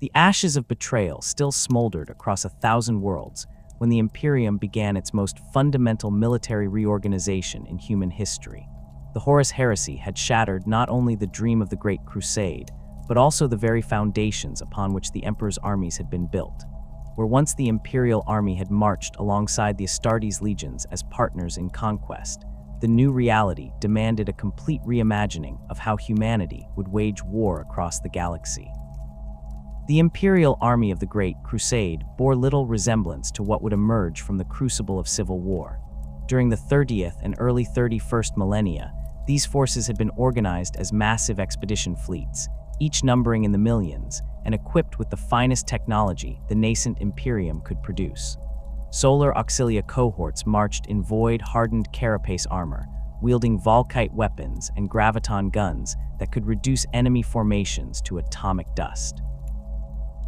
The ashes of betrayal still smoldered across 1,000 worlds when the Imperium began its most fundamental military reorganization in human history. The Horus Heresy had shattered not only the dream of the Great Crusade, but also the very foundations upon which the Emperor's armies had been built. Where once the Imperial army had marched alongside the Astartes legions as partners in conquest, the new reality demanded a complete reimagining of how humanity would wage war across the galaxy. The Imperial army of the Great Crusade bore little resemblance to what would emerge from the crucible of civil war. During the 30th and early 31st millennia, these forces had been organized as massive expedition fleets, each numbering in the millions, and equipped with the finest technology the nascent Imperium could produce. Solar Auxilia cohorts marched in void-hardened carapace armor, wielding Volkite weapons and graviton guns that could reduce enemy formations to atomic dust.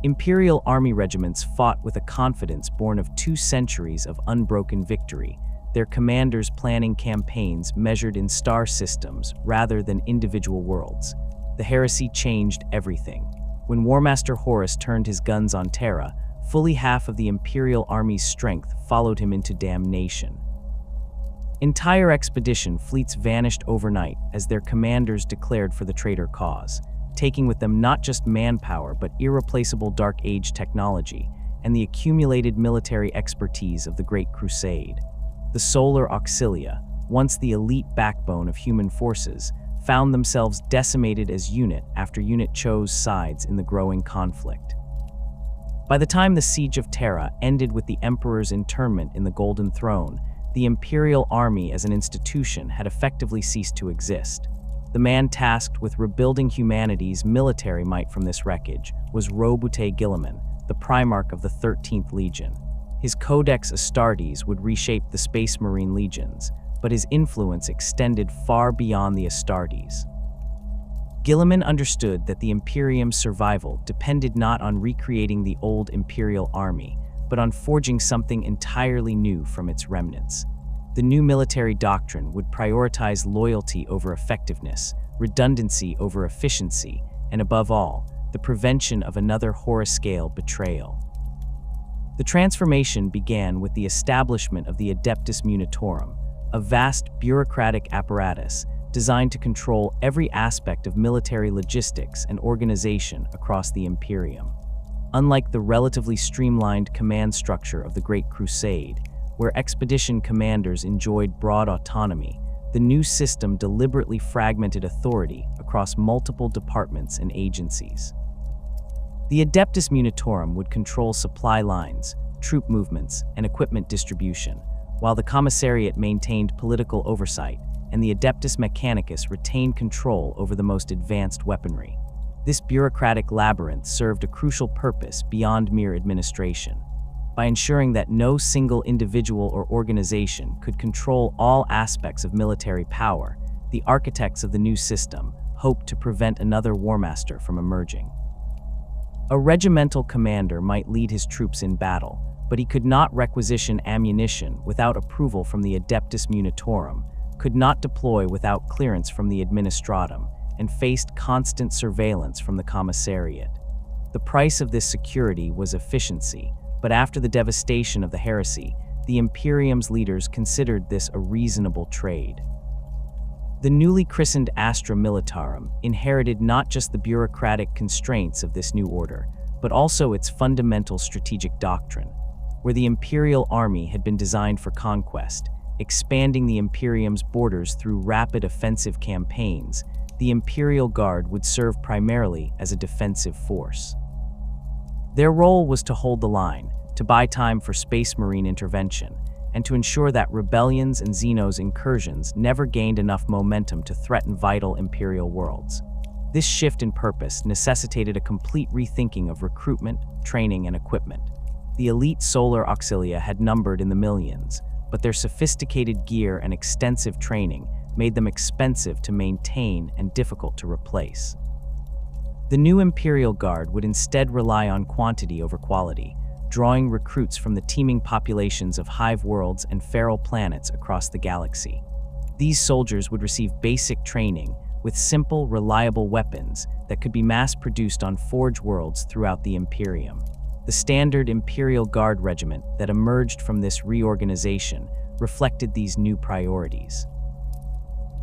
Imperial army regiments fought with a confidence born of 2 centuries of unbroken victory, their commanders planning campaigns measured in star systems rather than individual worlds. The heresy changed everything. When Warmaster Horus turned his guns on Terra, fully half of the Imperial army's strength followed him into damnation. Entire expedition fleets vanished overnight as their commanders declared for the traitor cause, taking with them not just manpower but irreplaceable Dark Age technology and the accumulated military expertise of the Great Crusade. The Solar Auxilia, once the elite backbone of human forces, found themselves decimated as unit after unit chose sides in the growing conflict. By the time the Siege of Terra ended with the Emperor's internment in the Golden Throne, the Imperial army as an institution had effectively ceased to exist. The man tasked with rebuilding humanity's military might from this wreckage was Roboute Guilliman, the Primarch of the 13th Legion. His Codex Astartes would reshape the Space Marine legions, but his influence extended far beyond the Astartes. Guilliman understood that the Imperium's survival depended not on recreating the old Imperial army, but on forging something entirely new from its remnants. The new military doctrine would prioritize loyalty over effectiveness, redundancy over efficiency, and above all, the prevention of another Horus-scale betrayal. The transformation began with the establishment of the Adeptus Munitorum, a vast bureaucratic apparatus designed to control every aspect of military logistics and organization across the Imperium. Unlike the relatively streamlined command structure of the Great Crusade, where expedition commanders enjoyed broad autonomy, the new system deliberately fragmented authority across multiple departments and agencies. The Adeptus Munitorum would control supply lines, troop movements, and equipment distribution, while the Commissariat maintained political oversight and the Adeptus Mechanicus retained control over the most advanced weaponry. This bureaucratic labyrinth served a crucial purpose beyond mere administration. By ensuring that no single individual or organization could control all aspects of military power, the architects of the new system hoped to prevent another Warmaster from emerging. A regimental commander might lead his troops in battle, but he could not requisition ammunition without approval from the Adeptus Munitorum, could not deploy without clearance from the Administratum, and faced constant surveillance from the Commissariat. The price of this security was efficiency, but after the devastation of the heresy, the Imperium's leaders considered this a reasonable trade. The newly christened Astra Militarum inherited not just the bureaucratic constraints of this new order, but also its fundamental strategic doctrine. Where the Imperial army had been designed for conquest, expanding the Imperium's borders through rapid offensive campaigns, the Imperial Guard would serve primarily as a defensive force. Their role was to hold the line, to buy time for Space Marine intervention, and to ensure that rebellions and xenos incursions never gained enough momentum to threaten vital Imperial worlds. This shift in purpose necessitated a complete rethinking of recruitment, training, and equipment. The elite Solar Auxilia had numbered in the millions, but their sophisticated gear and extensive training made them expensive to maintain and difficult to replace. The new Imperial Guard would instead rely on quantity over quality, drawing recruits from the teeming populations of hive worlds and feral planets across the galaxy. These soldiers would receive basic training, with simple, reliable weapons that could be mass-produced on forge worlds throughout the Imperium. The standard Imperial Guard regiment that emerged from this reorganization reflected these new priorities.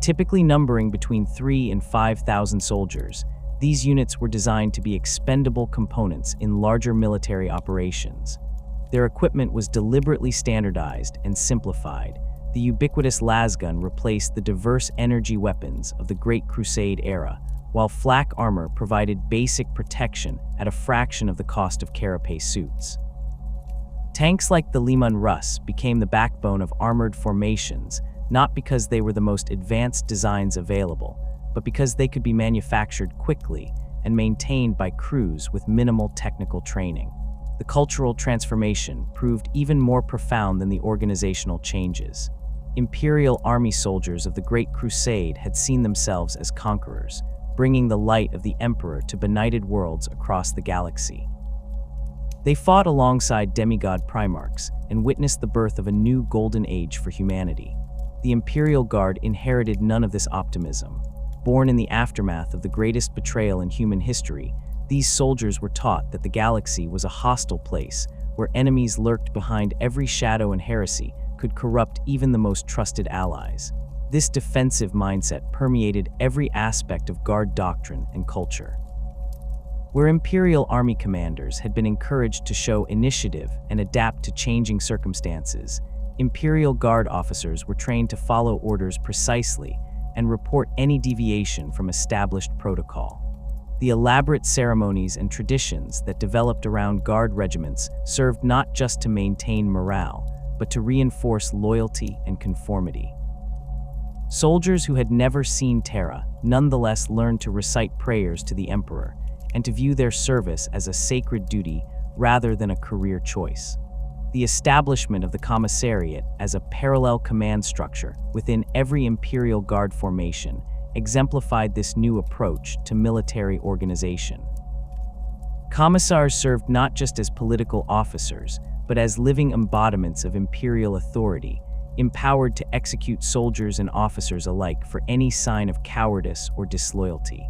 Typically numbering between 3,000 and 5,000 soldiers, these units were designed to be expendable components in larger military operations. Their equipment was deliberately standardized and simplified. The ubiquitous lasgun replaced the diverse energy weapons of the Great Crusade era, while flak armor provided basic protection at a fraction of the cost of carapace suits. Tanks like the Leman Russ became the backbone of armored formations, not because they were the most advanced designs available, but because they could be manufactured quickly and maintained by crews with minimal technical training. The cultural transformation proved even more profound than the organizational changes. Imperial army soldiers of the Great Crusade had seen themselves as conquerors, bringing the light of the Emperor to benighted worlds across the galaxy. They fought alongside demigod primarchs and witnessed the birth of a new golden age for humanity. The Imperial Guard inherited none of this optimism. Born in the aftermath of the greatest betrayal in human history, these soldiers were taught that the galaxy was a hostile place where enemies lurked behind every shadow and heresy could corrupt even the most trusted allies. This defensive mindset permeated every aspect of Guard doctrine and culture. Where Imperial Army commanders had been encouraged to show initiative and adapt to changing circumstances, Imperial Guard officers were trained to follow orders precisely and report any deviation from established protocol. The elaborate ceremonies and traditions that developed around Guard regiments served not just to maintain morale, but to reinforce loyalty and conformity. Soldiers who had never seen Terra nonetheless learned to recite prayers to the Emperor and to view their service as a sacred duty rather than a career choice. The establishment of the Commissariat as a parallel command structure within every Imperial Guard formation exemplified this new approach to military organization. Commissars served not just as political officers, but as living embodiments of imperial authority, empowered to execute soldiers and officers alike for any sign of cowardice or disloyalty.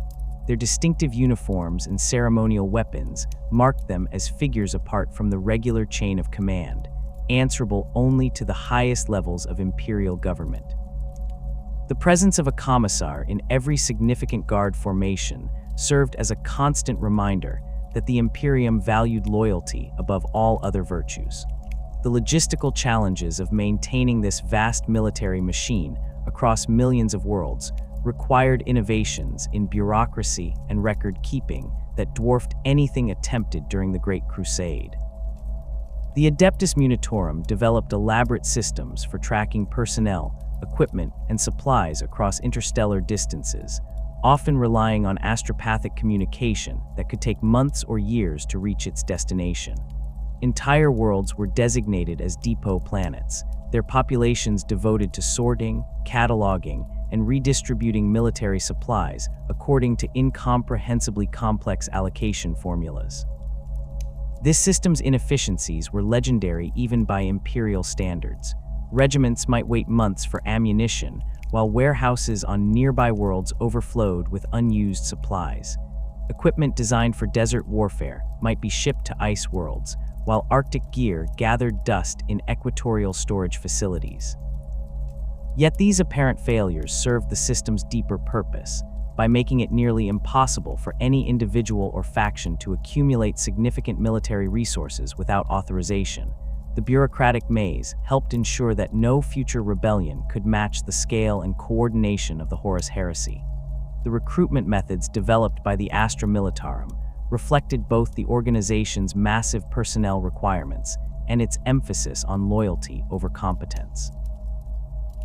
Their distinctive uniforms and ceremonial weapons marked them as figures apart from the regular chain of command, answerable only to the highest levels of imperial government. The presence of a commissar in every significant Guard formation served as a constant reminder that the Imperium valued loyalty above all other virtues. The logistical challenges of maintaining this vast military machine across millions of worlds required innovations in bureaucracy and record-keeping that dwarfed anything attempted during the Great Crusade. The Adeptus Militarum developed elaborate systems for tracking personnel, equipment, and supplies across interstellar distances, often relying on astropathic communication that could take months or years to reach its destination. Entire worlds were designated as depot planets, their populations devoted to sorting, cataloging, and redistributing military supplies according to incomprehensibly complex allocation formulas. This system's inefficiencies were legendary even by imperial standards. Regiments might wait months for ammunition, while warehouses on nearby worlds overflowed with unused supplies. Equipment designed for desert warfare might be shipped to ice worlds, while Arctic gear gathered dust in equatorial storage facilities. Yet these apparent failures served the system's deeper purpose by making it nearly impossible for any individual or faction to accumulate significant military resources without authorization. The bureaucratic maze helped ensure that no future rebellion could match the scale and coordination of the Horus Heresy. The recruitment methods developed by the Astra Militarum reflected both the organization's massive personnel requirements and its emphasis on loyalty over competence.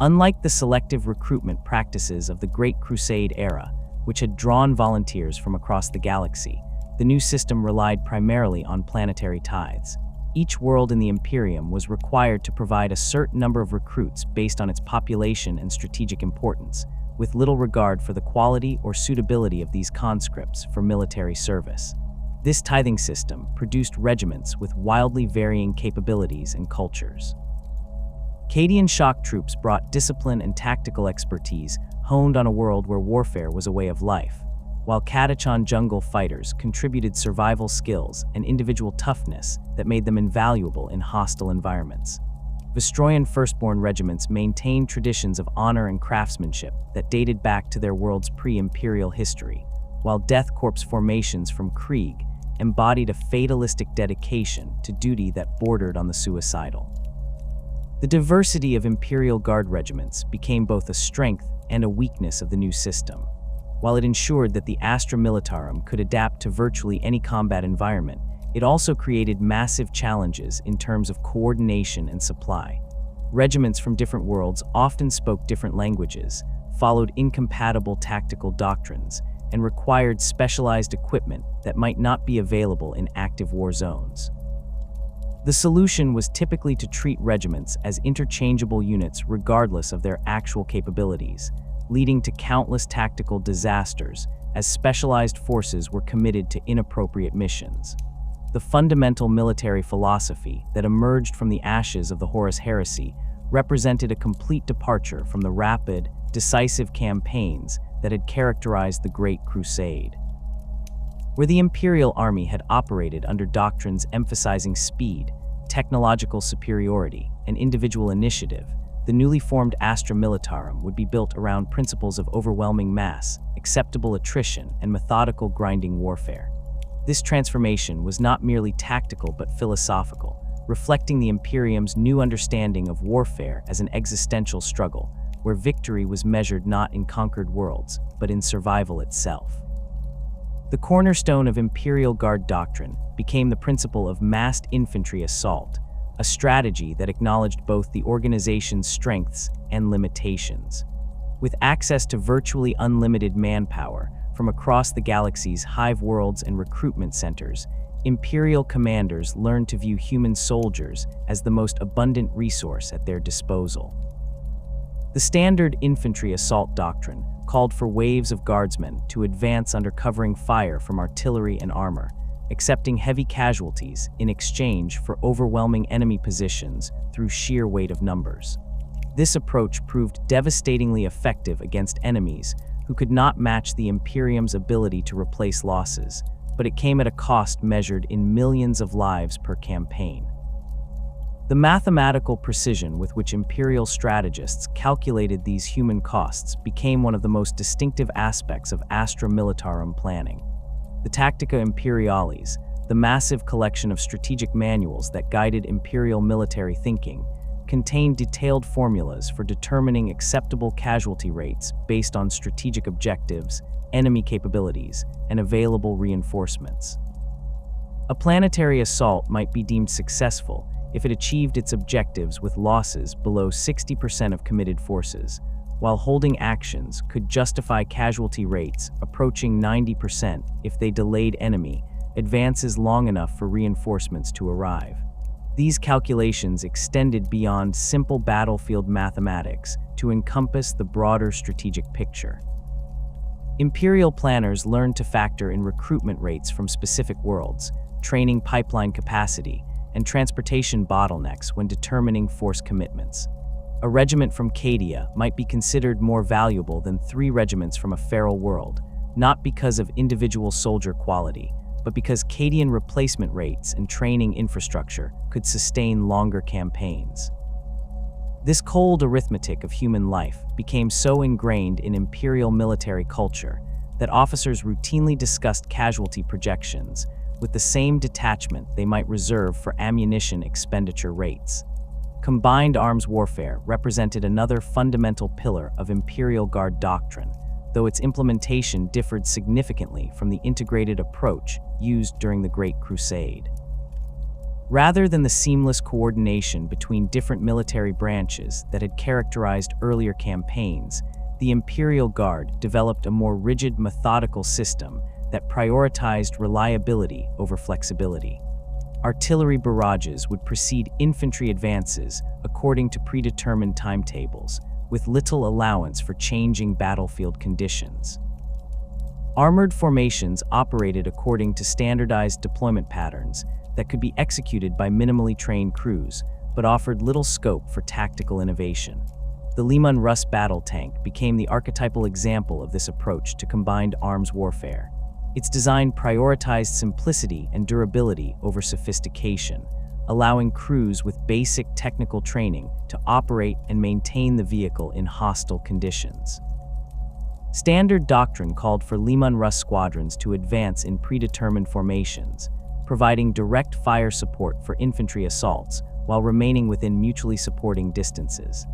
Unlike the selective recruitment practices of the Great Crusade era, which had drawn volunteers from across the galaxy, the new system relied primarily on planetary tithes. Each world in the Imperium was required to provide a certain number of recruits based on its population and strategic importance, with little regard for the quality or suitability of these conscripts for military service. This tithing system produced regiments with wildly varying capabilities and cultures. Cadian Shock Troops brought discipline and tactical expertise honed on a world where warfare was a way of life, while Catachan jungle fighters contributed survival skills and individual toughness that made them invaluable in hostile environments. Vestroyan firstborn regiments maintained traditions of honor and craftsmanship that dated back to their world's pre-imperial history, while Death Korps formations from Krieg embodied a fatalistic dedication to duty that bordered on the suicidal. The diversity of Imperial Guard regiments became both a strength and a weakness of the new system. While it ensured that the Astra Militarum could adapt to virtually any combat environment, it also created massive challenges in terms of coordination and supply. Regiments from different worlds often spoke different languages, followed incompatible tactical doctrines, and required specialized equipment that might not be available in active war zones. The solution was typically to treat regiments as interchangeable units regardless of their actual capabilities, leading to countless tactical disasters as specialized forces were committed to inappropriate missions. The fundamental military philosophy that emerged from the ashes of the Horus Heresy represented a complete departure from the rapid, decisive campaigns that had characterized the Great Crusade. Where the Imperial Army had operated under doctrines emphasizing speed, technological superiority, and individual initiative, the newly formed Astra Militarum would be built around principles of overwhelming mass, acceptable attrition, and methodical grinding warfare. This transformation was not merely tactical but philosophical, reflecting the Imperium's new understanding of warfare as an existential struggle, where victory was measured not in conquered worlds, but in survival itself. The cornerstone of Imperial Guard doctrine became the principle of massed infantry assault, a strategy that acknowledged both the organization's strengths and limitations. With access to virtually unlimited manpower from across the galaxy's hive worlds and recruitment centers, Imperial commanders learned to view human soldiers as the most abundant resource at their disposal. The standard infantry assault doctrine called for waves of guardsmen to advance under covering fire from artillery and armor, accepting heavy casualties in exchange for overwhelming enemy positions through sheer weight of numbers. This approach proved devastatingly effective against enemies who could not match the Imperium's ability to replace losses, but it came at a cost measured in millions of lives per campaign. The mathematical precision with which Imperial strategists calculated these human costs became one of the most distinctive aspects of Astra Militarum planning. The Tactica Imperialis, the massive collection of strategic manuals that guided Imperial military thinking, contained detailed formulas for determining acceptable casualty rates based on strategic objectives, enemy capabilities, and available reinforcements. A planetary assault might be deemed successful if it achieved its objectives with losses below 60% of committed forces, while holding actions could justify casualty rates approaching 90% if they delayed enemy advances long enough for reinforcements to arrive. These calculations extended beyond simple battlefield mathematics to encompass the broader strategic picture. Imperial planners learned to factor in recruitment rates from specific worlds, training pipeline capacity, and transportation bottlenecks when determining force commitments. A regiment from Cadia might be considered more valuable than 3 regiments from a feral world, not because of individual soldier quality, but because Cadian replacement rates and training infrastructure could sustain longer campaigns. This cold arithmetic of human life became so ingrained in Imperial military culture that officers routinely discussed casualty projections with the same detachment they might reserve for ammunition expenditure rates. Combined arms warfare represented another fundamental pillar of Imperial Guard doctrine, though its implementation differed significantly from the integrated approach used during the Great Crusade. Rather than the seamless coordination between different military branches that had characterized earlier campaigns, the Imperial Guard developed a more rigid, methodical system that prioritized reliability over flexibility. Artillery barrages would precede infantry advances according to predetermined timetables, with little allowance for changing battlefield conditions. Armored formations operated according to standardized deployment patterns that could be executed by minimally trained crews, but offered little scope for tactical innovation. The Leman Russ battle tank became the archetypal example of this approach to combined arms warfare. Its design prioritized simplicity and durability over sophistication, allowing crews with basic technical training to operate and maintain the vehicle in hostile conditions. Standard doctrine called for Leman Russ squadrons to advance in predetermined formations, providing direct fire support for infantry assaults while remaining within mutually supporting distances.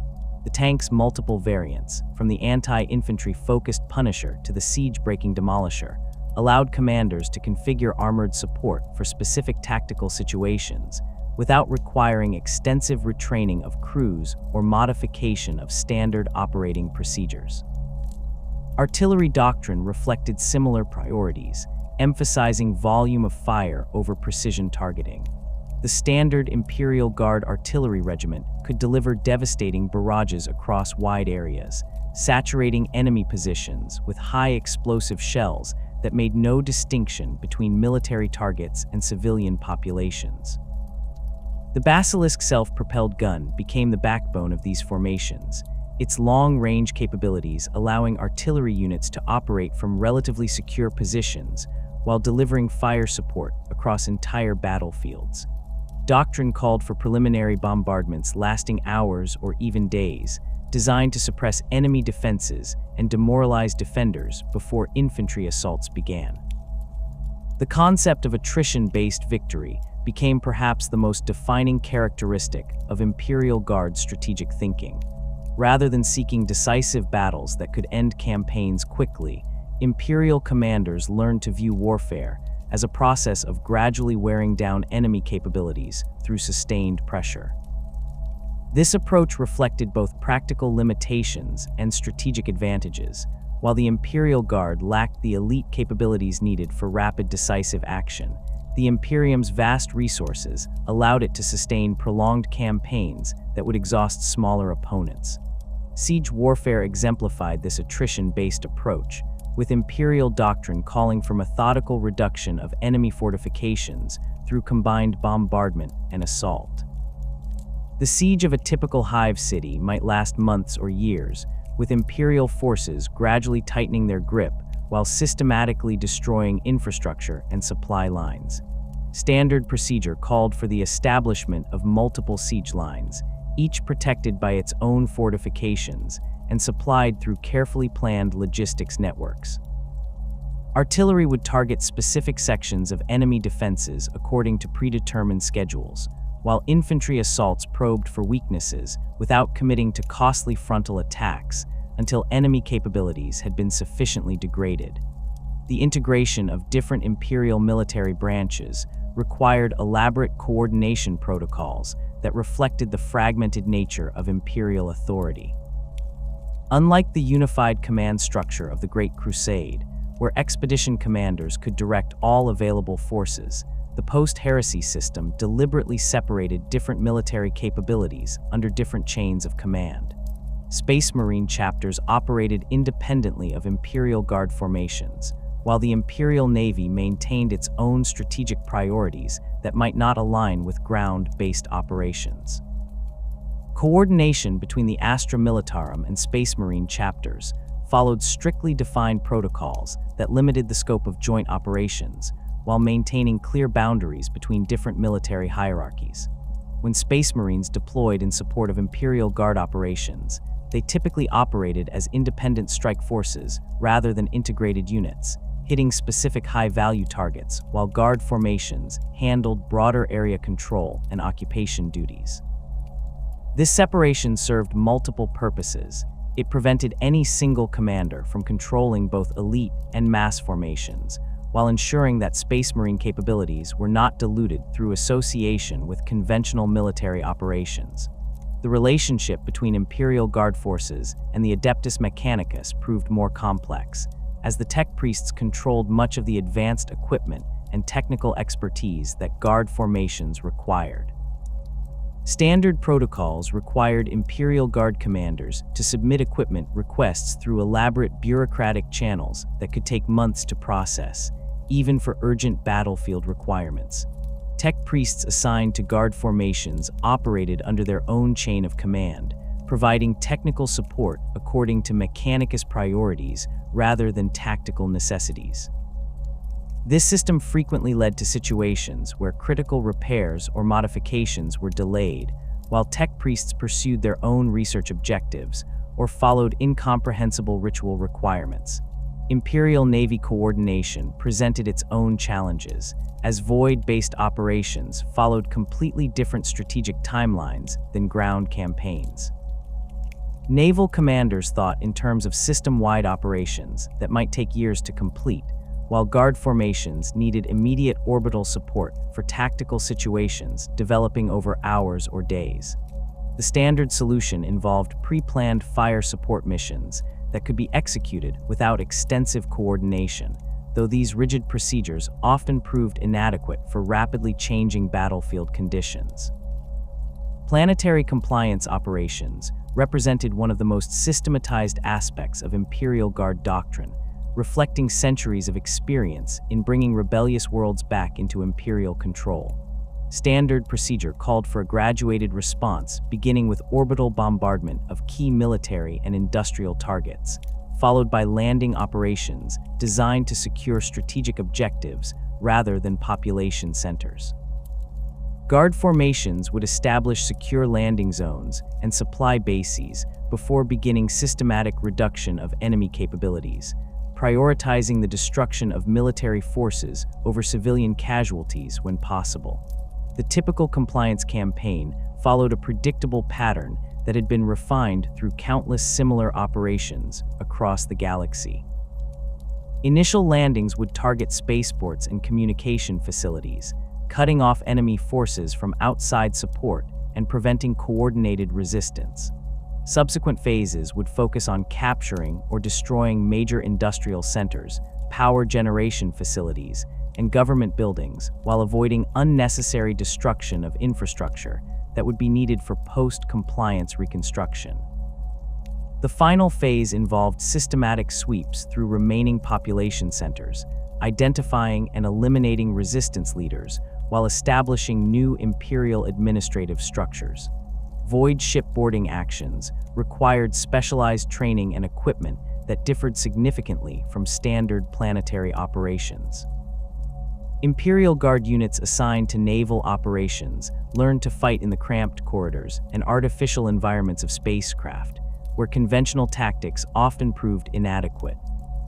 The tank's multiple variants, from the anti-infantry focused Punisher to the siege-breaking Demolisher, allowed commanders to configure armored support for specific tactical situations without requiring extensive retraining of crews or modification of standard operating procedures. Artillery doctrine reflected similar priorities, emphasizing volume of fire over precision targeting. The standard Imperial Guard artillery regiment could deliver devastating barrages across wide areas, saturating enemy positions with high explosive shells that made no distinction between military targets and civilian populations. The Basilisk self-propelled gun became the backbone of these formations, its long-range capabilities allowing artillery units to operate from relatively secure positions while delivering fire support across entire battlefields. Doctrine called for preliminary bombardments lasting hours or even days, designed to suppress enemy defenses and demoralize defenders before infantry assaults began. The concept of attrition-based victory became perhaps the most defining characteristic of Imperial Guard strategic thinking. Rather than seeking decisive battles that could end campaigns quickly, Imperial commanders learned to view warfare as a process of gradually wearing down enemy capabilities through sustained pressure. This approach reflected both practical limitations and strategic advantages. While the Imperial Guard lacked the elite capabilities needed for rapid decisive action, the Imperium's vast resources allowed it to sustain prolonged campaigns that would exhaust smaller opponents. Siege warfare exemplified this attrition-based approach, with Imperial doctrine calling for methodical reduction of enemy fortifications through combined bombardment and assault. The siege of a typical hive city might last months or years, with Imperial forces gradually tightening their grip while systematically destroying infrastructure and supply lines. Standard procedure called for the establishment of multiple siege lines, each protected by its own fortifications and supplied through carefully planned logistics networks. Artillery would target specific sections of enemy defenses according to predetermined schedules, while infantry assaults probed for weaknesses without committing to costly frontal attacks until enemy capabilities had been sufficiently degraded. The integration of different Imperial military branches required elaborate coordination protocols that reflected the fragmented nature of Imperial authority. Unlike the unified command structure of the Great Crusade, where expedition commanders could direct all available forces, the post-heresy system deliberately separated different military capabilities under different chains of command. Space Marine chapters operated independently of Imperial Guard formations, while the Imperial Navy maintained its own strategic priorities that might not align with ground-based operations. Coordination between the Astra Militarum and Space Marine chapters followed strictly defined protocols that limited the scope of joint operations, while maintaining clear boundaries between different military hierarchies. When Space Marines deployed in support of Imperial Guard operations, they typically operated as independent strike forces rather than integrated units, hitting specific high-value targets, while Guard formations handled broader area control and occupation duties. This separation served multiple purposes. It prevented any single commander from controlling both elite and mass formations, while ensuring that Space Marine capabilities were not diluted through association with conventional military operations. The relationship between Imperial Guard forces and the Adeptus Mechanicus proved more complex, as the tech priests controlled much of the advanced equipment and technical expertise that Guard formations required. Standard protocols required Imperial Guard commanders to submit equipment requests through elaborate bureaucratic channels that could take months to process, even for urgent battlefield requirements. Tech priests assigned to Guard formations operated under their own chain of command, providing technical support according to mechanicus priorities rather than tactical necessities. This system frequently led to situations where critical repairs or modifications were delayed, while tech priests pursued their own research objectives or followed incomprehensible ritual requirements. Imperial Navy coordination presented its own challenges, as void-based operations followed completely different strategic timelines than ground campaigns. Naval commanders thought in terms of system-wide operations that might take years to complete, while Guard formations needed immediate orbital support for tactical situations developing over hours or days. The standard solution involved pre-planned fire support missions that could be executed without extensive coordination, though these rigid procedures often proved inadequate for rapidly changing battlefield conditions. Planetary compliance operations represented one of the most systematized aspects of Imperial Guard doctrine, reflecting centuries of experience in bringing rebellious worlds back into Imperial control. Standard procedure called for a graduated response beginning with orbital bombardment of key military and industrial targets, followed by landing operations designed to secure strategic objectives rather than population centers. Guard formations would establish secure landing zones and supply bases before beginning systematic reduction of enemy capabilities, prioritizing the destruction of military forces over civilian casualties when possible. The typical compliance campaign followed a predictable pattern that had been refined through countless similar operations across the galaxy. Initial landings would target spaceports and communication facilities, cutting off enemy forces from outside support and preventing coordinated resistance. Subsequent phases would focus on capturing or destroying major industrial centers, power generation facilities, and government buildings, while avoiding unnecessary destruction of infrastructure that would be needed for post-compliance reconstruction. The final phase involved systematic sweeps through remaining population centers, identifying and eliminating resistance leaders while establishing new Imperial administrative structures. Void shipboarding actions required specialized training and equipment that differed significantly from standard planetary operations. Imperial Guard units assigned to naval operations learned to fight in the cramped corridors and artificial environments of spacecraft, where conventional tactics often proved inadequate.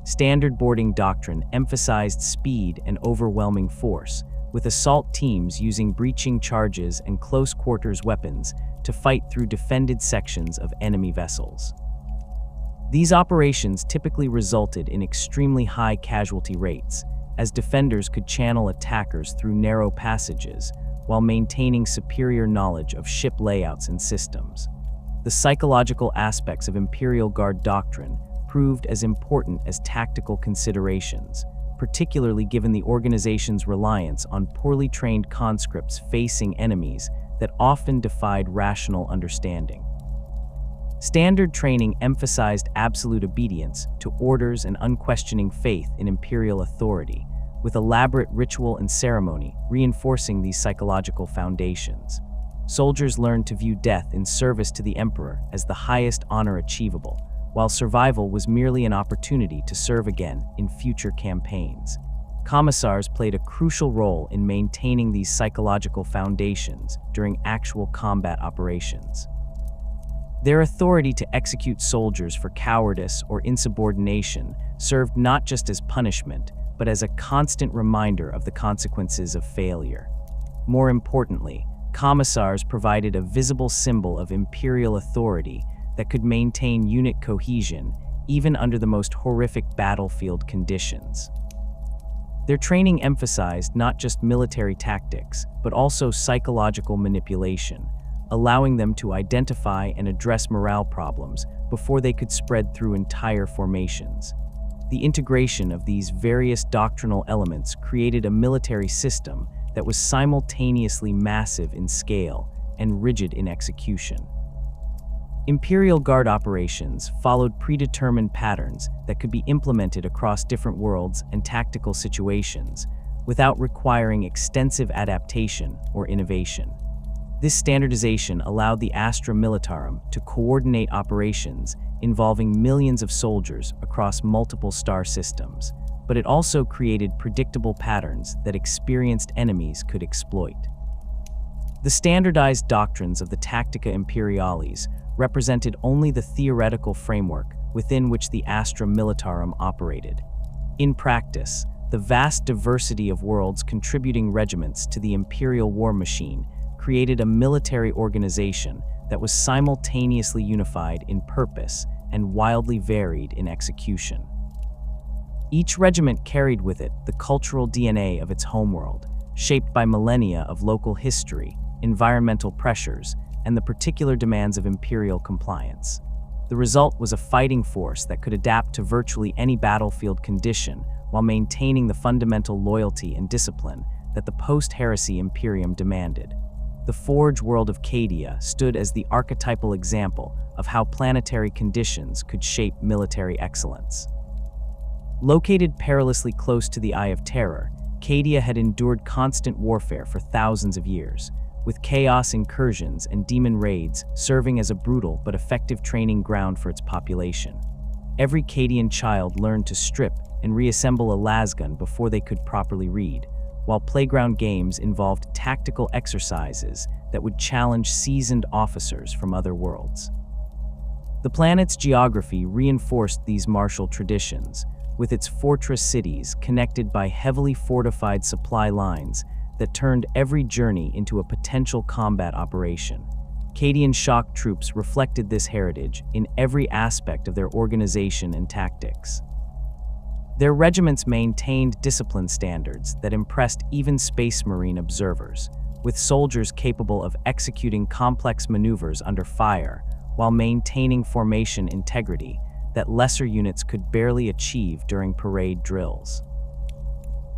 Standard boarding doctrine emphasized speed and overwhelming force, with assault teams using breaching charges and close-quarters weapons to fight through defended sections of enemy vessels. These operations typically resulted in extremely high casualty rates, as defenders could channel attackers through narrow passages while maintaining superior knowledge of ship layouts and systems. The psychological aspects of Imperial Guard doctrine proved as important as tactical considerations, particularly given the organization's reliance on poorly trained conscripts facing enemies that often defied rational understanding. Standard training emphasized absolute obedience to orders and unquestioning faith in Imperial authority, with elaborate ritual and ceremony reinforcing these psychological foundations. Soldiers learned to view death in service to the Emperor as the highest honor achievable, while survival was merely an opportunity to serve again in future campaigns. Commissars played a crucial role in maintaining these psychological foundations during actual combat operations. Their authority to execute soldiers for cowardice or insubordination served not just as punishment, but as a constant reminder of the consequences of failure. More importantly, commissars provided a visible symbol of Imperial authority that could maintain unit cohesion even under the most horrific battlefield conditions. Their training emphasized not just military tactics, but also psychological manipulation, allowing them to identify and address morale problems before they could spread through entire formations. The integration of these various doctrinal elements created a military system that was simultaneously massive in scale and rigid in execution. Imperial Guard operations followed predetermined patterns that could be implemented across different worlds and tactical situations without requiring extensive adaptation or innovation. This standardization allowed the Astra Militarum to coordinate operations involving millions of soldiers across multiple star systems, but it also created predictable patterns that experienced enemies could exploit. The standardized doctrines of the Tactica Imperialis represented only the theoretical framework within which the Astra Militarum operated. In practice, the vast diversity of worlds contributing regiments to the imperial war machine created a military organization that was simultaneously unified in purpose and wildly varied in execution. Each regiment carried with it the cultural DNA of its homeworld, shaped by millennia of local history, environmental pressures, and the particular demands of imperial compliance. The result was a fighting force that could adapt to virtually any battlefield condition while maintaining the fundamental loyalty and discipline that the post-heresy Imperium demanded. The Forge world of Cadia stood as the archetypal example of how planetary conditions could shape military excellence. Located perilously close to the Eye of Terror, Cadia had endured constant warfare for thousands of years, with chaos incursions and demon raids serving as a brutal but effective training ground for its population. Every Cadian child learned to strip and reassemble a lasgun before they could properly read, while playground games involved tactical exercises that would challenge seasoned officers from other worlds. The planet's geography reinforced these martial traditions, with its fortress cities connected by heavily fortified supply lines that turned every journey into a potential combat operation. Cadian Shock Troops reflected this heritage in every aspect of their organization and tactics. Their regiments maintained discipline standards that impressed even Space Marine observers, with soldiers capable of executing complex maneuvers under fire while maintaining formation integrity that lesser units could barely achieve during parade drills.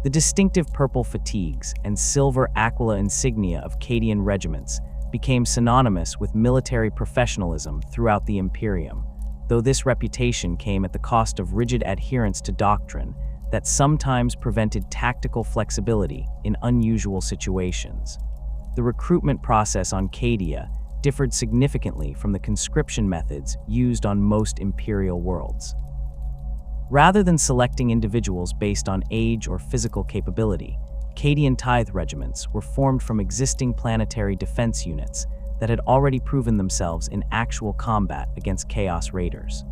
The distinctive purple fatigues and silver aquila insignia of Cadian regiments became synonymous with military professionalism throughout the Imperium, though this reputation came at the cost of rigid adherence to doctrine that sometimes prevented tactical flexibility in unusual situations. The recruitment process on Cadia differed significantly from the conscription methods used on most Imperial worlds. Rather than selecting individuals based on age or physical capability, Cadian tithe regiments were formed from existing planetary defense units that had already proven themselves in actual combat against Chaos Raiders.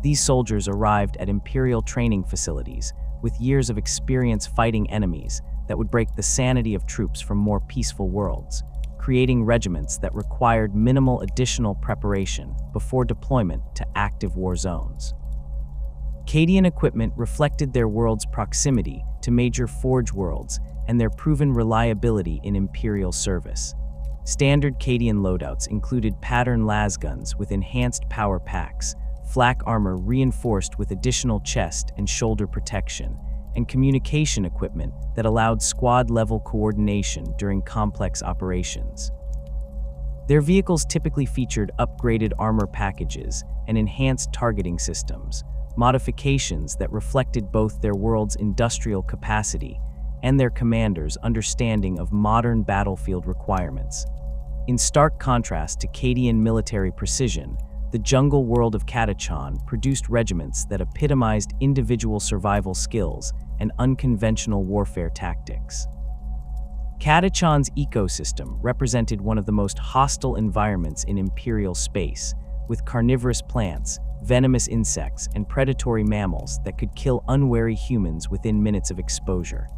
These soldiers arrived at Imperial training facilities with years of experience fighting enemies that would break the sanity of troops from more peaceful worlds, creating regiments that required minimal additional preparation before deployment to active war zones. Cadian equipment reflected their world's proximity to major Forge worlds and their proven reliability in Imperial service. Standard Cadian loadouts included pattern lasguns with enhanced power packs, flak armor reinforced with additional chest and shoulder protection, and communication equipment that allowed squad-level coordination during complex operations. Their vehicles typically featured upgraded armor packages and enhanced targeting systems, modifications that reflected both their world's industrial capacity and their commanders' understanding of modern battlefield requirements. In stark contrast to Cadian military precision, the jungle world of Catachan produced regiments that epitomized individual survival skills and unconventional warfare tactics. Catachan's ecosystem represented one of the most hostile environments in Imperial space, with carnivorous plants, venomous insects, and predatory mammals that could kill unwary humans within minutes of exposure.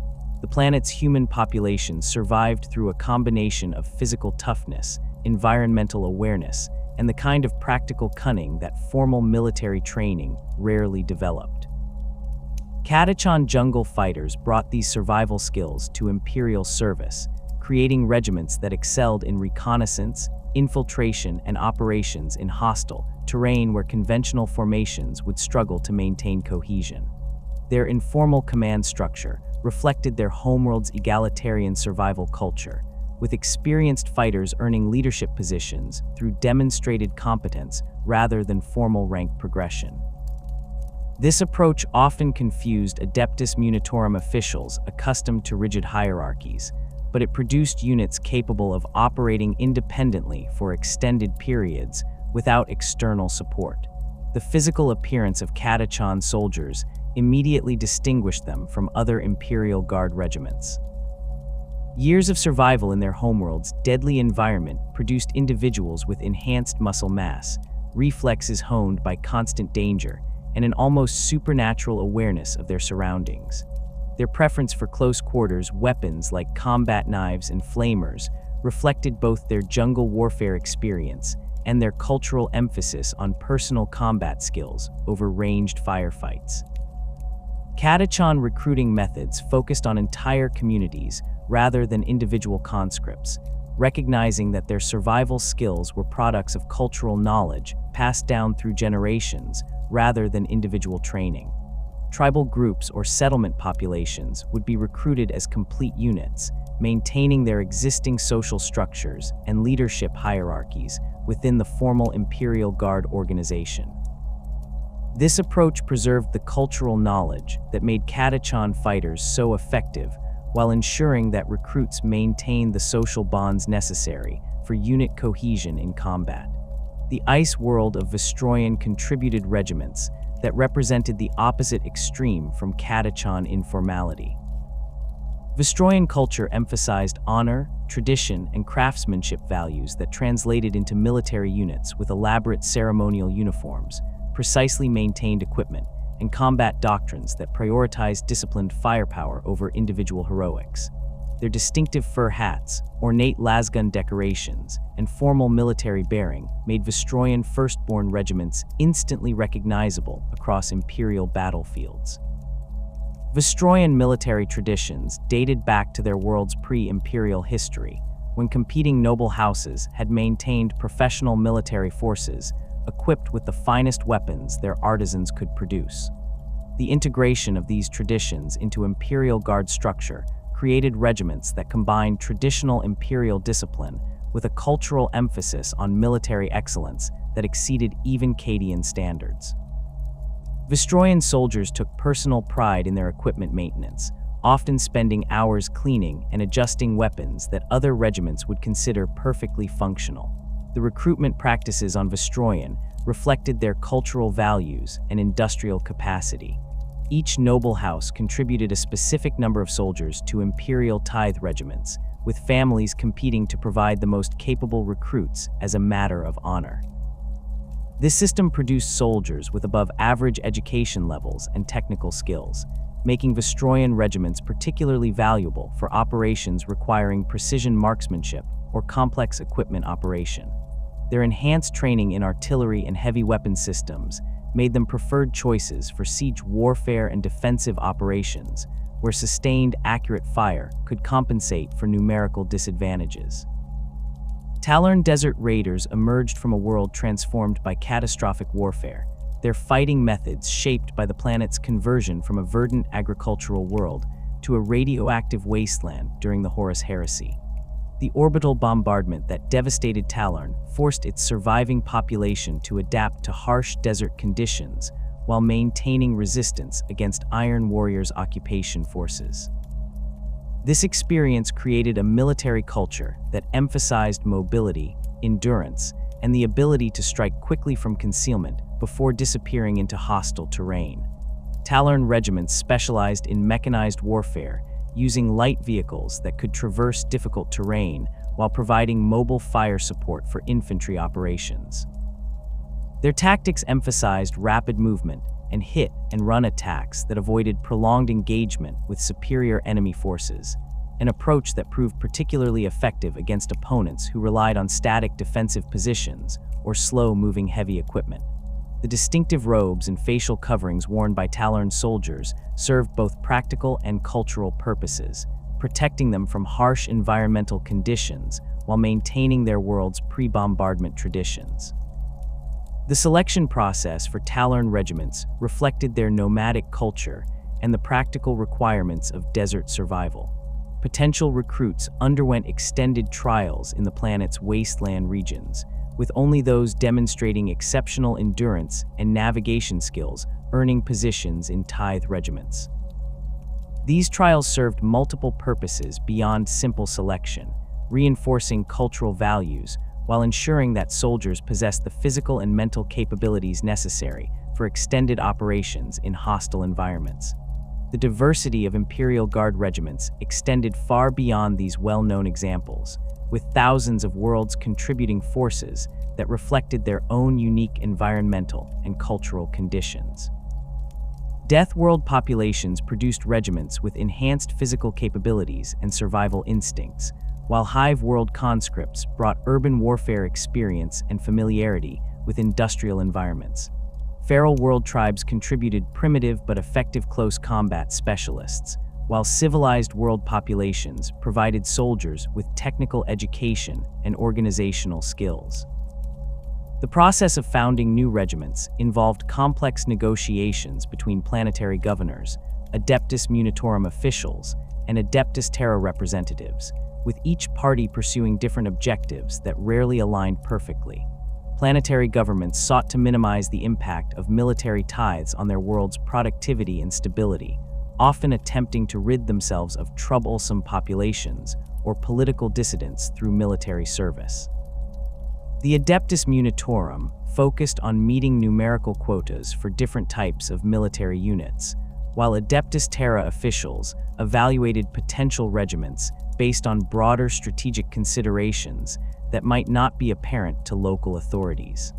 The planet's human population survived through a combination of physical toughness, environmental awareness, and the kind of practical cunning that formal military training rarely developed. Catachan jungle fighters brought these survival skills to Imperial service, creating regiments that excelled in reconnaissance, infiltration, and operations in hostile terrain where conventional formations would struggle to maintain cohesion. Their informal command structure reflected their homeworld's egalitarian survival culture, with experienced fighters earning leadership positions through demonstrated competence rather than formal rank progression. This approach often confused Adeptus Munitorum officials accustomed to rigid hierarchies, but it produced units capable of operating independently for extended periods without external support. The physical appearance of Catachan soldiers immediately distinguished them from other Imperial Guard regiments. Years of survival in their homeworld's deadly environment produced individuals with enhanced muscle mass, reflexes honed by constant danger, and an almost supernatural awareness of their surroundings. Their preference for close-quarters weapons like combat knives and flamers reflected both their jungle warfare experience and their cultural emphasis on personal combat skills over ranged firefights. Catachan recruiting methods focused on entire communities rather than individual conscripts, recognizing that their survival skills were products of cultural knowledge passed down through generations rather than individual training. Tribal groups or settlement populations would be recruited as complete units, maintaining their existing social structures and leadership hierarchies within the formal Imperial Guard organization. This approach preserved the cultural knowledge that made Catachan fighters so effective, while ensuring that recruits maintained the social bonds necessary for unit cohesion in combat. The ice world of Vestroyan contributed regiments that represented the opposite extreme from Catachan informality. Vestroyan culture emphasized honor, tradition, and craftsmanship values that translated into military units with elaborate ceremonial uniforms, precisely maintained equipment, and combat doctrines that prioritized disciplined firepower over individual heroics. Their distinctive fur hats, ornate lasgun decorations, and formal military bearing made Vestroyan firstborn regiments instantly recognizable across Imperial battlefields. Vestroyan military traditions dated back to their world's pre-Imperial history, when competing noble houses had maintained professional military forces equipped with the finest weapons their artisans could produce. The integration of these traditions into Imperial Guard structure created regiments that combined traditional imperial discipline with a cultural emphasis on military excellence that exceeded even Cadian standards. Vestroyan soldiers took personal pride in their equipment maintenance, often spending hours cleaning and adjusting weapons that other regiments would consider perfectly functional. The recruitment practices on Vestroyan reflected their cultural values and industrial capacity. Each noble house contributed a specific number of soldiers to imperial tithe regiments, with families competing to provide the most capable recruits as a matter of honor. This system produced soldiers with above-average education levels and technical skills, making Vestroyan regiments particularly valuable for operations requiring precision marksmanship or complex equipment operation. Their enhanced training in artillery and heavy weapon systems made them preferred choices for siege warfare and defensive operations, where sustained, accurate fire could compensate for numerical disadvantages. Tallarn Desert Raiders emerged from a world transformed by catastrophic warfare, their fighting methods shaped by the planet's conversion from a verdant agricultural world to a radioactive wasteland during the Horus Heresy. The orbital bombardment that devastated Tallarn forced its surviving population to adapt to harsh desert conditions while maintaining resistance against Iron Warrior's occupation forces. This experience created a military culture that emphasized mobility, endurance, and the ability to strike quickly from concealment before disappearing into hostile terrain. Tallarn regiments specialized in mechanized warfare, using light vehicles that could traverse difficult terrain while providing mobile fire support for infantry operations. Their tactics emphasized rapid movement and hit-and-run attacks that avoided prolonged engagement with superior enemy forces, an approach that proved particularly effective against opponents who relied on static defensive positions or slow-moving heavy equipment. The distinctive robes and facial coverings worn by Tallarn soldiers served both practical and cultural purposes, protecting them from harsh environmental conditions while maintaining their world's pre-bombardment traditions. The selection process for Tallarn regiments reflected their nomadic culture and the practical requirements of desert survival. Potential recruits underwent extended trials in the planet's wasteland regions, with only those demonstrating exceptional endurance and navigation skills earning positions in tithe regiments. These trials served multiple purposes beyond simple selection, reinforcing cultural values while ensuring that soldiers possessed the physical and mental capabilities necessary for extended operations in hostile environments. The diversity of Imperial Guard regiments extended far beyond these well-known examples, with thousands of worlds contributing forces that reflected their own unique environmental and cultural conditions. Death world populations produced regiments with enhanced physical capabilities and survival instincts, while Hive world conscripts brought urban warfare experience and familiarity with industrial environments. Feral world tribes contributed primitive but effective close combat specialists, while civilized world populations provided soldiers with technical education and organizational skills. The process of founding new regiments involved complex negotiations between planetary governors, Adeptus Munitorum officials, and Adeptus Terra representatives, with each party pursuing different objectives that rarely aligned perfectly. Planetary governments sought to minimize the impact of military tithes on their world's productivity and stability, often attempting to rid themselves of troublesome populations or political dissidents through military service. The Adeptus Munitorum focused on meeting numerical quotas for different types of military units, while Adeptus Terra officials evaluated potential regiments based on broader strategic considerations that might not be apparent to local authorities.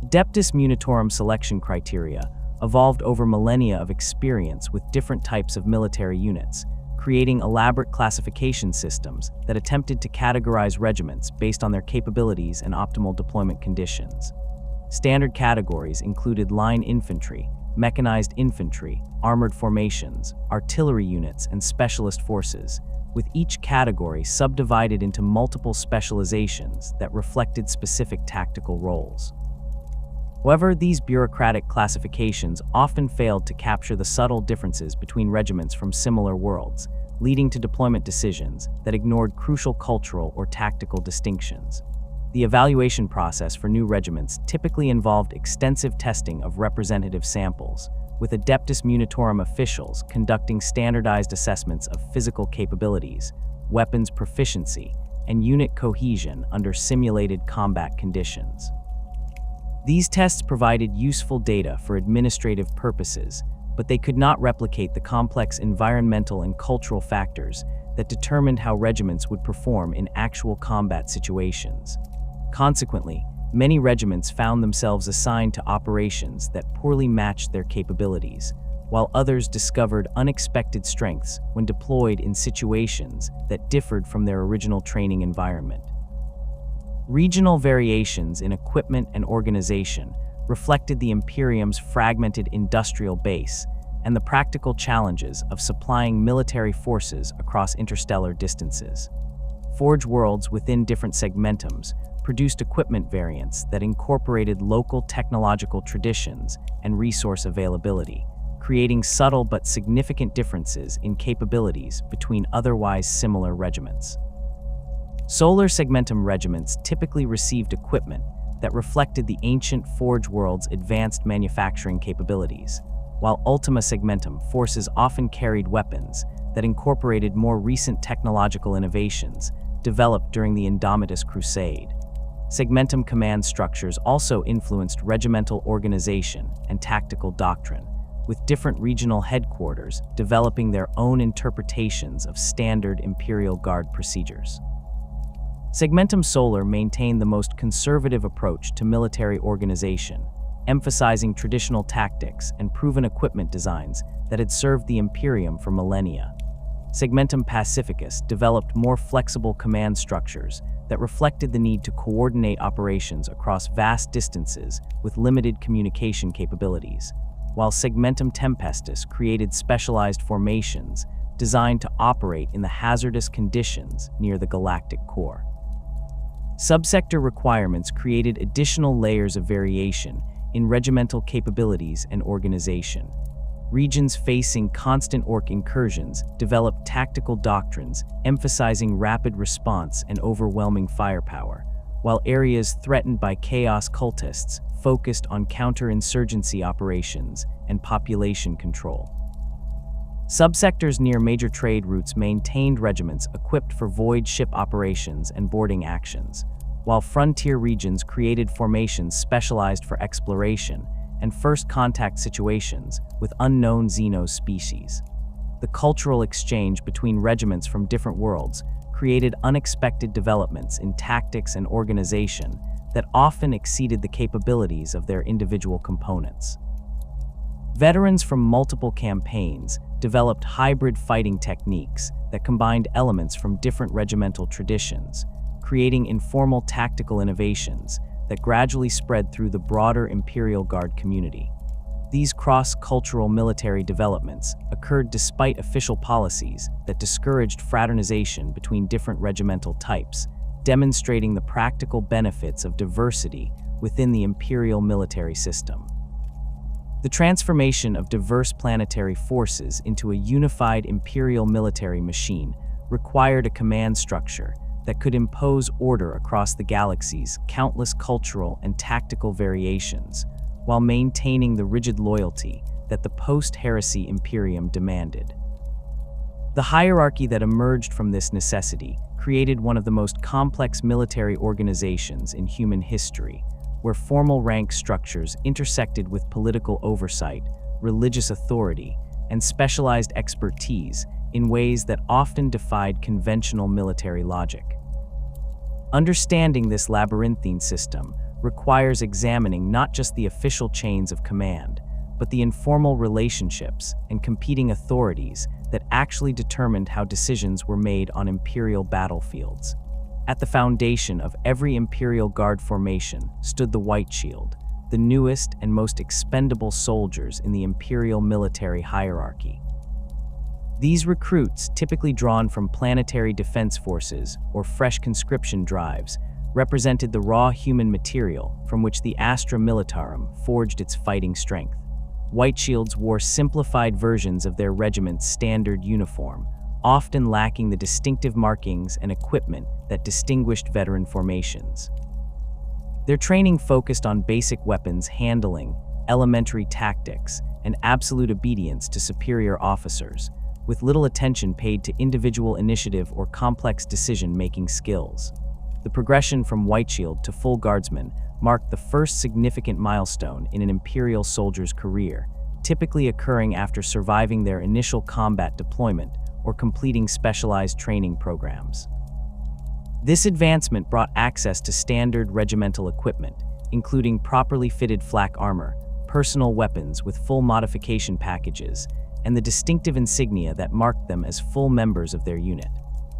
Adeptus Munitorum selection criteria evolved over millennia of experience with different types of military units, creating elaborate classification systems that attempted to categorize regiments based on their capabilities and optimal deployment conditions. Standard categories included line infantry, mechanized infantry, armored formations, artillery units, and specialist forces, with each category subdivided into multiple specializations that reflected specific tactical roles. However, these bureaucratic classifications often failed to capture the subtle differences between regiments from similar worlds, leading to deployment decisions that ignored crucial cultural or tactical distinctions. The evaluation process for new regiments typically involved extensive testing of representative samples, with Adeptus Munitorum officials conducting standardized assessments of physical capabilities, weapons proficiency, and unit cohesion under simulated combat conditions. These tests provided useful data for administrative purposes, but they could not replicate the complex environmental and cultural factors that determined how regiments would perform in actual combat situations. Consequently, many regiments found themselves assigned to operations that poorly matched their capabilities, while others discovered unexpected strengths when deployed in situations that differed from their original training environment. Regional variations in equipment and organization reflected the Imperium's fragmented industrial base and the practical challenges of supplying military forces across interstellar distances. Forge worlds within different segmentums produced equipment variants that incorporated local technological traditions and resource availability, creating subtle but significant differences in capabilities between otherwise similar regiments. Solar segmentum regiments typically received equipment that reflected the ancient Forge world's advanced manufacturing capabilities, while Ultima segmentum forces often carried weapons that incorporated more recent technological innovations developed during the Indomitus Crusade. Segmentum command structures also influenced regimental organization and tactical doctrine, with different regional headquarters developing their own interpretations of standard Imperial Guard procedures. Segmentum Solar maintained the most conservative approach to military organization, emphasizing traditional tactics and proven equipment designs that had served the Imperium for millennia. Segmentum Pacificus developed more flexible command structures that reflected the need to coordinate operations across vast distances with limited communication capabilities, while Segmentum Tempestus created specialized formations designed to operate in the hazardous conditions near the galactic core. Subsector requirements created additional layers of variation in regimental capabilities and organization. Regions facing constant orc incursions developed tactical doctrines emphasizing rapid response and overwhelming firepower, while areas threatened by chaos cultists focused on counterinsurgency operations and population control. Subsectors near major trade routes maintained regiments equipped for void ship operations and boarding actions, while frontier regions created formations specialized for exploration and first contact situations with unknown xenos species. The cultural exchange between regiments from different worlds created unexpected developments in tactics and organization that often exceeded the capabilities of their individual components. Veterans from multiple campaigns developed hybrid fighting techniques that combined elements from different regimental traditions, creating informal tactical innovations that gradually spread through the broader Imperial Guard community. These cross-cultural military developments occurred despite official policies that discouraged fraternization between different regimental types, demonstrating the practical benefits of diversity within the imperial military system. The transformation of diverse planetary forces into a unified imperial military machine required a command structure that could impose order across the galaxy's countless cultural and tactical variations, while maintaining the rigid loyalty that the post-heresy Imperium demanded. The hierarchy that emerged from this necessity created one of the most complex military organizations in human history, where formal rank structures intersected with political oversight, religious authority, and specialized expertise in ways that often defied conventional military logic. Understanding this labyrinthine system requires examining not just the official chains of command, but the informal relationships and competing authorities that actually determined how decisions were made on imperial battlefields. At the foundation of every Imperial Guard formation stood the White Shield, the newest and most expendable soldiers in the imperial military hierarchy. These recruits, typically drawn from planetary defense forces or fresh conscription drives, represented the raw human material from which the Astra Militarum forged its fighting strength. White Shields wore simplified versions of their regiment's standard uniform, often lacking the distinctive markings and equipment that distinguished veteran formations. Their training focused on basic weapons handling, elementary tactics, and absolute obedience to superior officers, with little attention paid to individual initiative or complex decision-making skills. The progression from White Shield to full guardsman marked the first significant milestone in an Imperial soldier's career, typically occurring after surviving their initial combat deployment or completing specialized training programs. This advancement brought access to standard regimental equipment, including properly fitted flak armor, personal weapons with full modification packages, and the distinctive insignia that marked them as full members of their unit.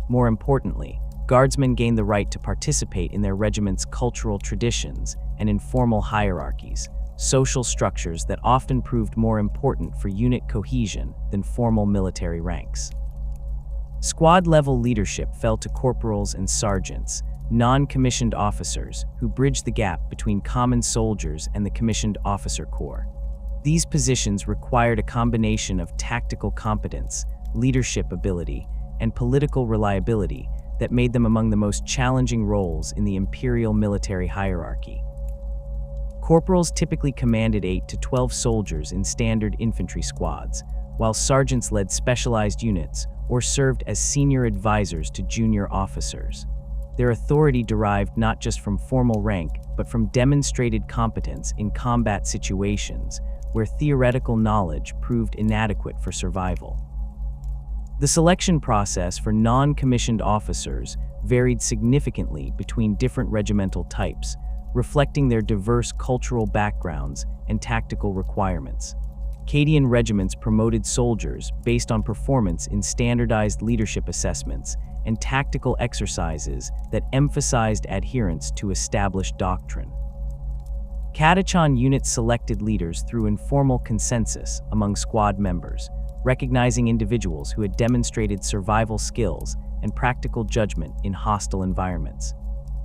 More importantly, Guardsmen gained the right to participate in their regiment's cultural traditions and informal hierarchies, social structures that often proved more important for unit cohesion than formal military ranks. Squad-level leadership fell to corporals and sergeants, non-commissioned officers who bridged the gap between common soldiers and the commissioned officer corps. These positions required a combination of tactical competence, leadership ability, and political reliability that made them among the most challenging roles in the imperial military hierarchy. Corporals typically commanded 8 to 12 soldiers in standard infantry squads, while sergeants led specialized units or served as senior advisors to junior officers. Their authority derived not just from formal rank, but from demonstrated competence in combat situations where theoretical knowledge proved inadequate for survival. The selection process for non-commissioned officers varied significantly between different regimental types, reflecting their diverse cultural backgrounds and tactical requirements. Cadian regiments promoted soldiers based on performance in standardized leadership assessments and tactical exercises that emphasized adherence to established doctrine. Catachan units selected leaders through informal consensus among squad members, recognizing individuals who had demonstrated survival skills and practical judgment in hostile environments.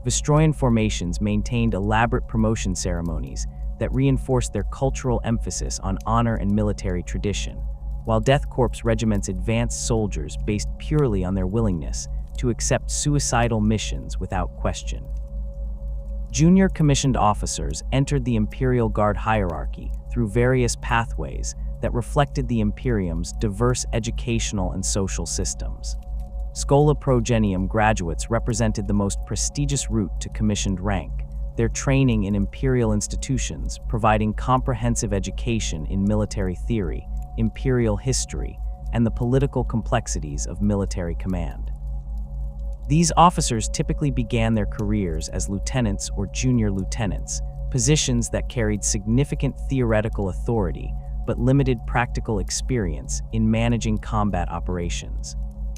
Vestroyan formations maintained elaborate promotion ceremonies that reinforced their cultural emphasis on honor and military tradition, while Death Korps regiments advanced soldiers based purely on their willingness to accept suicidal missions without question. Junior commissioned officers entered the Imperial Guard hierarchy through various pathways that reflected the Imperium's diverse educational and social systems. Schola Progenium graduates represented the most prestigious route to commissioned rank, their training in imperial institutions providing comprehensive education in military theory, imperial history, and the political complexities of military command. These officers typically began their careers as lieutenants or junior lieutenants, positions that carried significant theoretical authority but limited practical experience in managing combat operations.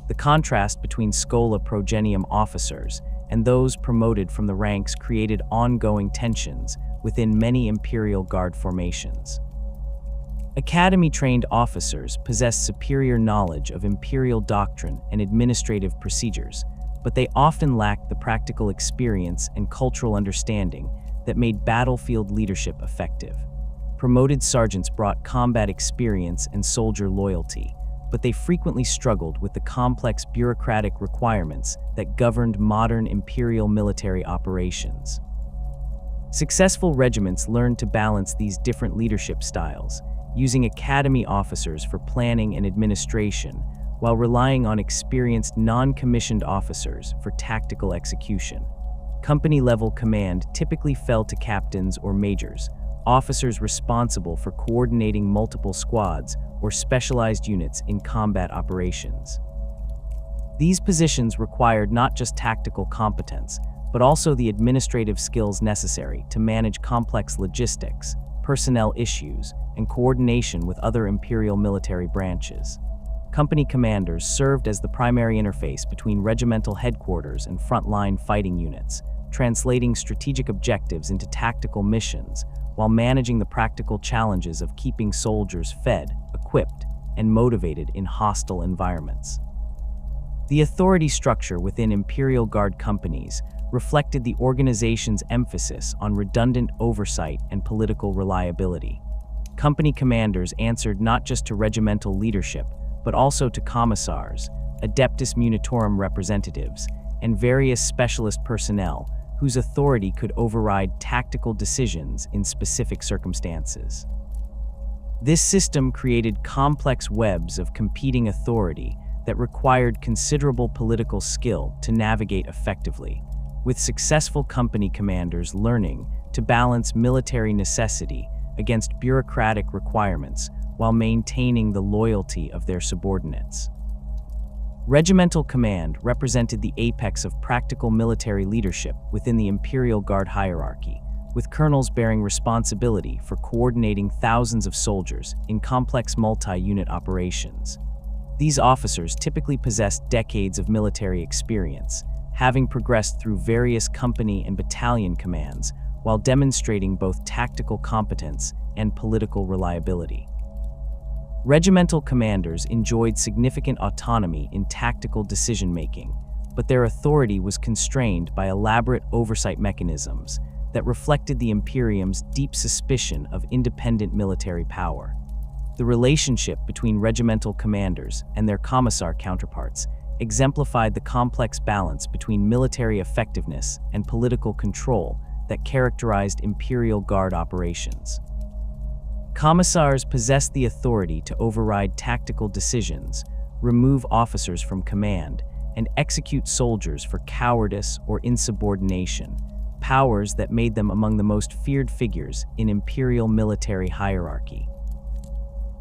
The contrast between Schola Progenium officers and those promoted from the ranks created ongoing tensions within many Imperial Guard formations. Academy-trained officers possess superior knowledge of imperial doctrine and administrative procedures, but they often lack the practical experience and cultural understanding that made battlefield leadership effective. Promoted sergeants brought combat experience and soldier loyalty, but they frequently struggled with the complex bureaucratic requirements that governed modern imperial military operations. Successful regiments learned to balance these different leadership styles, using academy officers for planning and administration, while relying on experienced non-commissioned officers for tactical execution. Company-level command typically fell to captains or majors, officers responsible for coordinating multiple squads or specialized units in combat operations. These positions required not just tactical competence, but also the administrative skills necessary to manage complex logistics, personnel issues, and coordination with other imperial military branches. Company commanders served as the primary interface between regimental headquarters and frontline fighting units, translating strategic objectives into tactical missions while managing the practical challenges of keeping soldiers fed, equipped, and motivated in hostile environments. The authority structure within Imperial Guard companies reflected the organization's emphasis on redundant oversight and political reliability. Company commanders answered not just to regimental leadership, but also to commissars, Adeptus Militarum representatives, and various specialist personnel whose authority could override tactical decisions in specific circumstances. This system created complex webs of competing authority that required considerable political skill to navigate effectively, with successful company commanders learning to balance military necessity against bureaucratic requirements while maintaining the loyalty of their subordinates. Regimental command represented the apex of practical military leadership within the Imperial Guard hierarchy, with colonels bearing responsibility for coordinating thousands of soldiers in complex multi-unit operations. These officers typically possessed decades of military experience, having progressed through various company and battalion commands while demonstrating both tactical competence and political reliability. Regimental commanders enjoyed significant autonomy in tactical decision-making, but their authority was constrained by elaborate oversight mechanisms that reflected the Imperium's deep suspicion of independent military power. The relationship between regimental commanders and their commissar counterparts exemplified the complex balance between military effectiveness and political control that characterized Imperial Guard operations. Commissars possessed the authority to override tactical decisions, remove officers from command, and execute soldiers for cowardice or insubordination, powers that made them among the most feared figures in imperial military hierarchy.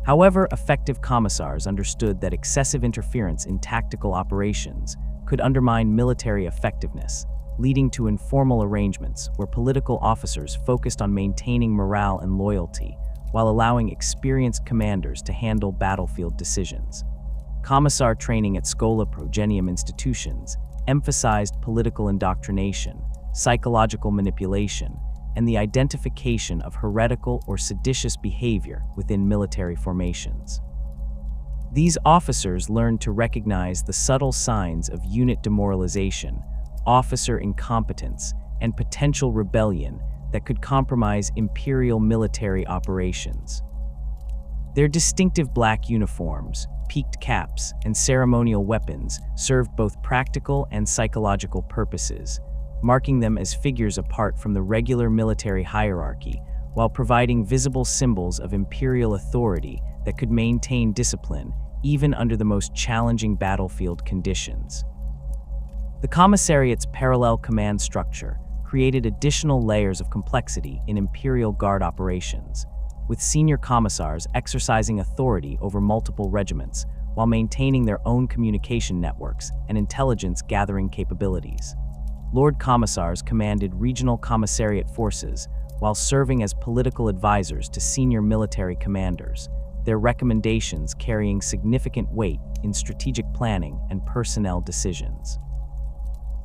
However, effective commissars understood that excessive interference in tactical operations could undermine military effectiveness, leading to informal arrangements where political officers focused on maintaining morale and loyalty, while allowing experienced commanders to handle battlefield decisions. Commissar training at Schola Progenium institutions emphasized political indoctrination, psychological manipulation, and the identification of heretical or seditious behavior within military formations. These officers learned to recognize the subtle signs of unit demoralization, officer incompetence, and potential rebellion that could compromise imperial military operations. Their distinctive black uniforms, peaked caps, and ceremonial weapons served both practical and psychological purposes, marking them as figures apart from the regular military hierarchy while providing visible symbols of imperial authority that could maintain discipline even under the most challenging battlefield conditions. The commissariat's parallel command structure created additional layers of complexity in Imperial Guard operations, with senior commissars exercising authority over multiple regiments while maintaining their own communication networks and intelligence-gathering capabilities. Lord Commissars commanded regional commissariat forces while serving as political advisors to senior military commanders, their recommendations carrying significant weight in strategic planning and personnel decisions.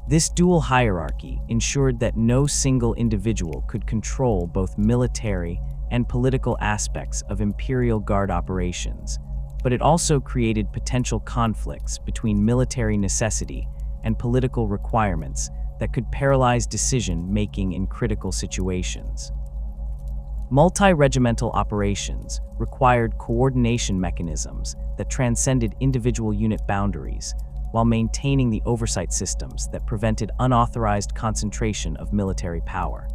This dual hierarchy ensured that no single individual could control both military and political aspects of Imperial Guard operations, but it also created potential conflicts between military necessity and political requirements that could paralyze decision-making in critical situations. Multi-regimental operations required coordination mechanisms that transcended individual unit boundaries, while maintaining the oversight systems that prevented unauthorized concentration of military power.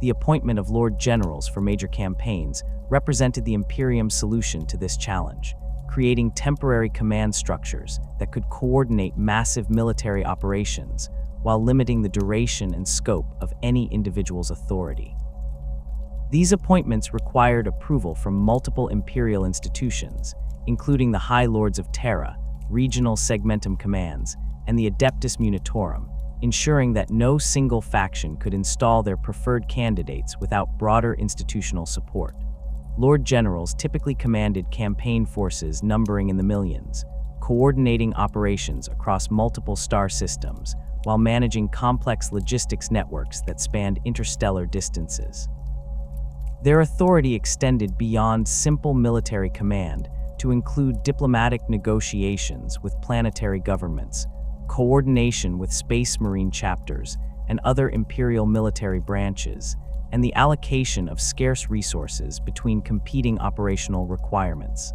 The appointment of Lord Generals for major campaigns represented the Imperium's solution to this challenge, creating temporary command structures that could coordinate massive military operations while limiting the duration and scope of any individual's authority. These appointments required approval from multiple imperial institutions, including the High Lords of Terra, regional segmentum commands, and the Adeptus Militarum, ensuring that no single faction could install their preferred candidates without broader institutional support. Lord Generals typically commanded campaign forces numbering in the millions, coordinating operations across multiple star systems while managing complex logistics networks that spanned interstellar distances. Their authority extended beyond simple military command to include diplomatic negotiations with planetary governments, coordination with Space Marine chapters and other imperial military branches, and the allocation of scarce resources between competing operational requirements.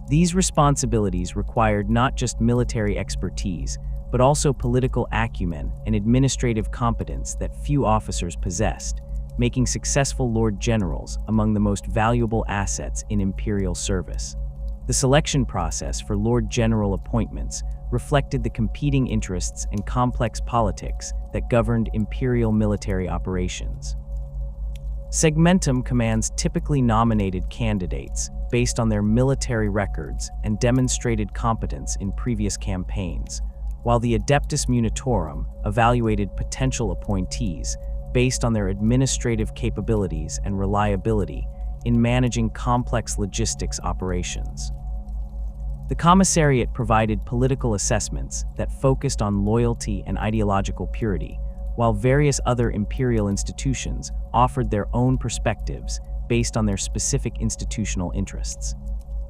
These responsibilities required not just military expertise, but also political acumen and administrative competence that few officers possessed, making successful Lord Generals among the most valuable assets in imperial service. The selection process for Lord General appointments reflected the competing interests and complex politics that governed imperial military operations. Segmentum commands typically nominated candidates based on their military records and demonstrated competence in previous campaigns, while the Adeptus Militarum evaluated potential appointees based on their administrative capabilities and reliability in managing complex logistics operations. The commissariat provided political assessments that focused on loyalty and ideological purity, while various other imperial institutions offered their own perspectives based on their specific institutional interests.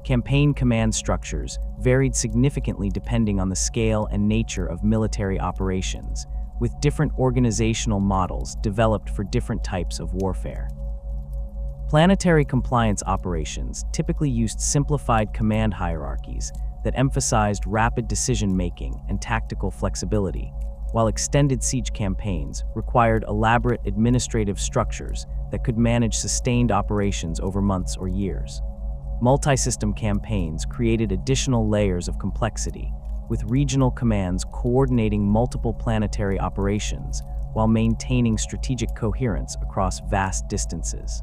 Campaign command structures varied significantly depending on the scale and nature of military operations, with different organizational models developed for different types of warfare. Planetary compliance operations typically used simplified command hierarchies that emphasized rapid decision-making and tactical flexibility, while extended siege campaigns required elaborate administrative structures that could manage sustained operations over months or years. Multi-system campaigns created additional layers of complexity, with regional commands coordinating multiple planetary operations while maintaining strategic coherence across vast distances.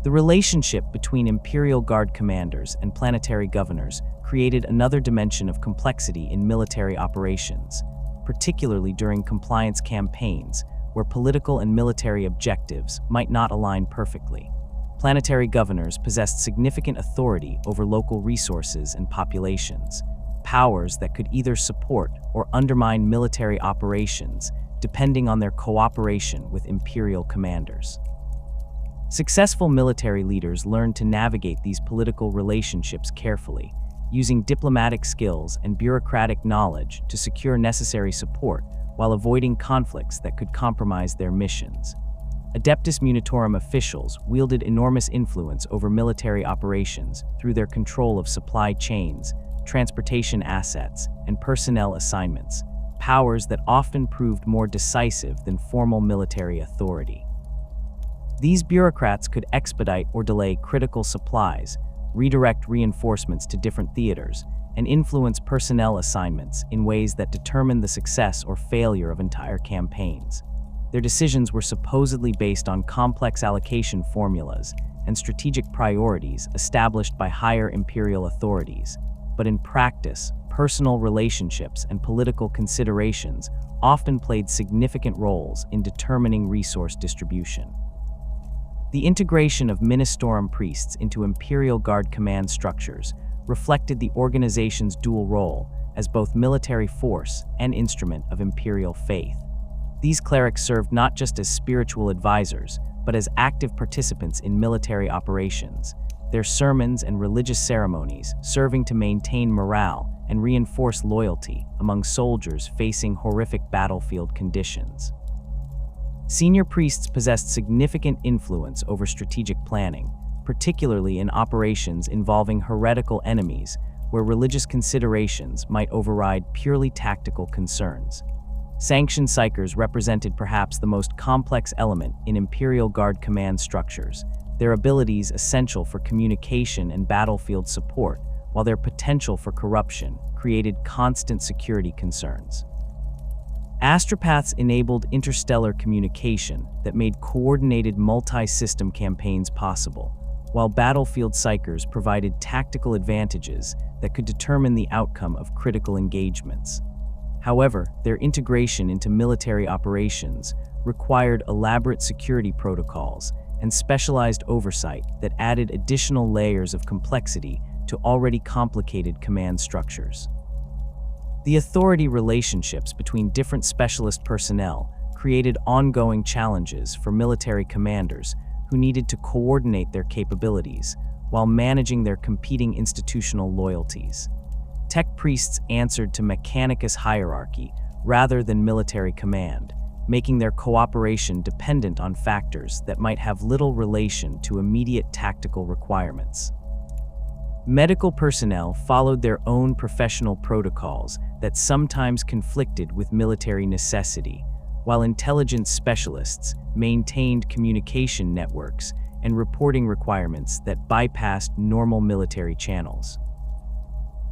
The relationship between Imperial Guard commanders and planetary governors created another dimension of complexity in military operations, particularly during compliance campaigns where political and military objectives might not align perfectly. Planetary governors possessed significant authority over local resources and populations, powers that could either support or undermine military operations depending on their cooperation with imperial commanders. Successful military leaders learned to navigate these political relationships carefully, using diplomatic skills and bureaucratic knowledge to secure necessary support while avoiding conflicts that could compromise their missions. Adeptus Militarum officials wielded enormous influence over military operations through their control of supply chains, transportation assets, and personnel assignments, powers that often proved more decisive than formal military authority. These bureaucrats could expedite or delay critical supplies, redirect reinforcements to different theaters, and influence personnel assignments in ways that determine the success or failure of entire campaigns. Their decisions were supposedly based on complex allocation formulas and strategic priorities established by higher imperial authorities, but in practice, personal relationships and political considerations often played significant roles in determining resource distribution. The integration of Ministorum priests into Imperial Guard command structures reflected the organization's dual role as both military force and instrument of imperial faith. These clerics served not just as spiritual advisors, but as active participants in military operations, their sermons and religious ceremonies serving to maintain morale and reinforce loyalty among soldiers facing horrific battlefield conditions. Senior priests possessed significant influence over strategic planning, particularly in operations involving heretical enemies where religious considerations might override purely tactical concerns. Sanctioned psychers represented perhaps the most complex element in Imperial Guard command structures, their abilities essential for communication and battlefield support, while their potential for corruption created constant security concerns. Astropaths enabled interstellar communication that made coordinated multi-system campaigns possible, while battlefield psychers provided tactical advantages that could determine the outcome of critical engagements. However, their integration into military operations required elaborate security protocols and specialized oversight that added additional layers of complexity to already complicated command structures. The authority relationships between different specialist personnel created ongoing challenges for military commanders who needed to coordinate their capabilities while managing their competing institutional loyalties. Tech priests answered to Mechanicus hierarchy rather than military command, making their cooperation dependent on factors that might have little relation to immediate tactical requirements. Medical personnel followed their own professional protocols that sometimes conflicted with military necessity, while intelligence specialists maintained communication networks and reporting requirements that bypassed normal military channels.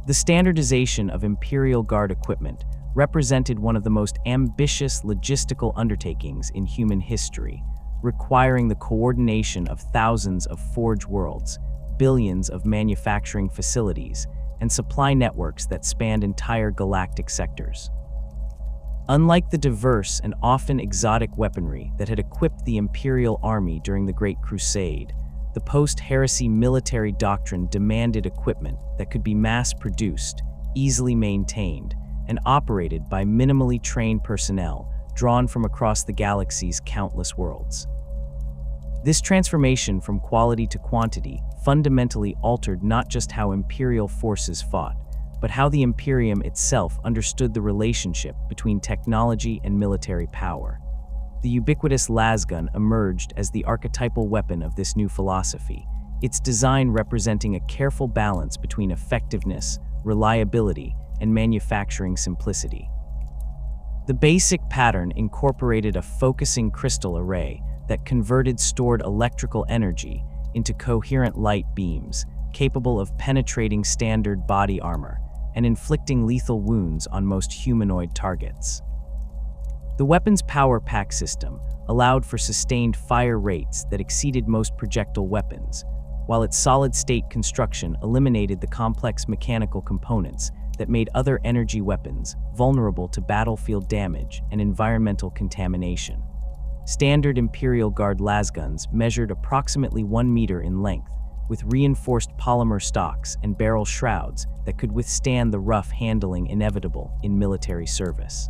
The standardization of Imperial Guard equipment represented one of the most ambitious logistical undertakings in human history, requiring the coordination of thousands of forge worlds, billions of manufacturing facilities, and supply networks that spanned entire galactic sectors. Unlike the diverse and often exotic weaponry that had equipped the Imperial Army during the Great Crusade, the post-heresy military doctrine demanded equipment that could be mass-produced, easily maintained, and operated by minimally trained personnel drawn from across the galaxy's countless worlds. This transformation from quality to quantity fundamentally altered not just how Imperial forces fought, but how the Imperium itself understood the relationship between technology and military power. The ubiquitous lasgun emerged as the archetypal weapon of this new philosophy, its design representing a careful balance between effectiveness, reliability, and manufacturing simplicity. The basic pattern incorporated a focusing crystal array that converted stored electrical energy into coherent light beams, capable of penetrating standard body armor and inflicting lethal wounds on most humanoid targets. The weapon's power pack system allowed for sustained fire rates that exceeded most projectile weapons, while its solid-state construction eliminated the complex mechanical components that made other energy weapons vulnerable to battlefield damage and environmental contamination. Standard Imperial Guard lasguns measured approximately 1 meter in length, with reinforced polymer stocks and barrel shrouds that could withstand the rough handling inevitable in military service.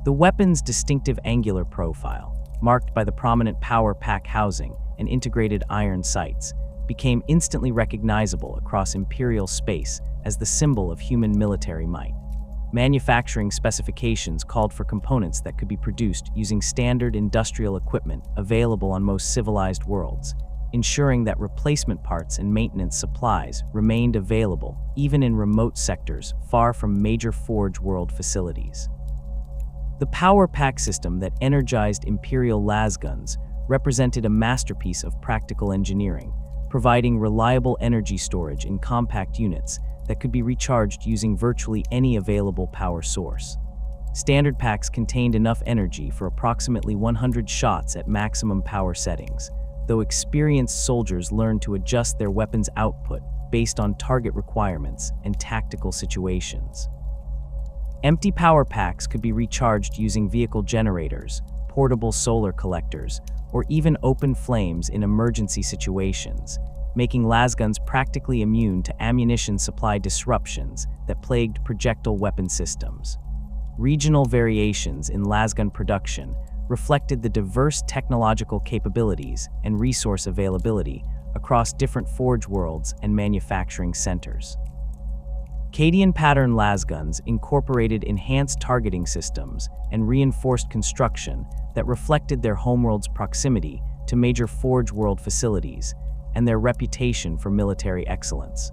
The weapon's distinctive angular profile, marked by the prominent power pack housing and integrated iron sights, became instantly recognizable across Imperial space as the symbol of human military might. Manufacturing specifications called for components that could be produced using standard industrial equipment available on most civilized worlds, ensuring that replacement parts and maintenance supplies remained available even in remote sectors far from major forge world facilities. The power pack system that energized Imperial lasguns represented a masterpiece of practical engineering, providing reliable energy storage in compact units that could be recharged using virtually any available power source. Standard packs contained enough energy for approximately 100 shots at maximum power settings, though experienced soldiers learned to adjust their weapons output based on target requirements and tactical situations. Empty power packs could be recharged using vehicle generators, portable solar collectors, or even open flames in emergency situations, making lasguns practically immune to ammunition supply disruptions that plagued projectile weapon systems. Regional variations in lasgun production reflected the diverse technological capabilities and resource availability across different forge worlds and manufacturing centers. Cadian pattern lasguns incorporated enhanced targeting systems and reinforced construction that reflected their homeworld's proximity to major forge world facilities and their reputation for military excellence.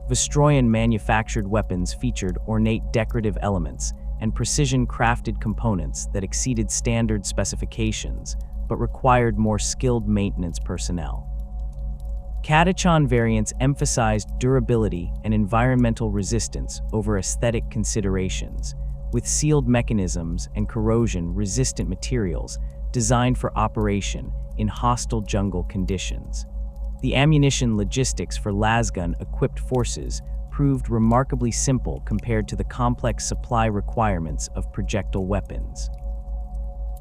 Vostroyan manufactured weapons featured ornate decorative elements and precision-crafted components that exceeded standard specifications but required more skilled maintenance personnel. Catachan variants emphasized durability and environmental resistance over aesthetic considerations, with sealed mechanisms and corrosion-resistant materials designed for operation in hostile jungle conditions. The ammunition logistics for lasgun-equipped forces proved remarkably simple compared to the complex supply requirements of projectile weapons.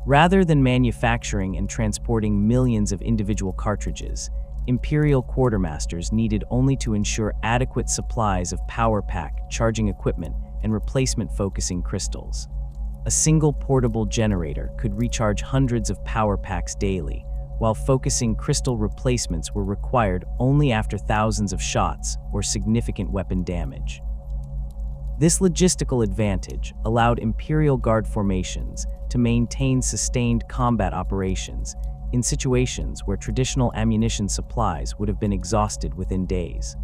Rather than manufacturing and transporting millions of individual cartridges, Imperial quartermasters needed only to ensure adequate supplies of power pack, charging equipment, and replacement focusing crystals. A single portable generator could recharge hundreds of power packs daily, while focusing crystal replacements were required only after thousands of shots or significant weapon damage. This logistical advantage allowed Imperial Guard formations to maintain sustained combat operations in situations where traditional ammunition supplies would have been exhausted within days.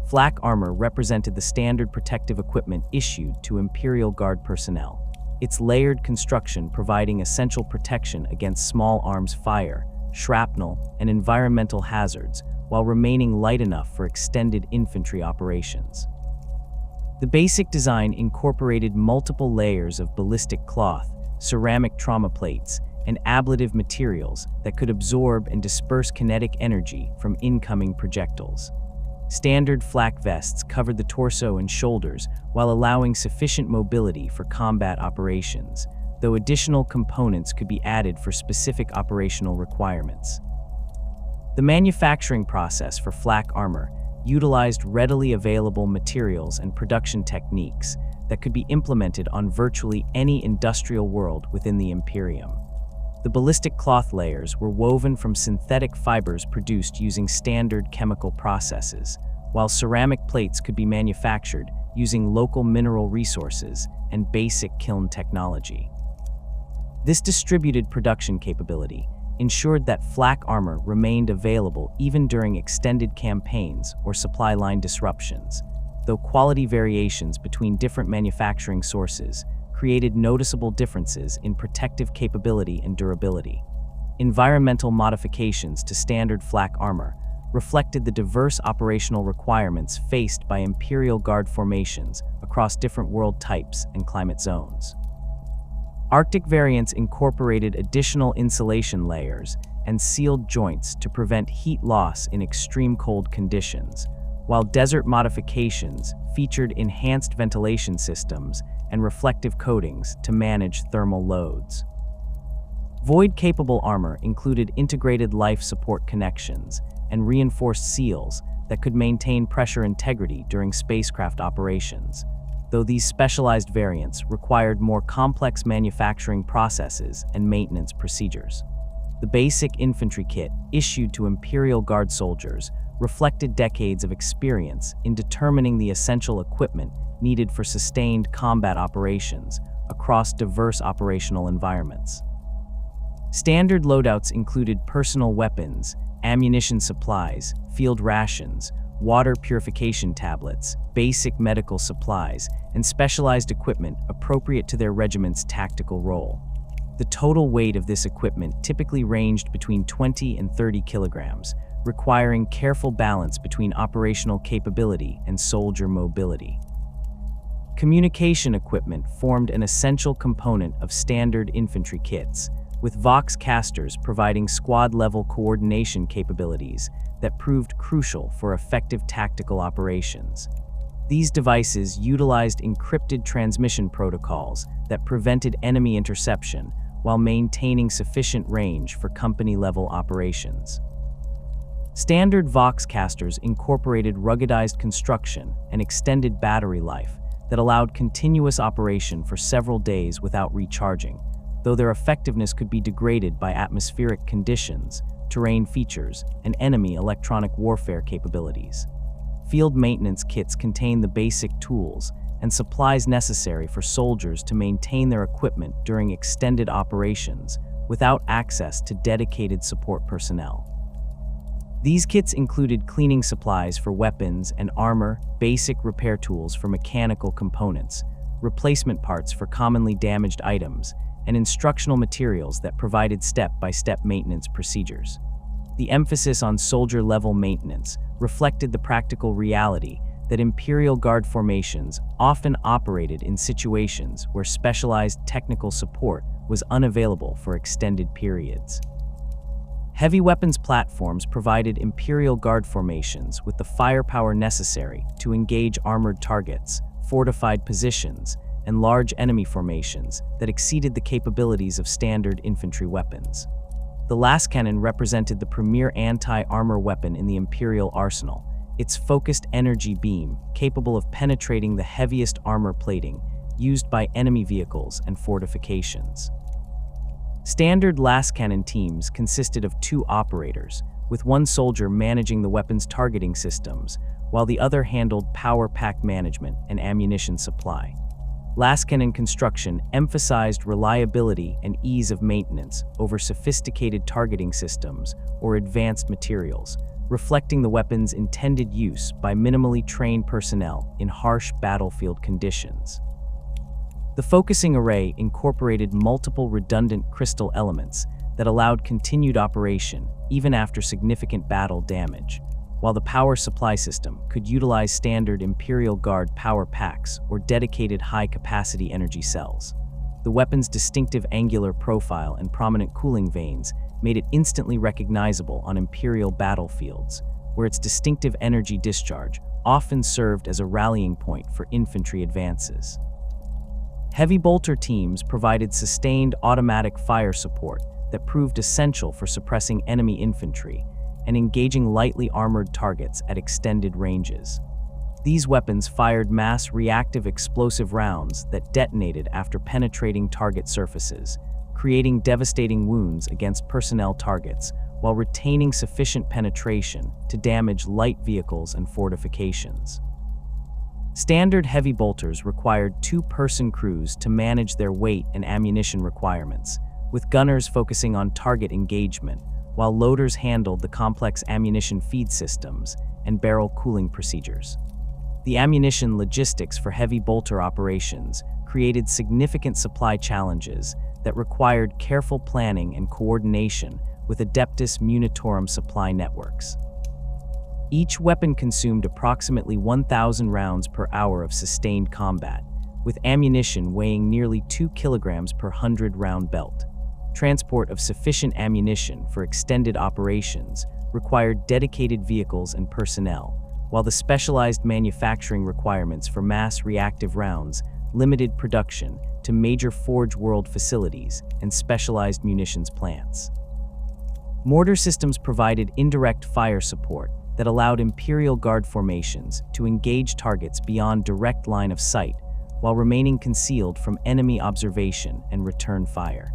Flak armor represented the standard protective equipment issued to Imperial Guard personnel, its layered construction providing essential protection against small arms fire, shrapnel, and environmental hazards while remaining light enough for extended infantry operations. The basic design incorporated multiple layers of ballistic cloth, ceramic trauma plates, and ablative materials that could absorb and disperse kinetic energy from incoming projectiles. Standard flak vests covered the torso and shoulders while allowing sufficient mobility for combat operations, though additional components could be added for specific operational requirements. The manufacturing process for flak armor utilized readily available materials and production techniques that could be implemented on virtually any industrial world within the Imperium. The ballistic cloth layers were woven from synthetic fibers produced using standard chemical processes, while ceramic plates could be manufactured using local mineral resources and basic kiln technology. This distributed production capability ensured that flak armor remained available even during extended campaigns or supply line disruptions, though quality variations between different manufacturing sources created noticeable differences in protective capability and durability. Environmental modifications to standard flak armor reflected the diverse operational requirements faced by Imperial Guard formations across different world types and climate zones. Arctic variants incorporated additional insulation layers and sealed joints to prevent heat loss in extreme cold conditions, while desert modifications featured enhanced ventilation systems and reflective coatings to manage thermal loads. Void-capable armor included integrated life support connections and reinforced seals that could maintain pressure integrity during spacecraft operations, though these specialized variants required more complex manufacturing processes and maintenance procedures. The basic infantry kit issued to Imperial Guard soldiers reflected decades of experience in determining the essential equipment needed for sustained combat operations across diverse operational environments. Standard loadouts included personal weapons, ammunition supplies, field rations, water purification tablets, basic medical supplies, and specialized equipment appropriate to their regiment's tactical role. The total weight of this equipment typically ranged between 20 and 30 kilograms, requiring careful balance between operational capability and soldier mobility. Communication equipment formed an essential component of standard infantry kits, with Vox casters providing squad-level coordination capabilities that proved crucial for effective tactical operations. These devices utilized encrypted transmission protocols that prevented enemy interception while maintaining sufficient range for company-level operations. Standard Vox casters incorporated ruggedized construction and extended battery life that allowed continuous operation for several days without recharging, though their effectiveness could be degraded by atmospheric conditions, terrain features, and enemy electronic warfare capabilities. Field maintenance kits contain the basic tools and supplies necessary for soldiers to maintain their equipment during extended operations without access to dedicated support personnel. These kits included cleaning supplies for weapons and armor, basic repair tools for mechanical components, replacement parts for commonly damaged items, and instructional materials that provided step-by-step maintenance procedures. The emphasis on soldier-level maintenance reflected the practical reality that Imperial Guard formations often operated in situations where specialized technical support was unavailable for extended periods. Heavy weapons platforms provided Imperial Guard formations with the firepower necessary to engage armored targets, fortified positions, and large enemy formations that exceeded the capabilities of standard infantry weapons. The lascannon represented the premier anti-armor weapon in the Imperial arsenal, its focused energy beam capable of penetrating the heaviest armor plating used by enemy vehicles and fortifications. Standard lascannon teams consisted of 2 operators, with one soldier managing the weapon's targeting systems, while the other handled power pack management and ammunition supply. Lascannon construction emphasized reliability and ease of maintenance over sophisticated targeting systems or advanced materials, reflecting the weapon's intended use by minimally trained personnel in harsh battlefield conditions. The focusing array incorporated multiple redundant crystal elements that allowed continued operation even after significant battle damage, while the power supply system could utilize standard Imperial Guard power packs or dedicated high-capacity energy cells. The weapon's distinctive angular profile and prominent cooling vanes made it instantly recognizable on Imperial battlefields, where its distinctive energy discharge often served as a rallying point for infantry advances. Heavy bolter teams provided sustained automatic fire support that proved essential for suppressing enemy infantry and engaging lightly armored targets at extended ranges. These weapons fired mass reactive explosive rounds that detonated after penetrating target surfaces, creating devastating wounds against personnel targets while retaining sufficient penetration to damage light vehicles and fortifications. Standard heavy bolters required 2-person crews to manage their weight and ammunition requirements, with gunners focusing on target engagement, while loaders handled the complex ammunition feed systems and barrel cooling procedures. The ammunition logistics for heavy bolter operations created significant supply challenges that required careful planning and coordination with Adeptus Archives supply networks. Each weapon consumed approximately 1,000 rounds per hour of sustained combat, with ammunition weighing nearly 2 kilograms per 100-round belt. Transport of sufficient ammunition for extended operations required dedicated vehicles and personnel, while the specialized manufacturing requirements for mass reactive rounds limited production to major Forge World facilities and specialized munitions plants. Mortar systems provided indirect fire support that allowed Imperial Guard formations to engage targets beyond direct line of sight while remaining concealed from enemy observation and return fire.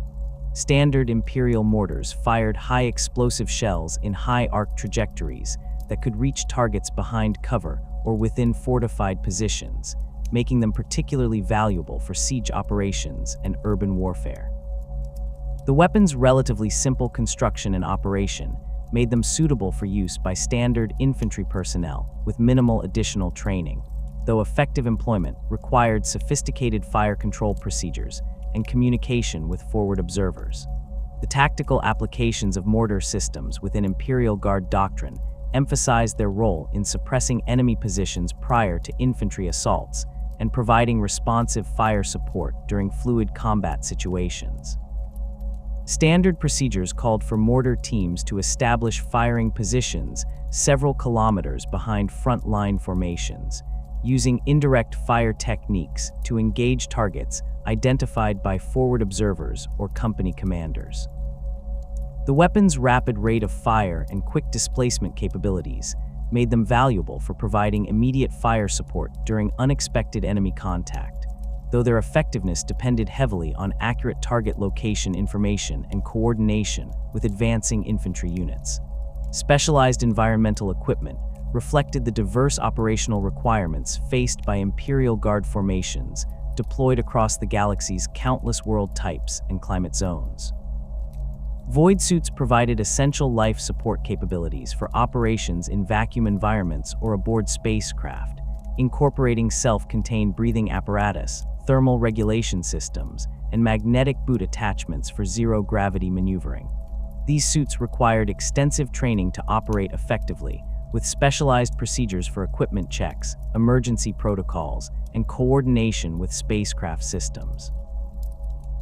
Standard Imperial mortars fired high explosive shells in high arc trajectories that could reach targets behind cover or within fortified positions, making them particularly valuable for siege operations and urban warfare. The weapon's relatively simple construction and operation made them suitable for use by standard infantry personnel with minimal additional training, though effective employment required sophisticated fire control procedures and communication with forward observers. The tactical applications of mortar systems within Imperial Guard doctrine emphasized their role in suppressing enemy positions prior to infantry assaults and providing responsive fire support during fluid combat situations. Standard procedures called for mortar teams to establish firing positions several kilometers behind front-line formations, using indirect fire techniques to engage targets identified by forward observers or company commanders. The weapon's rapid rate of fire and quick displacement capabilities made them valuable for providing immediate fire support during unexpected enemy contact, though their effectiveness depended heavily on accurate target location information and coordination with advancing infantry units. Specialized environmental equipment reflected the diverse operational requirements faced by Imperial Guard formations deployed across the galaxy's countless world types and climate zones. Void suits provided essential life support capabilities for operations in vacuum environments or aboard spacecraft, incorporating self-contained breathing apparatus, thermal regulation systems, and magnetic boot attachments for zero-gravity maneuvering. These suits required extensive training to operate effectively, with specialized procedures for equipment checks, emergency protocols, and coordination with spacecraft systems.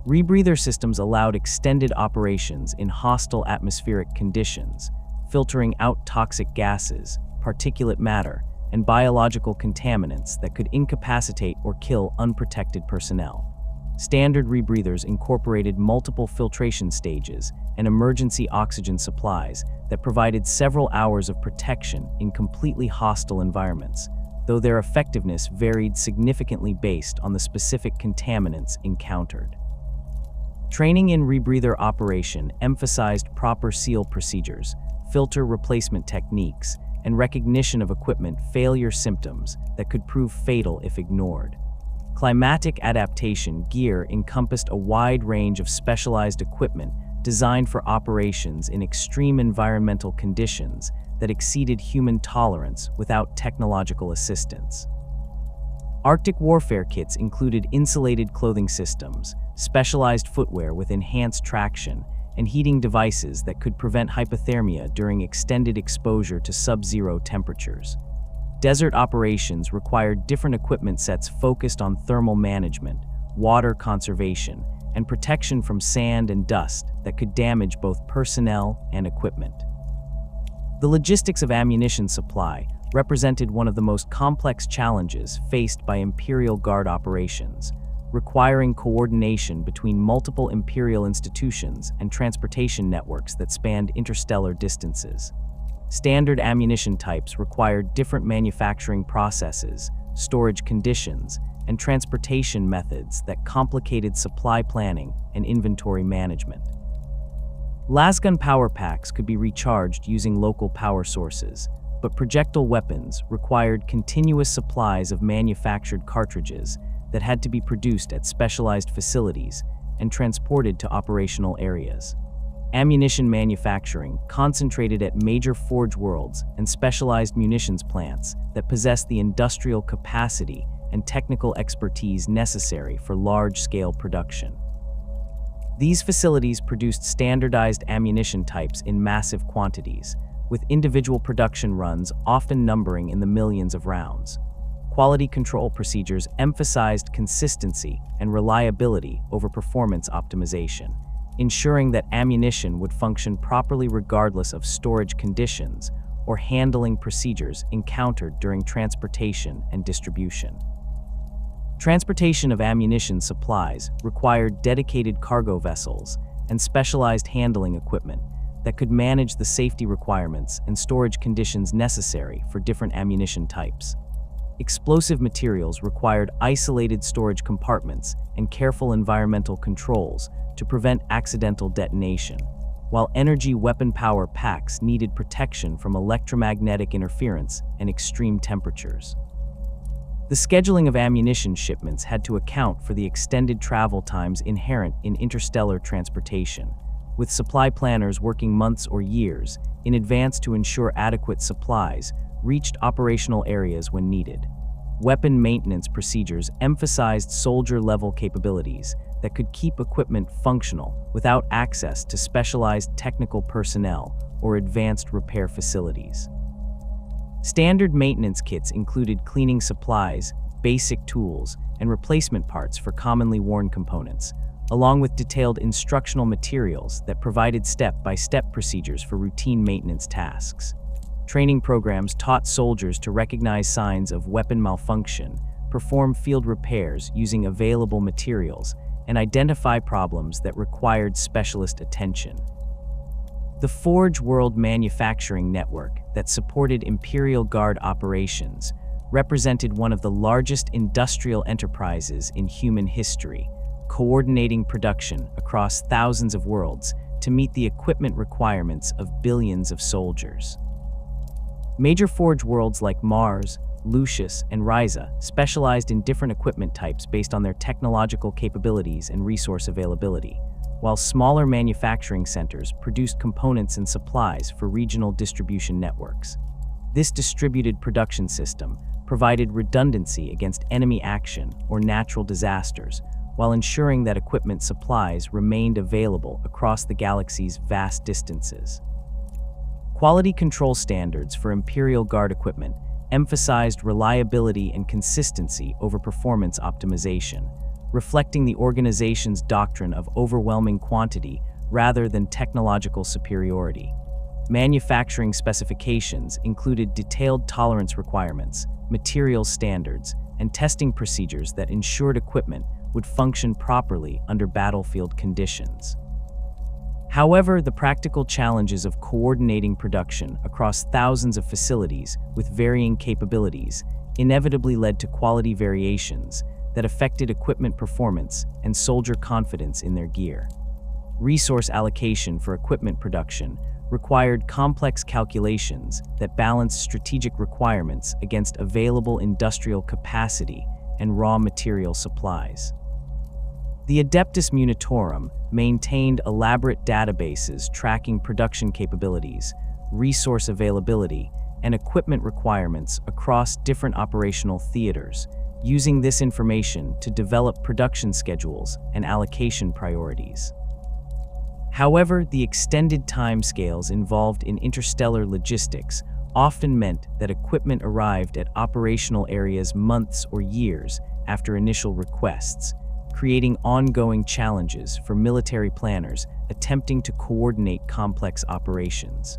Rebreather systems allowed extended operations in hostile atmospheric conditions, filtering out toxic gases, particulate matter, and biological contaminants that could incapacitate or kill unprotected personnel. Standard rebreathers incorporated multiple filtration stages and emergency oxygen supplies that provided several hours of protection in completely hostile environments, though their effectiveness varied significantly based on the specific contaminants encountered. Training in rebreather operation emphasized proper seal procedures, filter replacement techniques, and recognition of equipment failure symptoms that could prove fatal if ignored. Climatic adaptation gear encompassed a wide range of specialized equipment designed for operations in extreme environmental conditions that exceeded human tolerance without technological assistance. Arctic warfare kits included insulated clothing systems, specialized footwear with enhanced traction, and heating devices that could prevent hypothermia during extended exposure to sub-zero temperatures. Desert operations required different equipment sets focused on thermal management, water conservation, and protection from sand and dust that could damage both personnel and equipment. The logistics of ammunition supply represented one of the most complex challenges faced by Imperial Guard operations, requiring coordination between multiple Imperial institutions and transportation networks that spanned interstellar distances. Standard ammunition types required different manufacturing processes, storage conditions, and transportation methods that complicated supply planning and inventory management. Lasgun power packs could be recharged using local power sources, but projectile weapons required continuous supplies of manufactured cartridges that had to be produced at specialized facilities and transported to operational areas. Ammunition manufacturing concentrated at major forge worlds and specialized munitions plants that possessed the industrial capacity and technical expertise necessary for large-scale production. These facilities produced standardized ammunition types in massive quantities, with individual production runs often numbering in the millions of rounds. Quality control procedures emphasized consistency and reliability over performance optimization, ensuring that ammunition would function properly regardless of storage conditions or handling procedures encountered during transportation and distribution. Transportation of ammunition supplies required dedicated cargo vessels and specialized handling equipment that could manage the safety requirements and storage conditions necessary for different ammunition types. Explosive materials required isolated storage compartments and careful environmental controls to prevent accidental detonation, while energy weapon power packs needed protection from electromagnetic interference and extreme temperatures. The scheduling of ammunition shipments had to account for the extended travel times inherent in interstellar transportation, with supply planners working months or years in advance to ensure adequate supplies reached operational areas when needed. Weapon maintenance procedures emphasized soldier-level capabilities that could keep equipment functional without access to specialized technical personnel or advanced repair facilities. Standard maintenance kits included cleaning supplies, basic tools, and replacement parts for commonly worn components, along with detailed instructional materials that provided step-by-step procedures for routine maintenance tasks. Training programs taught soldiers to recognize signs of weapon malfunction, perform field repairs using available materials, and identify problems that required specialist attention. The Forge World Manufacturing Network that supported Imperial Guard operations represented one of the largest industrial enterprises in human history, coordinating production across thousands of worlds to meet the equipment requirements of billions of soldiers. Major Forge worlds like Mars, Lucius, and Risa specialized in different equipment types based on their technological capabilities and resource availability, while smaller manufacturing centers produced components and supplies for regional distribution networks. This distributed production system provided redundancy against enemy action or natural disasters, while ensuring that equipment supplies remained available across the galaxy's vast distances. Quality control standards for Imperial Guard equipment emphasized reliability and consistency over performance optimization, reflecting the organization's doctrine of overwhelming quantity rather than technological superiority. Manufacturing specifications included detailed tolerance requirements, materials standards, and testing procedures that ensured equipment would function properly under battlefield conditions. However, the practical challenges of coordinating production across thousands of facilities with varying capabilities inevitably led to quality variations that affected equipment performance and soldier confidence in their gear. Resource allocation for equipment production required complex calculations that balanced strategic requirements against available industrial capacity and raw material supplies. The Adeptus Militarum maintained elaborate databases tracking production capabilities, resource availability, and equipment requirements across different operational theaters, using this information to develop production schedules and allocation priorities. However, the extended timescales involved in interstellar logistics often meant that equipment arrived at operational areas months or years after initial requests, creating ongoing challenges for military planners attempting to coordinate complex operations.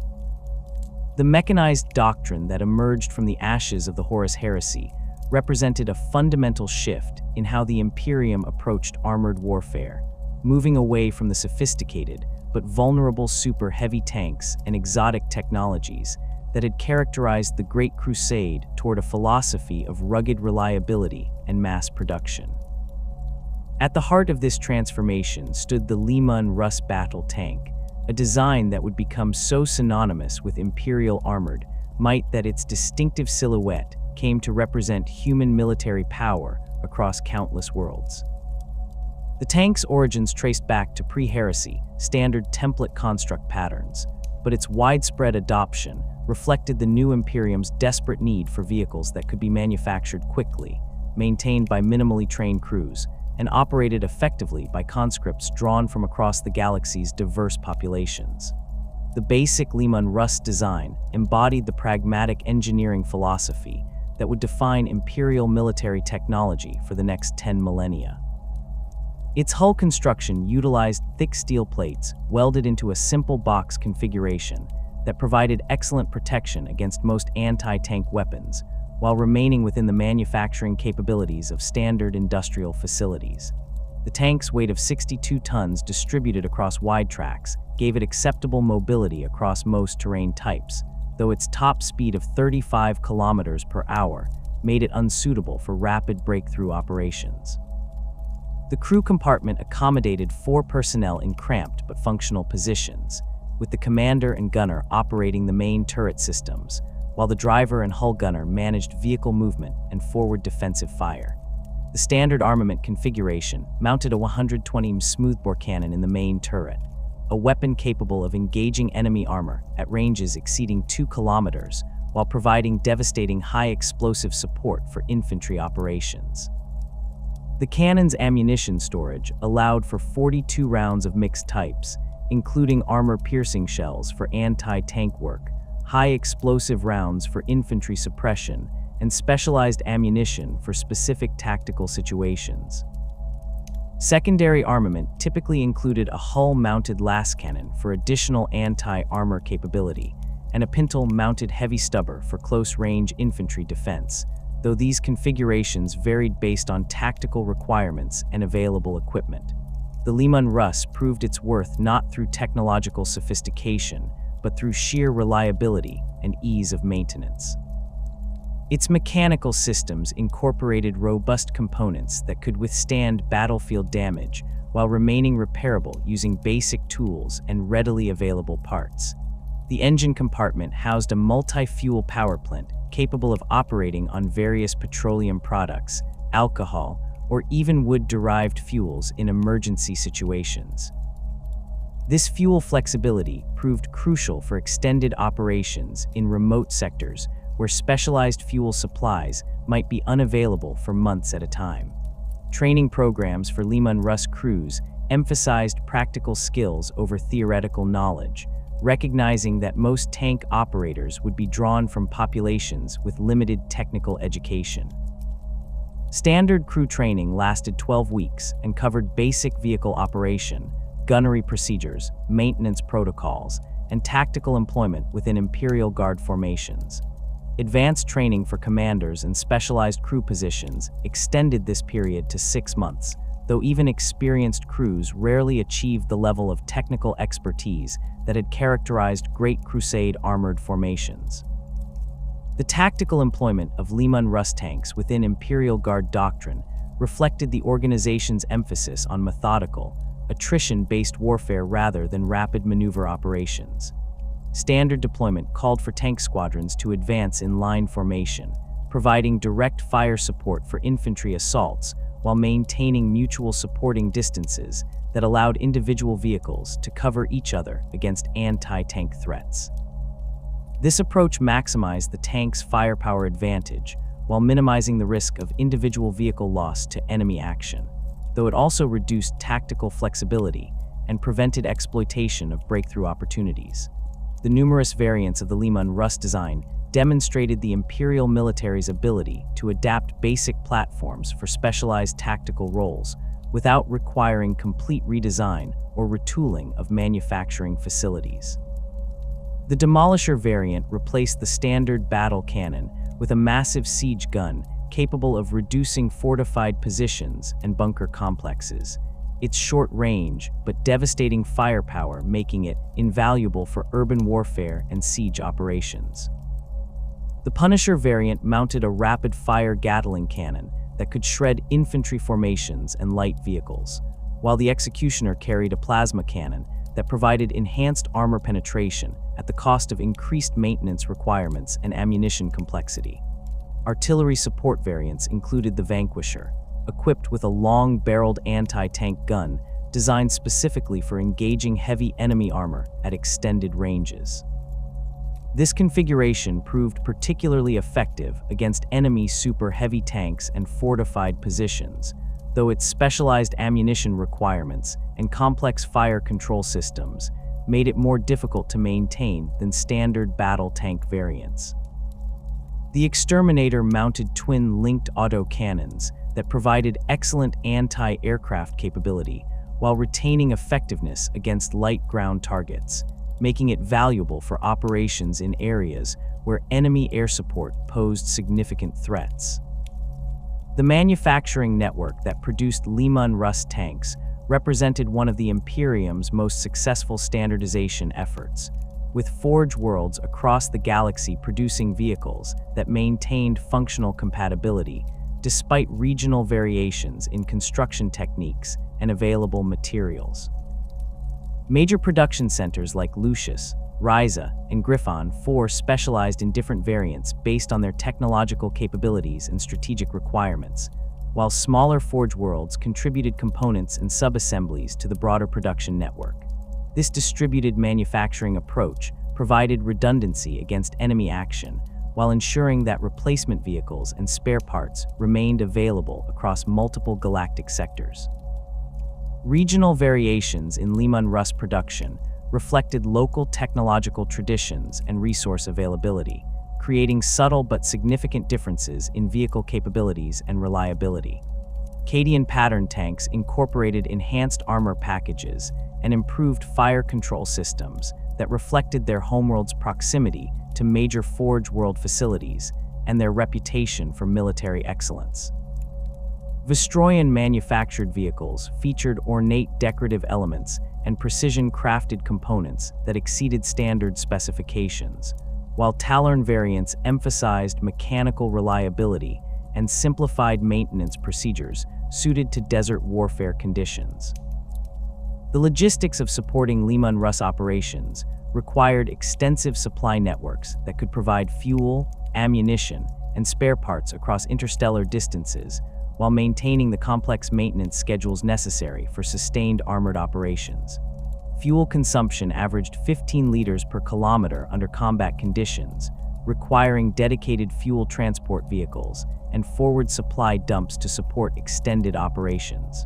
The mechanized doctrine that emerged from the ashes of the Horus Heresy represented a fundamental shift in how the Imperium approached armored warfare, moving away from the sophisticated but vulnerable super heavy tanks and exotic technologies that had characterized the Great Crusade toward a philosophy of rugged reliability and mass production. At the heart of this transformation stood the Leman Russ battle tank, a design that would become so synonymous with Imperial armored might that its distinctive silhouette came to represent human military power across countless worlds. The tank's origins traced back to pre-heresy, standard template construct patterns, but its widespread adoption reflected the new Imperium's desperate need for vehicles that could be manufactured quickly, maintained by minimally trained crews, and operated effectively by conscripts drawn from across the galaxy's diverse populations. The basic Leman Russ design embodied the pragmatic engineering philosophy that would define Imperial military technology for the next 10 millennia. Its hull construction utilized thick steel plates welded into a simple box configuration that provided excellent protection against most anti-tank weapons, while remaining within the manufacturing capabilities of standard industrial facilities. The tank's weight of 62 tons distributed across wide tracks gave it acceptable mobility across most terrain types, though its top speed of 35 kilometers per hour made it unsuitable for rapid breakthrough operations. The crew compartment accommodated 4 personnel in cramped but functional positions, with the commander and gunner operating the main turret systems, while the driver and hull gunner managed vehicle movement and forward defensive fire. The standard armament configuration mounted a 120 smoothbore cannon in the main turret, a weapon capable of engaging enemy armor at ranges exceeding 2 kilometers while providing devastating high explosive support for infantry operations. The cannon's ammunition storage allowed for 42 rounds of mixed types, including armor-piercing shells for anti-tank work, high-explosive rounds for infantry suppression, and specialized ammunition for specific tactical situations. Secondary armament typically included a hull-mounted lascannon for additional anti-armor capability, and a pintle-mounted heavy stubber for close-range infantry defense, though these configurations varied based on tactical requirements and available equipment. The Leman Russ proved its worth not through technological sophistication, but through sheer reliability and ease of maintenance. Its mechanical systems incorporated robust components that could withstand battlefield damage while remaining repairable using basic tools and readily available parts. The engine compartment housed a multi-fuel power plant capable of operating on various petroleum products, alcohol, or even wood-derived fuels in emergency situations. This fuel flexibility proved crucial for extended operations in remote sectors where specialized fuel supplies might be unavailable for months at a time. Training programs for Leman Russ crews emphasized practical skills over theoretical knowledge, recognizing that most tank operators would be drawn from populations with limited technical education. Standard crew training lasted 12 weeks and covered basic vehicle operation, gunnery procedures, maintenance protocols, and tactical employment within Imperial Guard formations. Advanced training for commanders and specialized crew positions extended this period to 6 months, though even experienced crews rarely achieved the level of technical expertise that had characterized Great Crusade armored formations. The tactical employment of Leman Russ tanks within Imperial Guard doctrine reflected the organization's emphasis on methodical, attrition-based warfare rather than rapid maneuver operations. Standard deployment called for tank squadrons to advance in line formation, providing direct fire support for infantry assaults while maintaining mutual supporting distances that allowed individual vehicles to cover each other against anti-tank threats. This approach maximized the tank's firepower advantage while minimizing the risk of individual vehicle loss to enemy action, though it also reduced tactical flexibility and prevented exploitation of breakthrough opportunities. The numerous variants of the Leman Russ design demonstrated the Imperial military's ability to adapt basic platforms for specialized tactical roles without requiring complete redesign or retooling of manufacturing facilities. The Demolisher variant replaced the standard battle cannon with a massive siege gun capable of reducing fortified positions and bunker complexes, its short range but devastating firepower making it invaluable for urban warfare and siege operations. The Punisher variant mounted a rapid-fire Gatling cannon that could shred infantry formations and light vehicles, while the Executioner carried a plasma cannon that provided enhanced armor penetration at the cost of increased maintenance requirements and ammunition complexity. Artillery support variants included the Vanquisher, equipped with a long-barreled anti-tank gun designed specifically for engaging heavy enemy armor at extended ranges. This configuration proved particularly effective against enemy super heavy tanks and fortified positions, though its specialized ammunition requirements and complex fire control systems made it more difficult to maintain than standard battle tank variants. The Exterminator mounted twin-linked autocannons that provided excellent anti-aircraft capability while retaining effectiveness against light ground targets, making it valuable for operations in areas where enemy air support posed significant threats. The manufacturing network that produced Leman Russ tanks represented one of the Imperium's most successful standardization efforts, with forge worlds across the galaxy producing vehicles that maintained functional compatibility despite regional variations in construction techniques and available materials. Major production centers like Lucius, Ryza, and Griffon 4 specialized in different variants based on their technological capabilities and strategic requirements, while smaller forge worlds contributed components and subassemblies to the broader production network. This distributed manufacturing approach provided redundancy against enemy action, while ensuring that replacement vehicles and spare parts remained available across multiple galactic sectors. Regional variations in Leman Russ production reflected local technological traditions and resource availability, creating subtle but significant differences in vehicle capabilities and reliability. Cadian pattern tanks incorporated enhanced armor packages and improved fire control systems that reflected their homeworld's proximity to major Forge World facilities and their reputation for military excellence. Vostroyan manufactured vehicles featured ornate decorative elements and precision-crafted components that exceeded standard specifications, while Tallarn variants emphasized mechanical reliability and simplified maintenance procedures suited to desert warfare conditions. The logistics of supporting Leman Russ operations required extensive supply networks that could provide fuel, ammunition, and spare parts across interstellar distances, while maintaining the complex maintenance schedules necessary for sustained armored operations. Fuel consumption averaged 15 liters per kilometer under combat conditions, requiring dedicated fuel transport vehicles and forward supply dumps to support extended operations.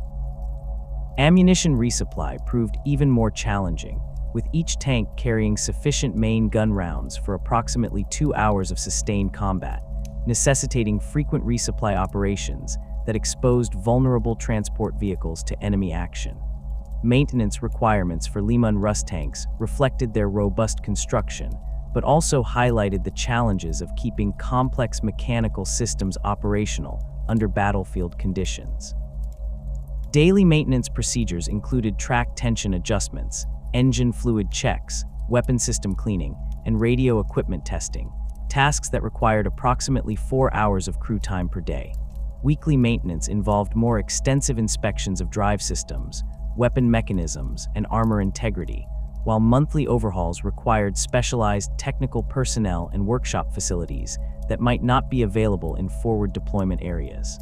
Ammunition resupply proved even more challenging, with each tank carrying sufficient main gun rounds for approximately 2 hours of sustained combat, necessitating frequent resupply operations that exposed vulnerable transport vehicles to enemy action. Maintenance requirements for Leman Russ tanks reflected their robust construction, but also highlighted the challenges of keeping complex mechanical systems operational under battlefield conditions. Daily maintenance procedures included track tension adjustments, engine fluid checks, weapon system cleaning, and radio equipment testing, tasks that required approximately 4 hours of crew time per day. Weekly maintenance involved more extensive inspections of drive systems, weapon mechanisms, and armor integrity, while monthly overhauls required specialized technical personnel and workshop facilities that might not be available in forward deployment areas.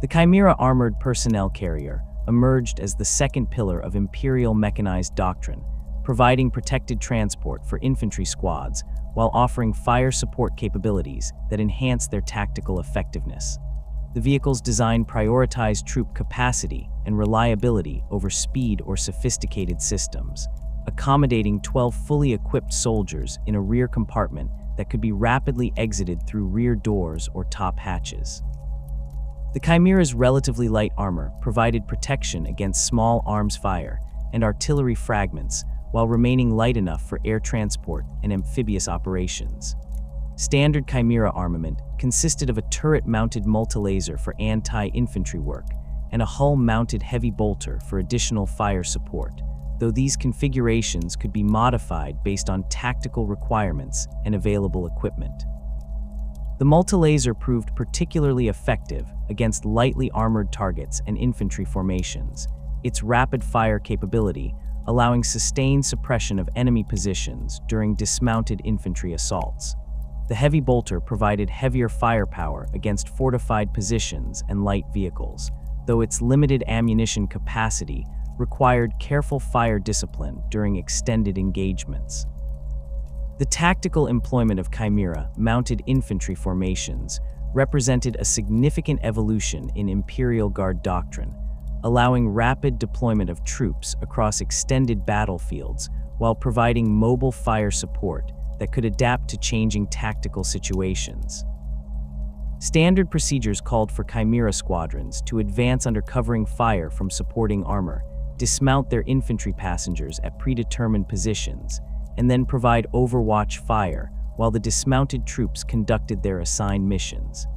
The Chimera Armored Personnel Carrier emerged as the second pillar of Imperial mechanized doctrine, providing protected transport for infantry squads while offering fire support capabilities that enhance their tactical effectiveness. The vehicle's design prioritized troop capacity and reliability over speed or sophisticated systems, accommodating 12 fully equipped soldiers in a rear compartment that could be rapidly exited through rear doors or top hatches. The Chimera's relatively light armor provided protection against small arms fire and artillery fragments while remaining light enough for air transport and amphibious operations. Standard Chimera armament consisted of a turret-mounted multilaser for anti-infantry work and a hull-mounted heavy bolter for additional fire support, though these configurations could be modified based on tactical requirements and available equipment. The multilaser proved particularly effective against lightly armored targets and infantry formations, its rapid-fire capability allowing sustained suppression of enemy positions during dismounted infantry assaults. The heavy bolter provided heavier firepower against fortified positions and light vehicles, though its limited ammunition capacity required careful fire discipline during extended engagements. The tactical employment of Chimera-mounted infantry formations represented a significant evolution in Imperial Guard doctrine, allowing rapid deployment of troops across extended battlefields while providing mobile fire support that could adapt to changing tactical situations. Standard procedures called for Chimera squadrons to advance under covering fire from supporting armor, dismount their infantry passengers at predetermined positions, and then provide overwatch fire while the dismounted troops conducted their assigned missions.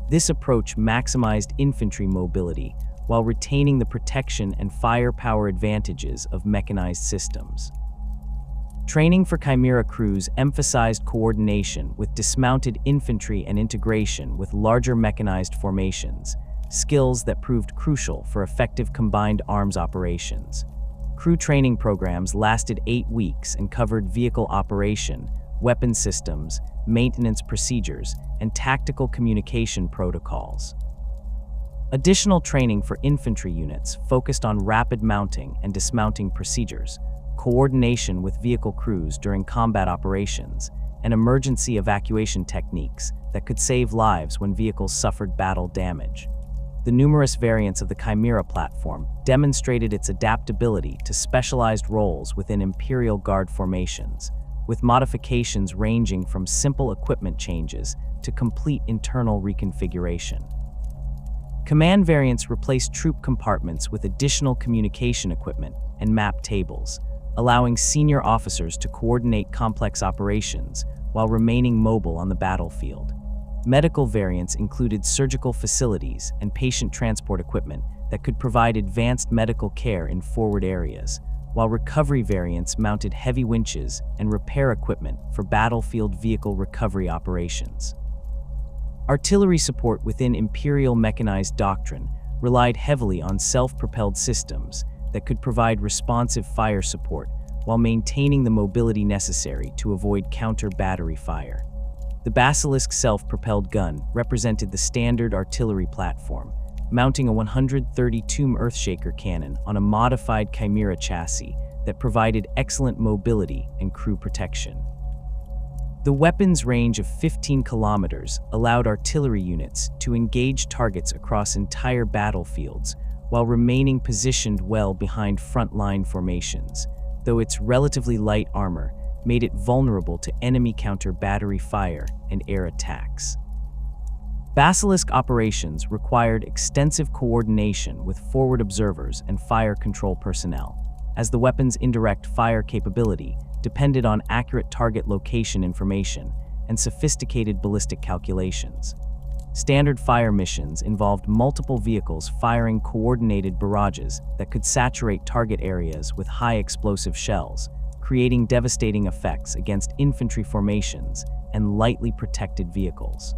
This approach maximized infantry mobility while retaining the protection and firepower advantages of mechanized systems. Training for Chimera crews emphasized coordination with dismounted infantry and integration with larger mechanized formations, skills that proved crucial for effective combined arms operations. Crew training programs lasted 8 weeks and covered vehicle operation, weapon systems, maintenance procedures, and tactical communication protocols. Additional training for infantry units focused on rapid mounting and dismounting procedures, coordination with vehicle crews during combat operations, and emergency evacuation techniques that could save lives when vehicles suffered battle damage. The numerous variants of the Chimera platform demonstrated its adaptability to specialized roles within Imperial Guard formations, with modifications ranging from simple equipment changes to complete internal reconfiguration. Command variants replaced troop compartments with additional communication equipment and map tables, allowing senior officers to coordinate complex operations while remaining mobile on the battlefield. Medical variants included surgical facilities and patient transport equipment that could provide advanced medical care in forward areas, while recovery variants mounted heavy winches and repair equipment for battlefield vehicle recovery operations. Artillery support within Imperial mechanized doctrine relied heavily on self-propelled systems that could provide responsive fire support while maintaining the mobility necessary to avoid counter-battery fire. The Basilisk self-propelled gun represented the standard artillery platform, mounting a 132mm Earthshaker cannon on a modified Chimera chassis that provided excellent mobility and crew protection. The weapon's range of 15 kilometers allowed artillery units to engage targets across entire battlefields while remaining positioned well behind frontline formations, though its relatively light armor made it vulnerable to enemy counter-battery fire and air attacks. Basilisk operations required extensive coordination with forward observers and fire control personnel, as the weapon's indirect fire capability depended on accurate target location information and sophisticated ballistic calculations. Standard fire missions involved multiple vehicles firing coordinated barrages that could saturate target areas with high explosive shells, creating devastating effects against infantry formations and lightly protected vehicles.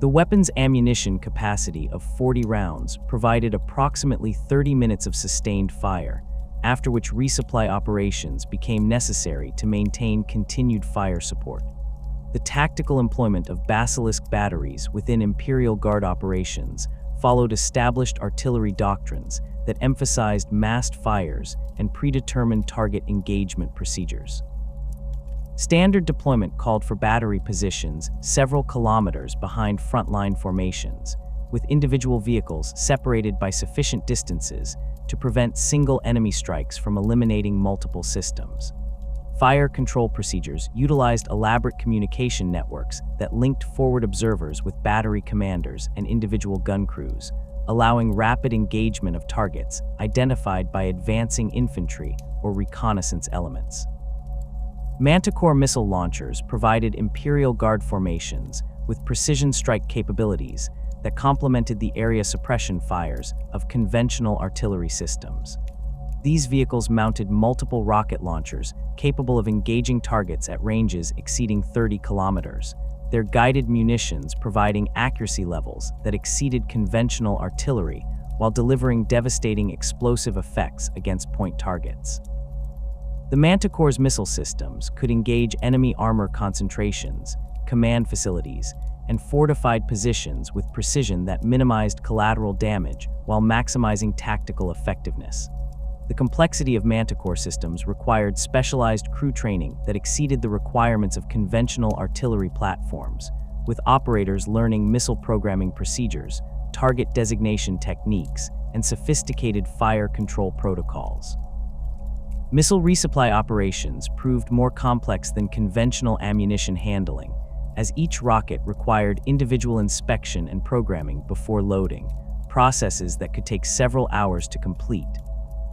The weapon's ammunition capacity of 40 rounds provided approximately 30 minutes of sustained fire, after which resupply operations became necessary to maintain continued fire support. The tactical employment of Basilisk batteries within Imperial Guard operations followed established artillery doctrines that emphasized massed fires and predetermined target engagement procedures. Standard deployment called for battery positions several kilometers behind frontline formations, with individual vehicles separated by sufficient distances to prevent single enemy strikes from eliminating multiple systems. Fire control procedures utilized elaborate communication networks that linked forward observers with battery commanders and individual gun crews, allowing rapid engagement of targets identified by advancing infantry or reconnaissance elements. Manticore missile launchers provided Imperial Guard formations with precision strike capabilities that complemented the area suppression fires of conventional artillery systems. These vehicles mounted multiple rocket launchers capable of engaging targets at ranges exceeding 30 kilometers, their guided munitions providing accuracy levels that exceeded conventional artillery while delivering devastating explosive effects against point targets. The Manticore's missile systems could engage enemy armor concentrations, command facilities, and fortified positions with precision that minimized collateral damage while maximizing tactical effectiveness. The complexity of Manticore systems required specialized crew training that exceeded the requirements of conventional artillery platforms, with operators learning missile programming procedures, target designation techniques, and sophisticated fire control protocols. Missile resupply operations proved more complex than conventional ammunition handling, as each rocket required individual inspection and programming before loading, processes that could take several hours to complete.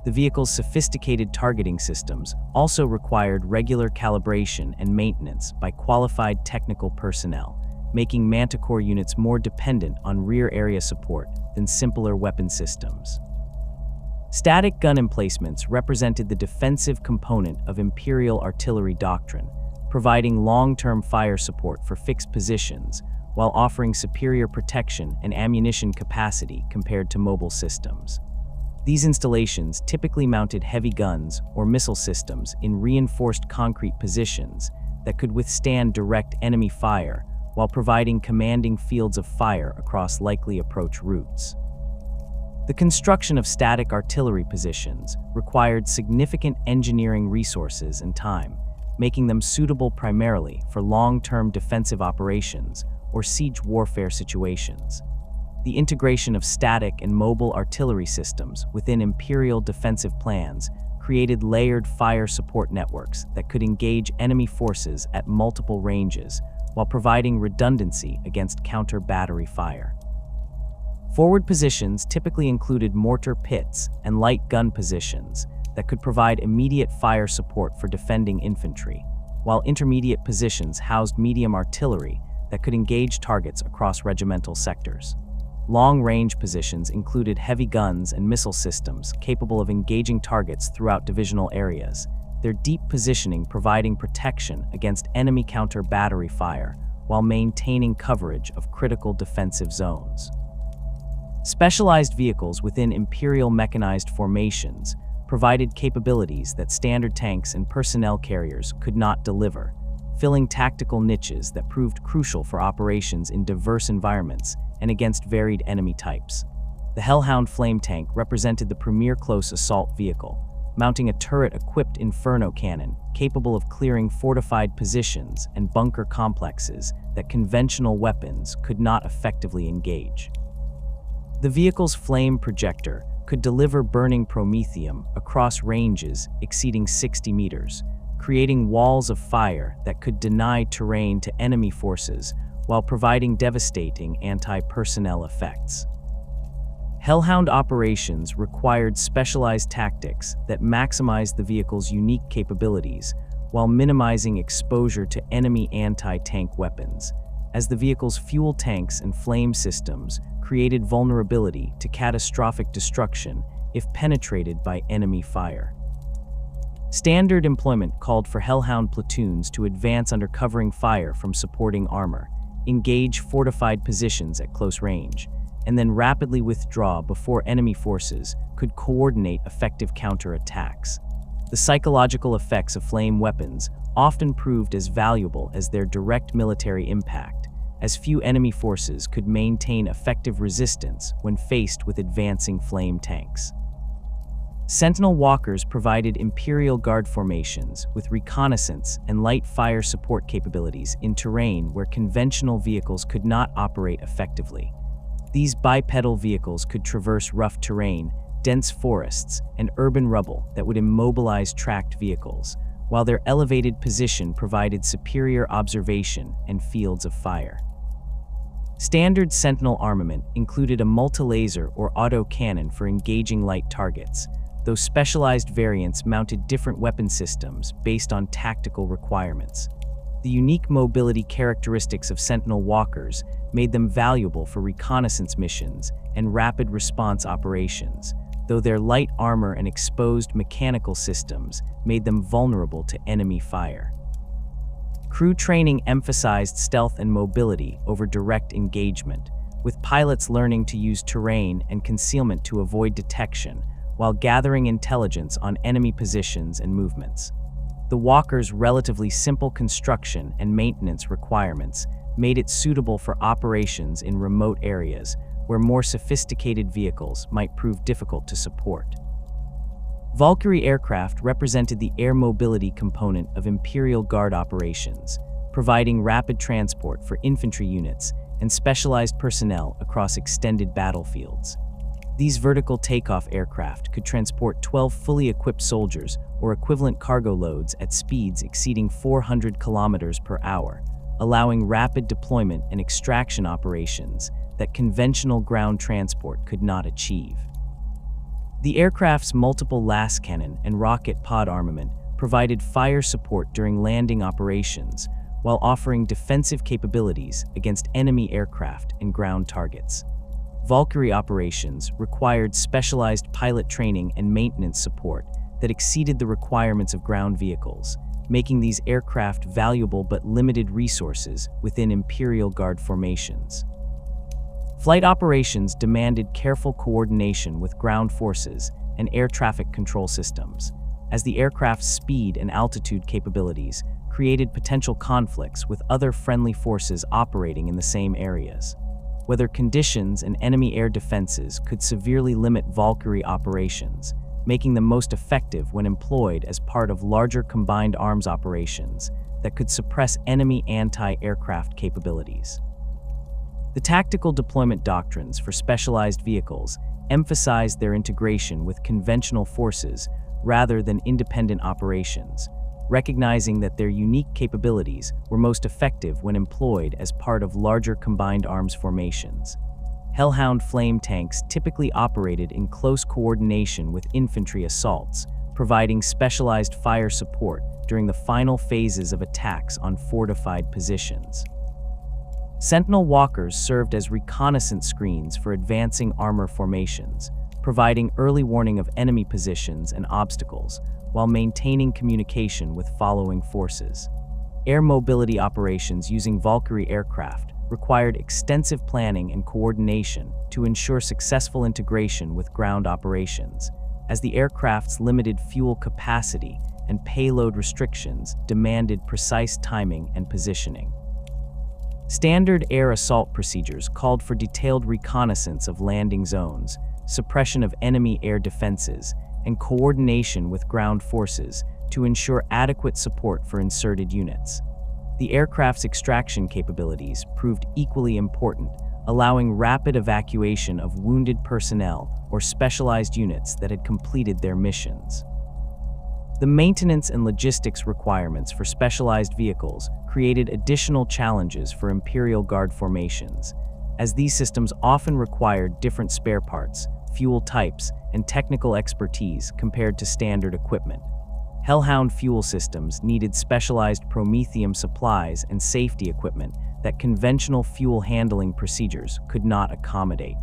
The vehicle's sophisticated targeting systems also required regular calibration and maintenance by qualified technical personnel, making Manticore units more dependent on rear area support than simpler weapon systems. Static gun emplacements represented the defensive component of Imperial artillery doctrine, providing long-term fire support for fixed positions while offering superior protection and ammunition capacity compared to mobile systems. These installations typically mounted heavy guns or missile systems in reinforced concrete positions that could withstand direct enemy fire while providing commanding fields of fire across likely approach routes. The construction of static artillery positions required significant engineering resources and time, making them suitable primarily for long-term defensive operations or siege warfare situations. The integration of static and mobile artillery systems within Imperial defensive plans created layered fire support networks that could engage enemy forces at multiple ranges while providing redundancy against counter-battery fire. Forward positions typically included mortar pits and light gun positions that could provide immediate fire support for defending infantry, while intermediate positions housed medium artillery that could engage targets across regimental sectors. Long-range positions included heavy guns and missile systems capable of engaging targets throughout divisional areas, their deep positioning providing protection against enemy counter-battery fire while maintaining coverage of critical defensive zones. Specialized vehicles within Imperial mechanized formations provided capabilities that standard tanks and personnel carriers could not deliver, filling tactical niches that proved crucial for operations in diverse environments and against varied enemy types. The Hellhound flame tank represented the premier close assault vehicle, mounting a turret-equipped Inferno cannon capable of clearing fortified positions and bunker complexes that conventional weapons could not effectively engage. The vehicle's flame projector could deliver burning promethium across ranges exceeding 60 meters, creating walls of fire that could deny terrain to enemy forces while providing devastating anti-personnel effects. Hellhound operations required specialized tactics that maximized the vehicle's unique capabilities while minimizing exposure to enemy anti-tank weapons, as the vehicle's fuel tanks and flame systems created vulnerability to catastrophic destruction if penetrated by enemy fire. Standard employment called for Hellhound platoons to advance under covering fire from supporting armor, engage fortified positions at close range, and then rapidly withdraw before enemy forces could coordinate effective counterattacks. The psychological effects of flame weapons often proved as valuable as their direct military impact, as few enemy forces could maintain effective resistance when faced with advancing flame tanks. Sentinel walkers provided Imperial Guard formations with reconnaissance and light fire support capabilities in terrain where conventional vehicles could not operate effectively. These bipedal vehicles could traverse rough terrain, dense forests, and urban rubble that would immobilize tracked vehicles, while their elevated position provided superior observation and fields of fire. Standard Sentinel armament included a multi-laser or auto cannon for engaging light targets, though specialized variants mounted different weapon systems based on tactical requirements. The unique mobility characteristics of Sentinel walkers made them valuable for reconnaissance missions and rapid response operations, though their light armor and exposed mechanical systems made them vulnerable to enemy fire. Crew training emphasized stealth and mobility over direct engagement, with pilots learning to use terrain and concealment to avoid detection while gathering intelligence on enemy positions and movements. The walker's relatively simple construction and maintenance requirements made it suitable for operations in remote areas where more sophisticated vehicles might prove difficult to support. Valkyrie aircraft represented the air mobility component of Imperial Guard operations, providing rapid transport for infantry units and specialized personnel across extended battlefields. These vertical takeoff aircraft could transport 12 fully equipped soldiers or equivalent cargo loads at speeds exceeding 400 kilometers per hour, allowing rapid deployment and extraction operations that conventional ground transport could not achieve. The aircraft's multiple lascannon and rocket pod armament provided fire support during landing operations while offering defensive capabilities against enemy aircraft and ground targets. Valkyrie operations required specialized pilot training and maintenance support that exceeded the requirements of ground vehicles, making these aircraft valuable but limited resources within Imperial Guard formations. Flight operations demanded careful coordination with ground forces and air traffic control systems, as the aircraft's speed and altitude capabilities created potential conflicts with other friendly forces operating in the same areas. Weather conditions and enemy air defenses could severely limit Valkyrie operations, making them most effective when employed as part of larger combined arms operations that could suppress enemy anti-aircraft capabilities. The tactical deployment doctrines for specialized vehicles emphasized their integration with conventional forces rather than independent operations, recognizing that their unique capabilities were most effective when employed as part of larger combined arms formations. Hellhound flame tanks typically operated in close coordination with infantry assaults, providing specialized fire support during the final phases of attacks on fortified positions. Sentinel walkers served as reconnaissance screens for advancing armor formations, providing early warning of enemy positions and obstacles, while maintaining communication with following forces. Air mobility operations using Valkyrie aircraft required extensive planning and coordination to ensure successful integration with ground operations, as the aircraft's limited fuel capacity and payload restrictions demanded precise timing and positioning. Standard air assault procedures called for detailed reconnaissance of landing zones, suppression of enemy air defenses, and coordination with ground forces to ensure adequate support for inserted units. The aircraft's extraction capabilities proved equally important, allowing rapid evacuation of wounded personnel or specialized units that had completed their missions. The maintenance and logistics requirements for specialized vehicles created additional challenges for Imperial Guard formations, as these systems often required different spare parts, fuel types, and technical expertise compared to standard equipment. Hellhound fuel systems needed specialized promethium supplies and safety equipment that conventional fuel handling procedures could not accommodate.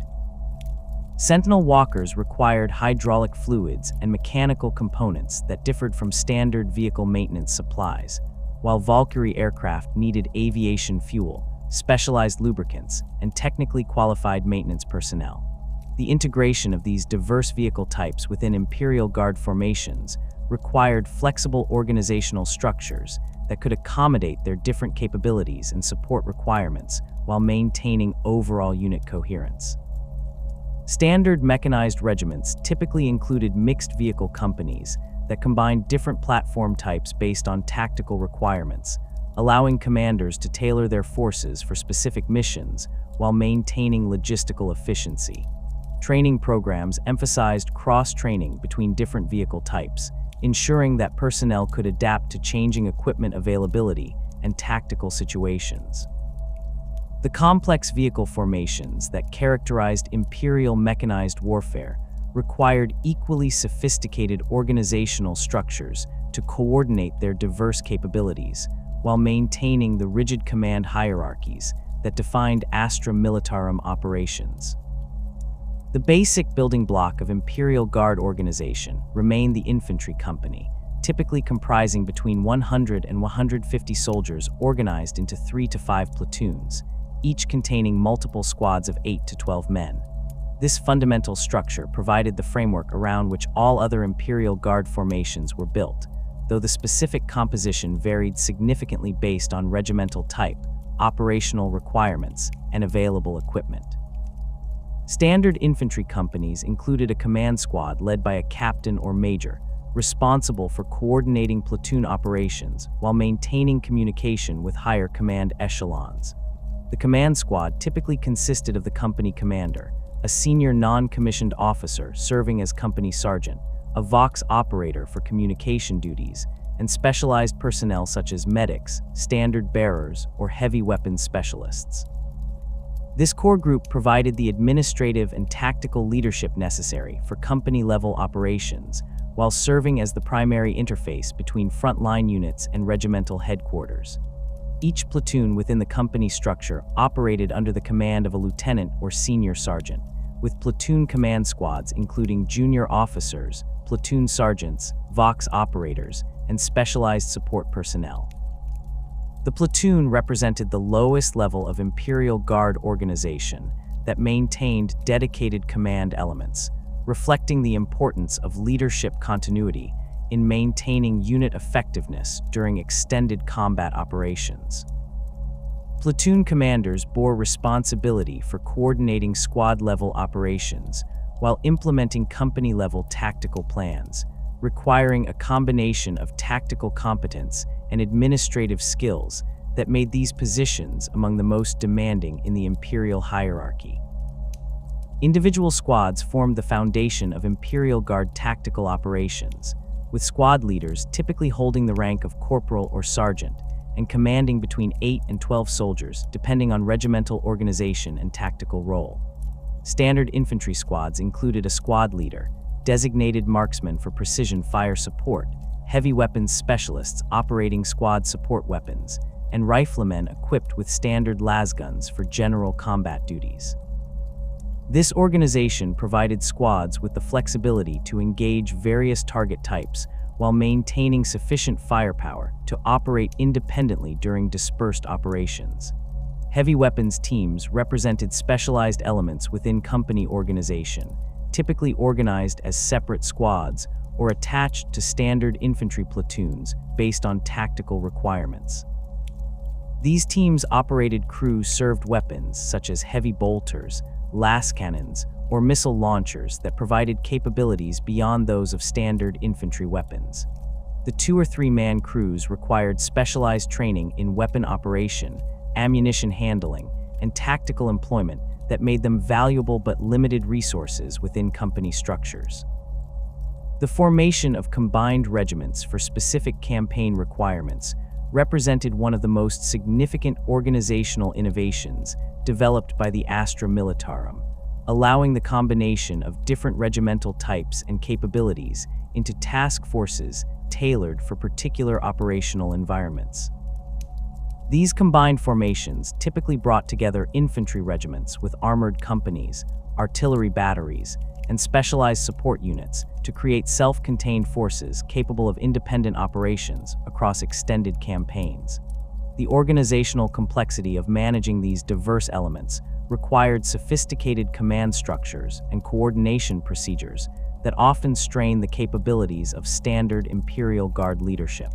Sentinel walkers required hydraulic fluids and mechanical components that differed from standard vehicle maintenance supplies, while Valkyrie aircraft needed aviation fuel, specialized lubricants, and technically qualified maintenance personnel. The integration of these diverse vehicle types within Imperial Guard formations required flexible organizational structures that could accommodate their different capabilities and support requirements while maintaining overall unit coherence. Standard mechanized regiments typically included mixed vehicle companies that combined different platform types based on tactical requirements, allowing commanders to tailor their forces for specific missions while maintaining logistical efficiency. Training programs emphasized cross-training between different vehicle types, ensuring that personnel could adapt to changing equipment availability and tactical situations. The complex vehicle formations that characterized Imperial mechanized warfare required equally sophisticated organizational structures to coordinate their diverse capabilities, while maintaining the rigid command hierarchies that defined Astra Militarum operations. The basic building block of Imperial Guard organization remained the infantry company, typically comprising between 100 and 150 soldiers organized into 3 to 5 platoons, each containing multiple squads of 8 to 12 men. This fundamental structure provided the framework around which all other Imperial Guard formations were built, though the specific composition varied significantly based on regimental type, operational requirements, and available equipment. Standard infantry companies included a command squad led by a captain or major, responsible for coordinating platoon operations while maintaining communication with higher command echelons. The command squad typically consisted of the company commander, a senior non-commissioned officer serving as company sergeant, a Vox operator for communication duties, and specialized personnel such as medics, standard bearers, or heavy weapons specialists. This core group provided the administrative and tactical leadership necessary for company-level operations, while serving as the primary interface between frontline units and regimental headquarters. Each platoon within the company structure operated under the command of a lieutenant or senior sergeant, with platoon command squads including junior officers, platoon sergeants, Vox operators, and specialized support personnel. The platoon represented the lowest level of Imperial Guard organization that maintained dedicated command elements, reflecting the importance of leadership continuity in maintaining unit effectiveness during extended combat operations. Platoon commanders bore responsibility for coordinating squad-level operations, while implementing company-level tactical plans, requiring a combination of tactical competence and administrative skills that made these positions among the most demanding in the imperial hierarchy. Individual squads formed the foundation of Imperial Guard tactical operations, with squad leaders typically holding the rank of corporal or sergeant and commanding between 8 and 12 soldiers, depending on regimental organization and tactical role. Standard infantry squads included a squad leader, designated marksmen for precision fire support, heavy weapons specialists operating squad support weapons, and riflemen equipped with standard lasguns for general combat duties. This organization provided squads with the flexibility to engage various target types while maintaining sufficient firepower to operate independently during dispersed operations. Heavy weapons teams represented specialized elements within company organization, typically organized as separate squads or attached to standard infantry platoons based on tactical requirements. These teams operated crew-served weapons such as heavy bolters, lascannons, or missile launchers that provided capabilities beyond those of standard infantry weapons. The 2 or 3 man crews required specialized training in weapon operation, ammunition handling, and tactical employment that made them valuable but limited resources within company structures. The formation of combined regiments for specific campaign requirements represented one of the most significant organizational innovations developed by the Astra Militarum, allowing the combination of different regimental types and capabilities into task forces tailored for particular operational environments. These combined formations typically brought together infantry regiments with armored companies, artillery batteries, and specialized support units to create self-contained forces capable of independent operations across extended campaigns. The organizational complexity of managing these diverse elements required sophisticated command structures and coordination procedures that often strain the capabilities of standard Imperial Guard leadership.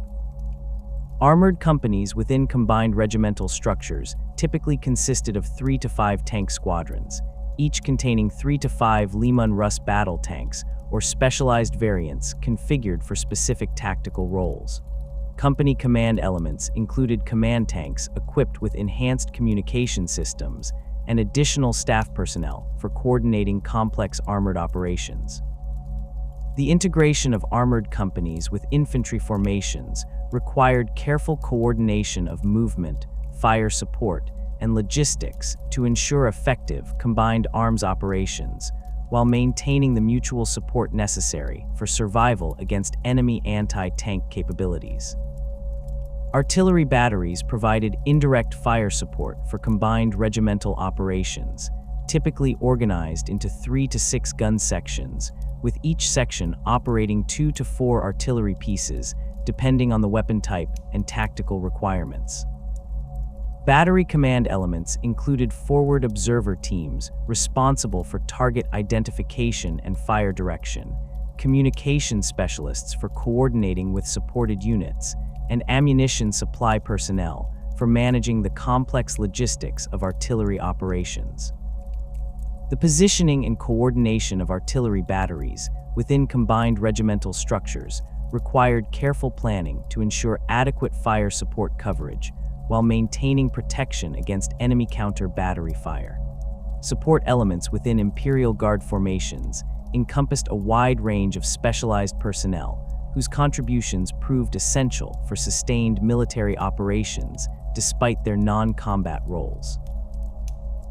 Armored companies within combined regimental structures typically consisted of 3 to 5 tank squadrons, each containing 3 to 5 Leman Russ battle tanks or specialized variants configured for specific tactical roles. Company command elements included command tanks equipped with enhanced communication systems and additional staff personnel for coordinating complex armored operations. The integration of armored companies with infantry formations required careful coordination of movement, fire support, and logistics to ensure effective combined arms operations, while maintaining the mutual support necessary for survival against enemy anti-tank capabilities. Artillery batteries provided indirect fire support for combined regimental operations, typically organized into 3 to 6 gun sections, with each section operating 2 to 4 artillery pieces, depending on the weapon type and tactical requirements. Battery command elements included forward observer teams responsible for target identification and fire direction, communication specialists for coordinating with supported units, and ammunition supply personnel for managing the complex logistics of artillery operations. The positioning and coordination of artillery batteries within combined regimental structures required careful planning to ensure adequate fire support coverage while maintaining protection against enemy counter battery fire. Support elements within Imperial Guard formations encompassed a wide range of specialized personnel whose contributions proved essential for sustained military operations despite their non-combat roles.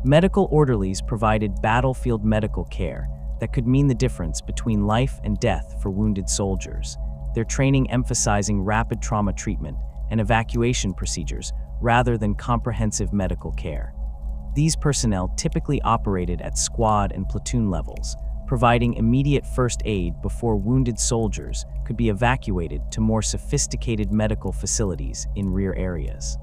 Medical orderlies provided battlefield medical care that could mean the difference between life and death for wounded soldiers, their training emphasizing rapid trauma treatment and evacuation procedures rather than comprehensive medical care. These personnel typically operated at squad and platoon levels, providing immediate first aid before wounded soldiers could be evacuated to more sophisticated medical facilities in rear areas.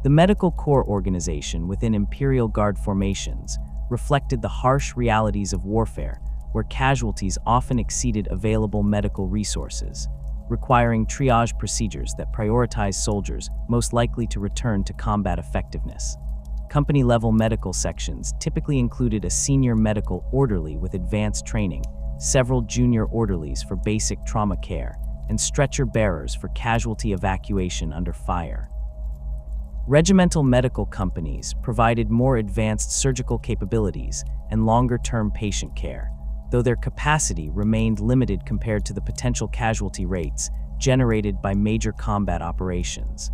The Medical Corps organization within Imperial Guard formations reflected the harsh realities of warfare, where casualties often exceeded available medical resources, requiring triage procedures that prioritize soldiers most likely to return to combat effectiveness. Company-level medical sections typically included a senior medical orderly with advanced training, several junior orderlies for basic trauma care, and stretcher bearers for casualty evacuation under fire. Regimental medical companies provided more advanced surgical capabilities and longer-term patient care, though their capacity remained limited compared to the potential casualty rates generated by major combat operations.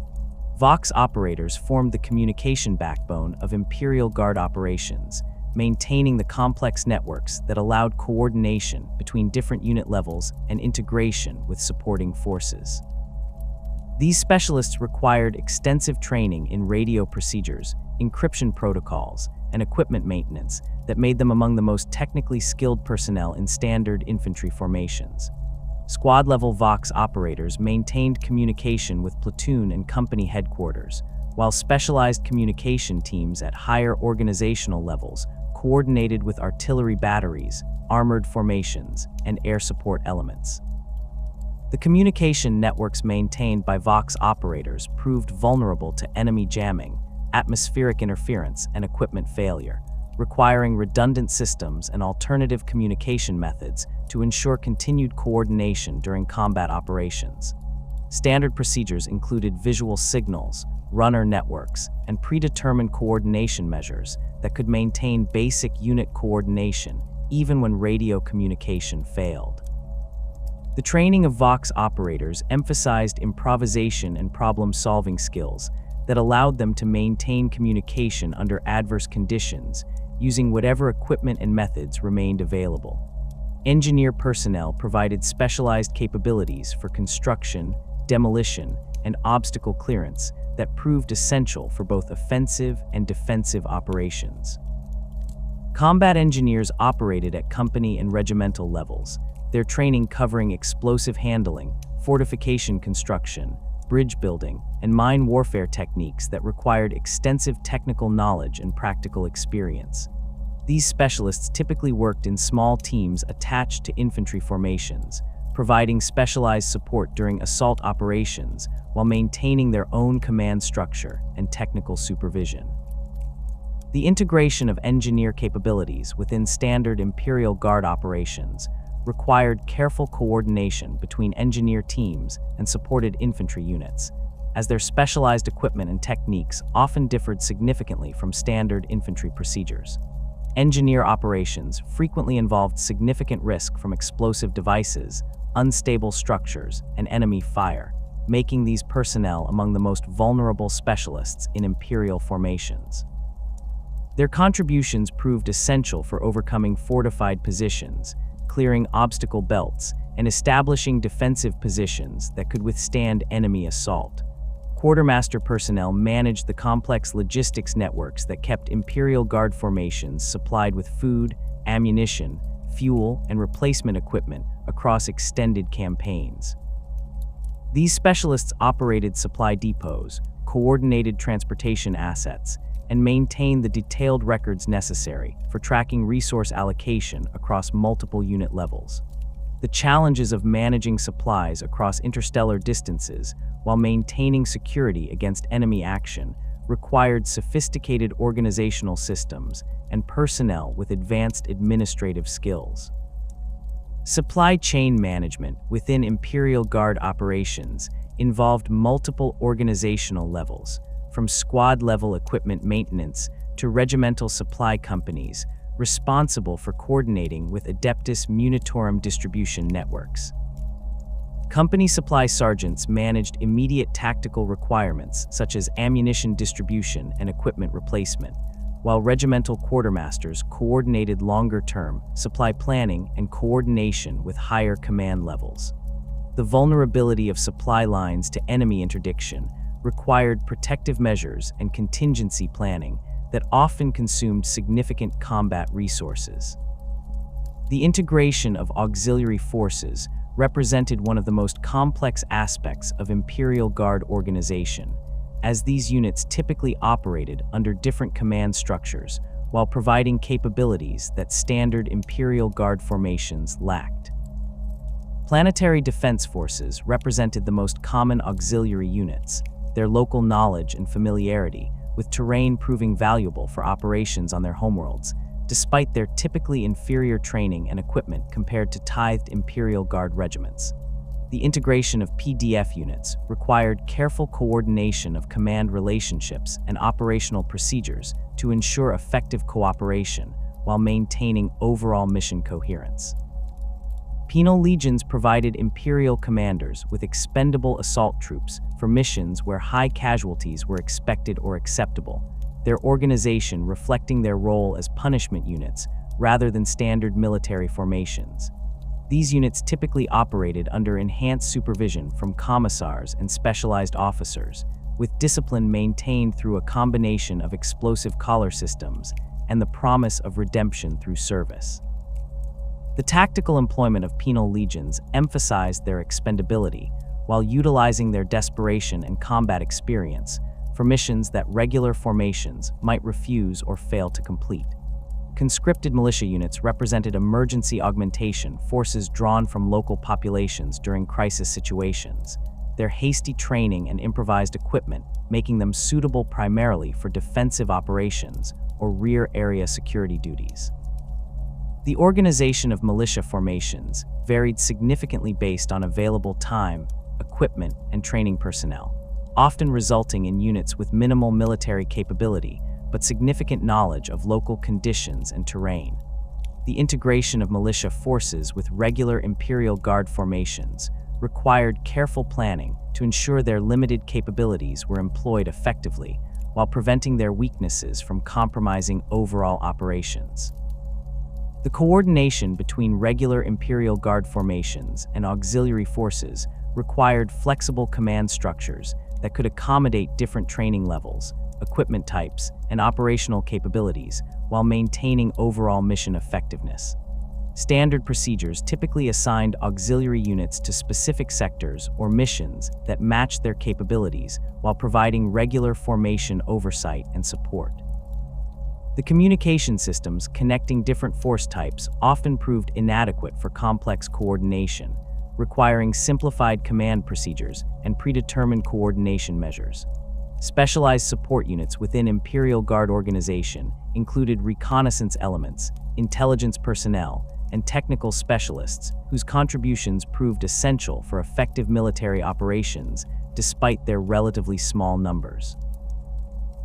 Vox operators formed the communication backbone of Imperial Guard operations, maintaining the complex networks that allowed coordination between different unit levels and integration with supporting forces. These specialists required extensive training in radio procedures, encryption protocols, and equipment maintenance that made them among the most technically skilled personnel in standard infantry formations. Squad-level Vox operators maintained communication with platoon and company headquarters, while specialized communication teams at higher organizational levels coordinated with artillery batteries, armored formations, and air support elements. The communication networks maintained by Vox operators proved vulnerable to enemy jamming, atmospheric interference, and equipment failure, requiring redundant systems and alternative communication methods to ensure continued coordination during combat operations. Standard procedures included visual signals, runner networks, and predetermined coordination measures that could maintain basic unit coordination even when radio communication failed. The training of Vox operators emphasized improvisation and problem-solving skills that allowed them to maintain communication under adverse conditions using whatever equipment and methods remained available. Engineer personnel provided specialized capabilities for construction, demolition, and obstacle clearance that proved essential for both offensive and defensive operations. Combat engineers operated at company and regimental levels, their training covering explosive handling, fortification construction, bridge building, and mine warfare techniques that required extensive technical knowledge and practical experience. These specialists typically worked in small teams attached to infantry formations, providing specialized support during assault operations while maintaining their own command structure and technical supervision. The integration of engineer capabilities within standard Imperial Guard operations required careful coordination between engineer teams and supported infantry units, as their specialized equipment and techniques often differed significantly from standard infantry procedures. Engineer operations frequently involved significant risk from explosive devices, unstable structures, and enemy fire, making these personnel among the most vulnerable specialists in Imperial formations. Their contributions proved essential for overcoming fortified positions, clearing obstacle belts, and establishing defensive positions that could withstand enemy assault. Quartermaster personnel managed the complex logistics networks that kept Imperial Guard formations supplied with food, ammunition, fuel, and replacement equipment across extended campaigns. These specialists operated supply depots, coordinated transportation assets, and maintained the detailed records necessary for tracking resource allocation across multiple unit levels. The challenges of managing supplies across interstellar distances while maintaining security against enemy action required sophisticated organizational systems and personnel with advanced administrative skills. Supply chain management within Imperial Guard operations involved multiple organizational levels, from squad-level equipment maintenance to regimental supply companies responsible for coordinating with Adeptus Militarum distribution networks. Company supply sergeants managed immediate tactical requirements such as ammunition distribution and equipment replacement, while regimental quartermasters coordinated longer-term supply planning and coordination with higher command levels. The vulnerability of supply lines to enemy interdiction required protective measures and contingency planning that often consumed significant combat resources. The integration of auxiliary forces represented one of the most complex aspects of Imperial Guard organization, as these units typically operated under different command structures while providing capabilities that standard Imperial Guard formations lacked. Planetary defense forces represented the most common auxiliary units. Their local knowledge and familiarity with terrain proving valuable for operations on their homeworlds, despite their typically inferior training and equipment compared to tithed Imperial Guard regiments. The integration of PDF units required careful coordination of command relationships and operational procedures to ensure effective cooperation while maintaining overall mission coherence. Penal legions provided Imperial commanders with expendable assault troops for missions where high casualties were expected or acceptable, their organization reflecting their role as punishment units rather than standard military formations. These units typically operated under enhanced supervision from commissars and specialized officers, with discipline maintained through a combination of explosive collar systems and the promise of redemption through service. The tactical employment of penal legions emphasized their expendability while utilizing their desperation and combat experience for missions that regular formations might refuse or fail to complete. Conscripted militia units represented emergency augmentation forces drawn from local populations during crisis situations, their hasty training and improvised equipment making them suitable primarily for defensive operations or rear area security duties. The organization of militia formations varied significantly based on available time, equipment, and training personnel, often resulting in units with minimal military capability but significant knowledge of local conditions and terrain. The integration of militia forces with regular Imperial Guard formations required careful planning to ensure their limited capabilities were employed effectively while preventing their weaknesses from compromising overall operations. The coordination between regular Imperial Guard formations and auxiliary forces required flexible command structures that could accommodate different training levels, equipment types, and operational capabilities while maintaining overall mission effectiveness. Standard procedures typically assigned auxiliary units to specific sectors or missions that matched their capabilities while providing regular formation oversight and support. The communication systems connecting different force types often proved inadequate for complex coordination, requiring simplified command procedures and predetermined coordination measures. Specialized support units within Imperial Guard organization included reconnaissance elements, intelligence personnel, and technical specialists whose contributions proved essential for effective military operations despite their relatively small numbers.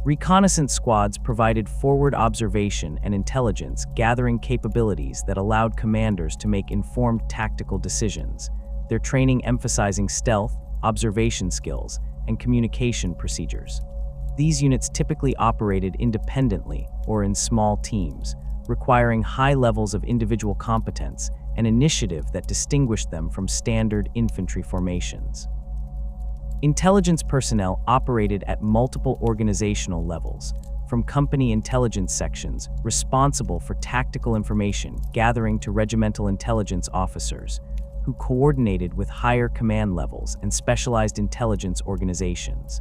Reconnaissance squads provided forward observation and intelligence gathering capabilities that allowed commanders to make informed tactical decisions, their training emphasizing stealth, observation skills, and communication procedures. These units typically operated independently or in small teams, requiring high levels of individual competence and initiative that distinguished them from standard infantry formations. Intelligence personnel operated at multiple organizational levels, from company intelligence sections responsible for tactical information gathering to regimental intelligence officers, who coordinated with higher command levels and specialized intelligence organizations.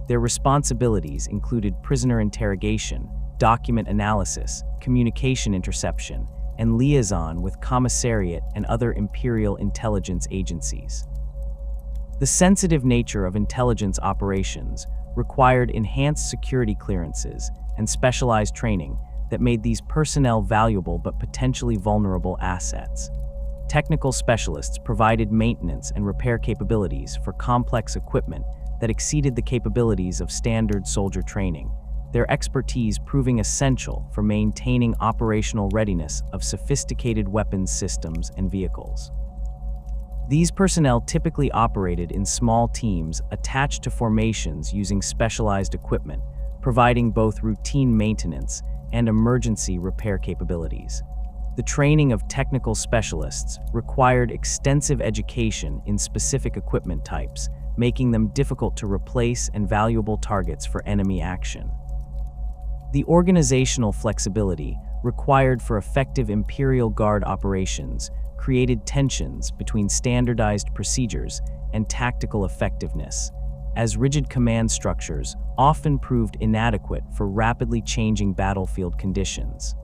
Their responsibilities included prisoner interrogation, document analysis, communication interception, and liaison with commissariat and other imperial intelligence agencies. The sensitive nature of intelligence operations required enhanced security clearances and specialized training that made these personnel valuable but potentially vulnerable assets. Technical specialists provided maintenance and repair capabilities for complex equipment that exceeded the capabilities of standard soldier training, their expertise proving essential for maintaining operational readiness of sophisticated weapons systems and vehicles. These personnel typically operated in small teams attached to formations using specialized equipment, providing both routine maintenance and emergency repair capabilities. The training of technical specialists required extensive education in specific equipment types, making them difficult to replace and valuable targets for enemy action. The organizational flexibility required for effective Imperial Guard operations created tensions between standardized procedures and tactical effectiveness, as rigid command structures often proved inadequate for rapidly changing battlefield conditions.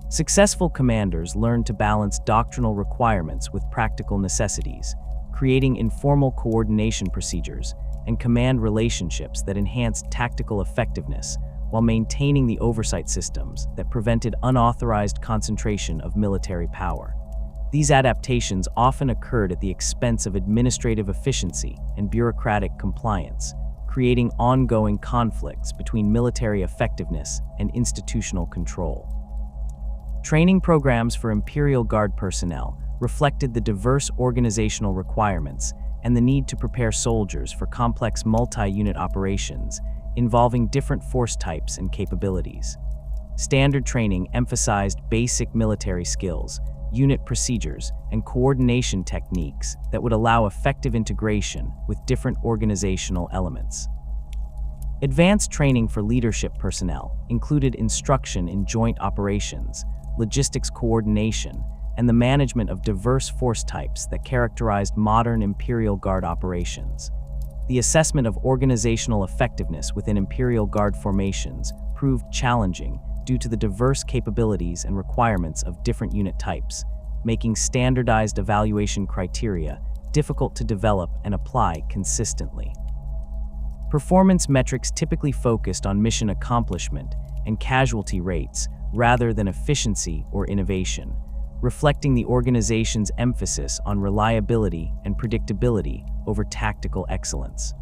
Successful commanders learned to balance doctrinal requirements with practical necessities, creating informal coordination procedures and command relationships that enhanced tactical effectiveness while maintaining the oversight systems that prevented unauthorized concentration of military power. These adaptations often occurred at the expense of administrative efficiency and bureaucratic compliance, creating ongoing conflicts between military effectiveness and institutional control. Training programs for Imperial Guard personnel reflected the diverse organizational requirements and the need to prepare soldiers for complex multi-unit operations involving different force types and capabilities. Standard training emphasized basic military skills, unit procedures, and coordination techniques that would allow effective integration with different organizational elements. Advanced training for leadership personnel included instruction in joint operations, logistics coordination, and the management of diverse force types that characterized modern Imperial Guard operations. The assessment of organizational effectiveness within Imperial Guard formations proved challenging due to the diverse capabilities and requirements of different unit types, making standardized evaluation criteria difficult to develop and apply consistently. Performance metrics typically focused on mission accomplishment and casualty rates rather than efficiency or innovation, reflecting the organization's emphasis on reliability and predictability over tactical excellence.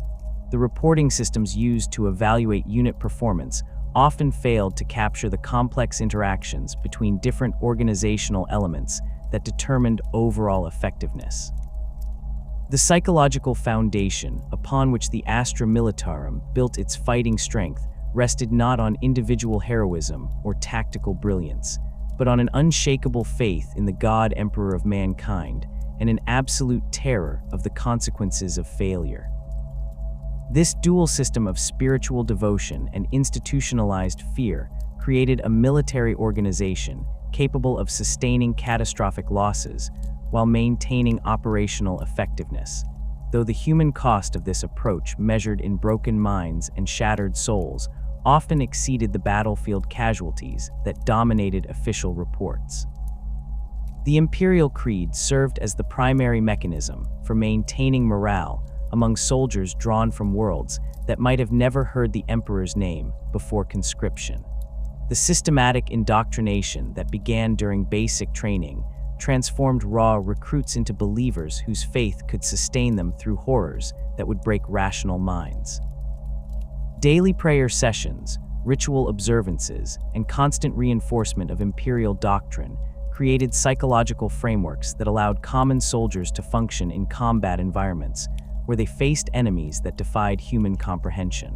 The reporting systems used to evaluate unit performance often failed to capture the complex interactions between different organizational elements that determined overall effectiveness. The psychological foundation upon which the Astra Militarum built its fighting strength rested not on individual heroism or tactical brilliance, but on an unshakable faith in the God Emperor of mankind and an absolute terror of the consequences of failure. This dual system of spiritual devotion and institutionalized fear created a military organization capable of sustaining catastrophic losses while maintaining operational effectiveness, though the human cost of this approach, measured in broken minds and shattered souls, often exceeded the battlefield casualties that dominated official reports. The Imperial Creed served as the primary mechanism for maintaining morale among soldiers drawn from worlds that might have never heard the Emperor's name before conscription. The systematic indoctrination that began during basic training transformed raw recruits into believers whose faith could sustain them through horrors that would break rational minds. Daily prayer sessions, ritual observances, and constant reinforcement of imperial doctrine created psychological frameworks that allowed common soldiers to function in combat environments where they faced enemies that defied human comprehension.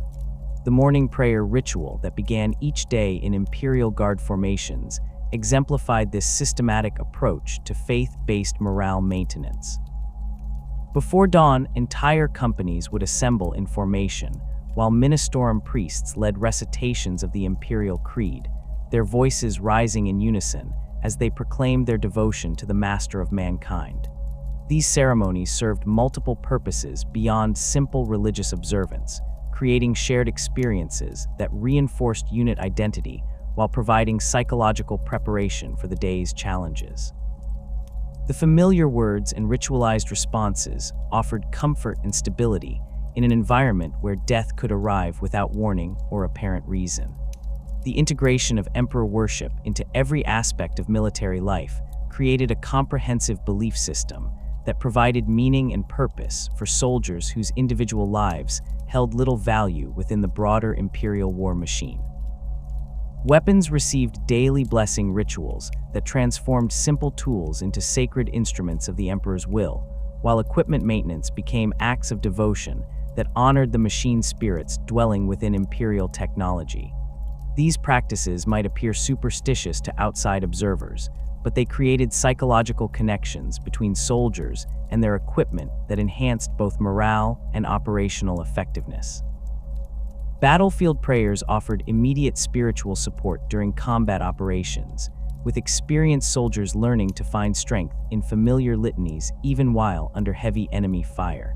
The morning prayer ritual that began each day in Imperial Guard formations exemplified this systematic approach to faith-based morale maintenance. Before dawn, entire companies would assemble in formation, while Ministorum priests led recitations of the Imperial Creed, their voices rising in unison as they proclaimed their devotion to the Master of Mankind. These ceremonies served multiple purposes beyond simple religious observance, creating shared experiences that reinforced unit identity while providing psychological preparation for the day's challenges. The familiar words and ritualized responses offered comfort and stability in an environment where death could arrive without warning or apparent reason. The integration of emperor worship into every aspect of military life created a comprehensive belief system that provided meaning and purpose for soldiers whose individual lives held little value within the broader imperial war machine. Weapons received daily blessing rituals that transformed simple tools into sacred instruments of the emperor's will, while equipment maintenance became acts of devotion that honored the machine spirits dwelling within imperial technology. These practices might appear superstitious to outside observers, but they created psychological connections between soldiers and their equipment that enhanced both morale and operational effectiveness. Battlefield prayers offered immediate spiritual support during combat operations, with experienced soldiers learning to find strength in familiar litanies even while under heavy enemy fire.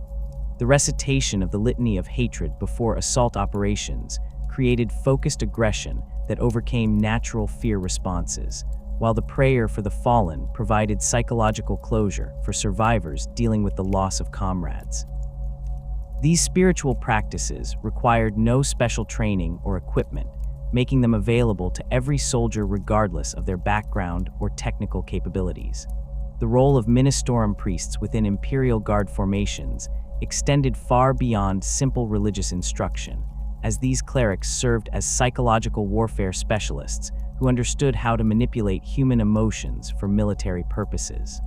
The recitation of the Litany of Hatred before assault operations created focused aggression that overcame natural fear responses, while the prayer for the fallen provided psychological closure for survivors dealing with the loss of comrades. These spiritual practices required no special training or equipment, making them available to every soldier regardless of their background or technical capabilities. The role of Ministorum priests within Imperial Guard formations extended far beyond simple religious instruction, as these clerics served as psychological warfare specialists who understood how to manipulate human emotions for military purposes.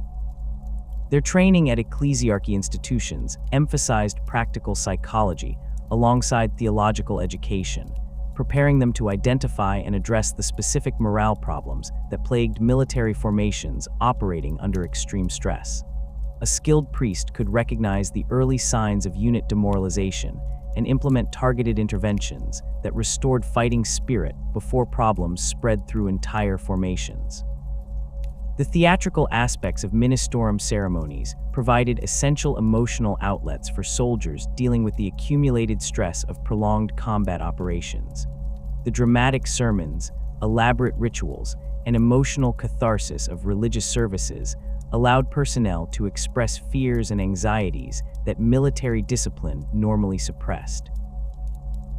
Their training at ecclesiarchy institutions emphasized practical psychology alongside theological education, preparing them to identify and address the specific morale problems that plagued military formations operating under extreme stress. A skilled priest could recognize the early signs of unit demoralization and implement targeted interventions that restored fighting spirit before problems spread through entire formations. The theatrical aspects of Ministorum ceremonies provided essential emotional outlets for soldiers dealing with the accumulated stress of prolonged combat operations. The dramatic sermons, elaborate rituals, and emotional catharsis of religious services allowed personnel to express fears and anxieties that military discipline normally suppressed.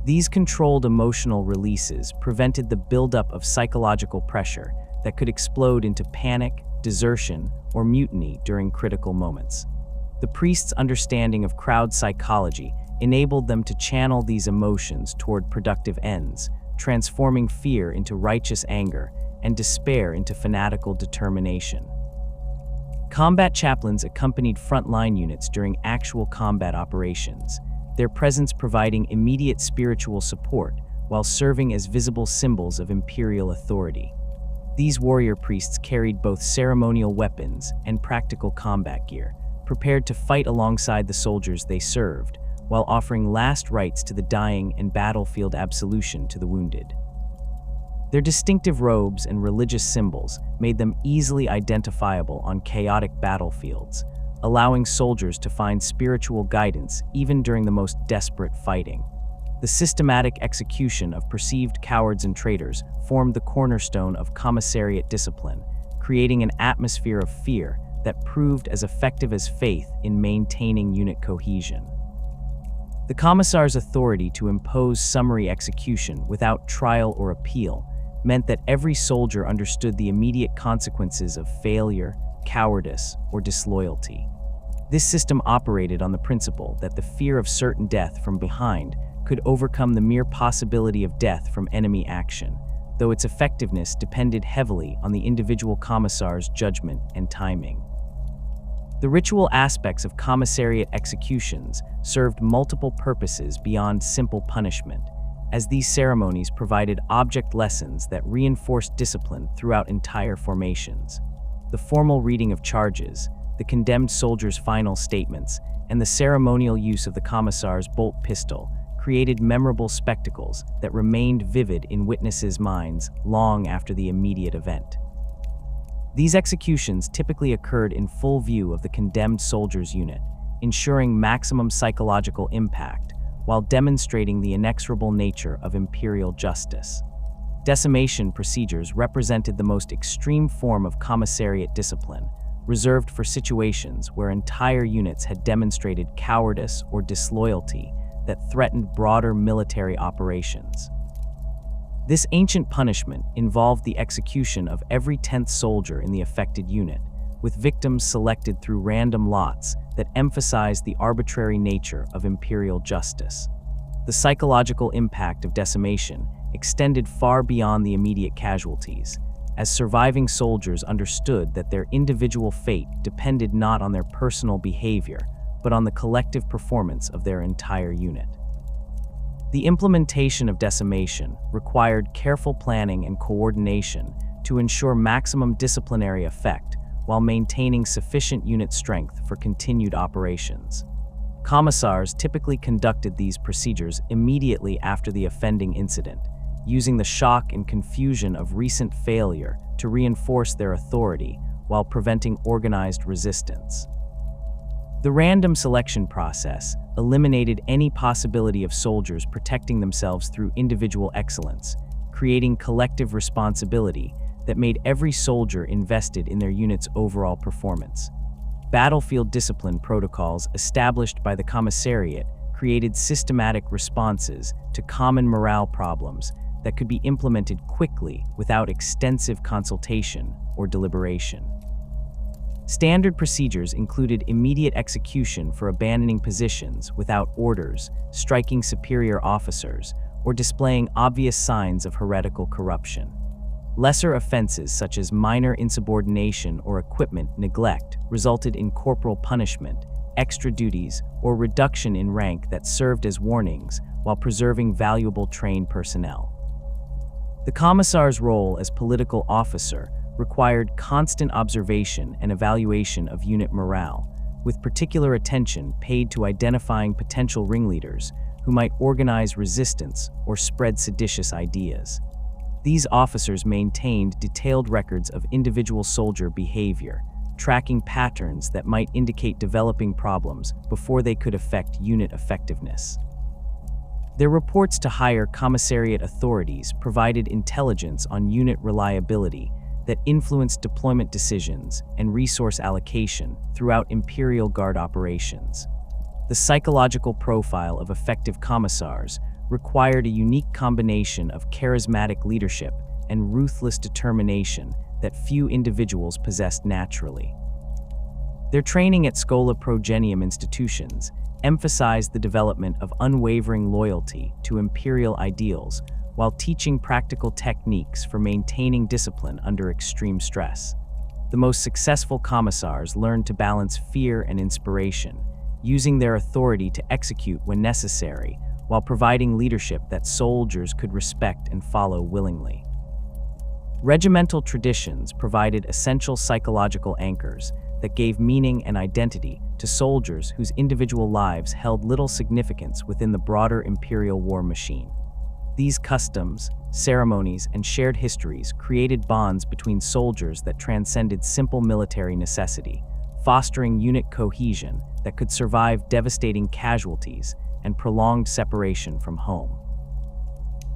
These controlled emotional releases prevented the buildup of psychological pressure that could explode into panic, desertion, or mutiny during critical moments. The priests' understanding of crowd psychology enabled them to channel these emotions toward productive ends, transforming fear into righteous anger and despair into fanatical determination. Combat chaplains accompanied frontline units during actual combat operations, their presence providing immediate spiritual support while serving as visible symbols of imperial authority. These warrior priests carried both ceremonial weapons and practical combat gear, prepared to fight alongside the soldiers they served, while offering last rites to the dying and battlefield absolution to the wounded. Their distinctive robes and religious symbols made them easily identifiable on chaotic battlefields, allowing soldiers to find spiritual guidance even during the most desperate fighting. The systematic execution of perceived cowards and traitors formed the cornerstone of commissariat discipline, creating an atmosphere of fear that proved as effective as faith in maintaining unit cohesion. The commissar's authority to impose summary execution without trial or appeal meant that every soldier understood the immediate consequences of failure, cowardice, or disloyalty. This system operated on the principle that the fear of certain death from behind could overcome the mere possibility of death from enemy action, though its effectiveness depended heavily on the individual commissar's judgment and timing. The ritual aspects of commissariat executions served multiple purposes beyond simple punishment, as these ceremonies provided object lessons that reinforced discipline throughout entire formations. The formal reading of charges, the condemned soldiers' final statements, and the ceremonial use of the commissar's bolt pistol created memorable spectacles that remained vivid in witnesses' minds long after the immediate event. These executions typically occurred in full view of the condemned soldier's unit, ensuring maximum psychological impact while demonstrating the inexorable nature of imperial justice. Decimation procedures represented the most extreme form of commissariat discipline, reserved for situations where entire units had demonstrated cowardice or disloyalty that threatened broader military operations. This ancient punishment involved the execution of every 10th soldier in the affected unit, with victims selected through random lots that emphasized the arbitrary nature of imperial justice. The psychological impact of decimation extended far beyond the immediate casualties, as surviving soldiers understood that their individual fate depended not on their personal behavior, but on the collective performance of their entire unit. The implementation of decimation required careful planning and coordination to ensure maximum disciplinary effect while maintaining sufficient unit strength for continued operations. Commissars typically conducted these procedures immediately after the offending incident, using the shock and confusion of recent failure to reinforce their authority while preventing organized resistance. The random selection process eliminated any possibility of soldiers protecting themselves through individual excellence, creating collective responsibility that made every soldier invested in their unit's overall performance. Battlefield discipline protocols established by the commissariat created systematic responses to common morale problems that could be implemented quickly without extensive consultation or deliberation. Standard procedures included immediate execution for abandoning positions without orders, striking superior officers, or displaying obvious signs of heretical corruption. Lesser offenses such as minor insubordination or equipment neglect resulted in corporal punishment, extra duties, or reduction in rank that served as warnings while preserving valuable trained personnel. The commissar's role as political officer required constant observation and evaluation of unit morale, with particular attention paid to identifying potential ringleaders who might organize resistance or spread seditious ideas. These officers maintained detailed records of individual soldier behavior, tracking patterns that might indicate developing problems before they could affect unit effectiveness. Their reports to higher commissariat authorities provided intelligence on unit reliability that influenced deployment decisions and resource allocation throughout Imperial Guard operations. The psychological profile of effective commissars required a unique combination of charismatic leadership and ruthless determination that few individuals possessed naturally. Their training at Schola Progenium institutions emphasized the development of unwavering loyalty to imperial ideals while teaching practical techniques for maintaining discipline under extreme stress. The most successful commissars learned to balance fear and inspiration, using their authority to execute when necessary, while providing leadership that soldiers could respect and follow willingly. Regimental traditions provided essential psychological anchors that gave meaning and identity to soldiers whose individual lives held little significance within the broader imperial war machine. These customs, ceremonies, and shared histories created bonds between soldiers that transcended simple military necessity, fostering unit cohesion that could survive devastating casualties and prolonged separation from home.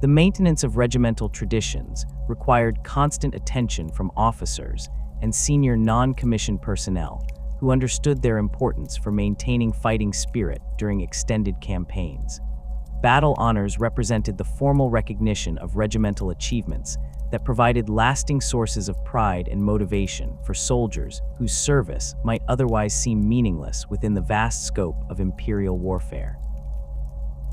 The maintenance of regimental traditions required constant attention from officers and senior non-commissioned personnel who understood their importance for maintaining fighting spirit during extended campaigns. Battle honors represented the formal recognition of regimental achievements that provided lasting sources of pride and motivation for soldiers whose service might otherwise seem meaningless within the vast scope of imperial warfare.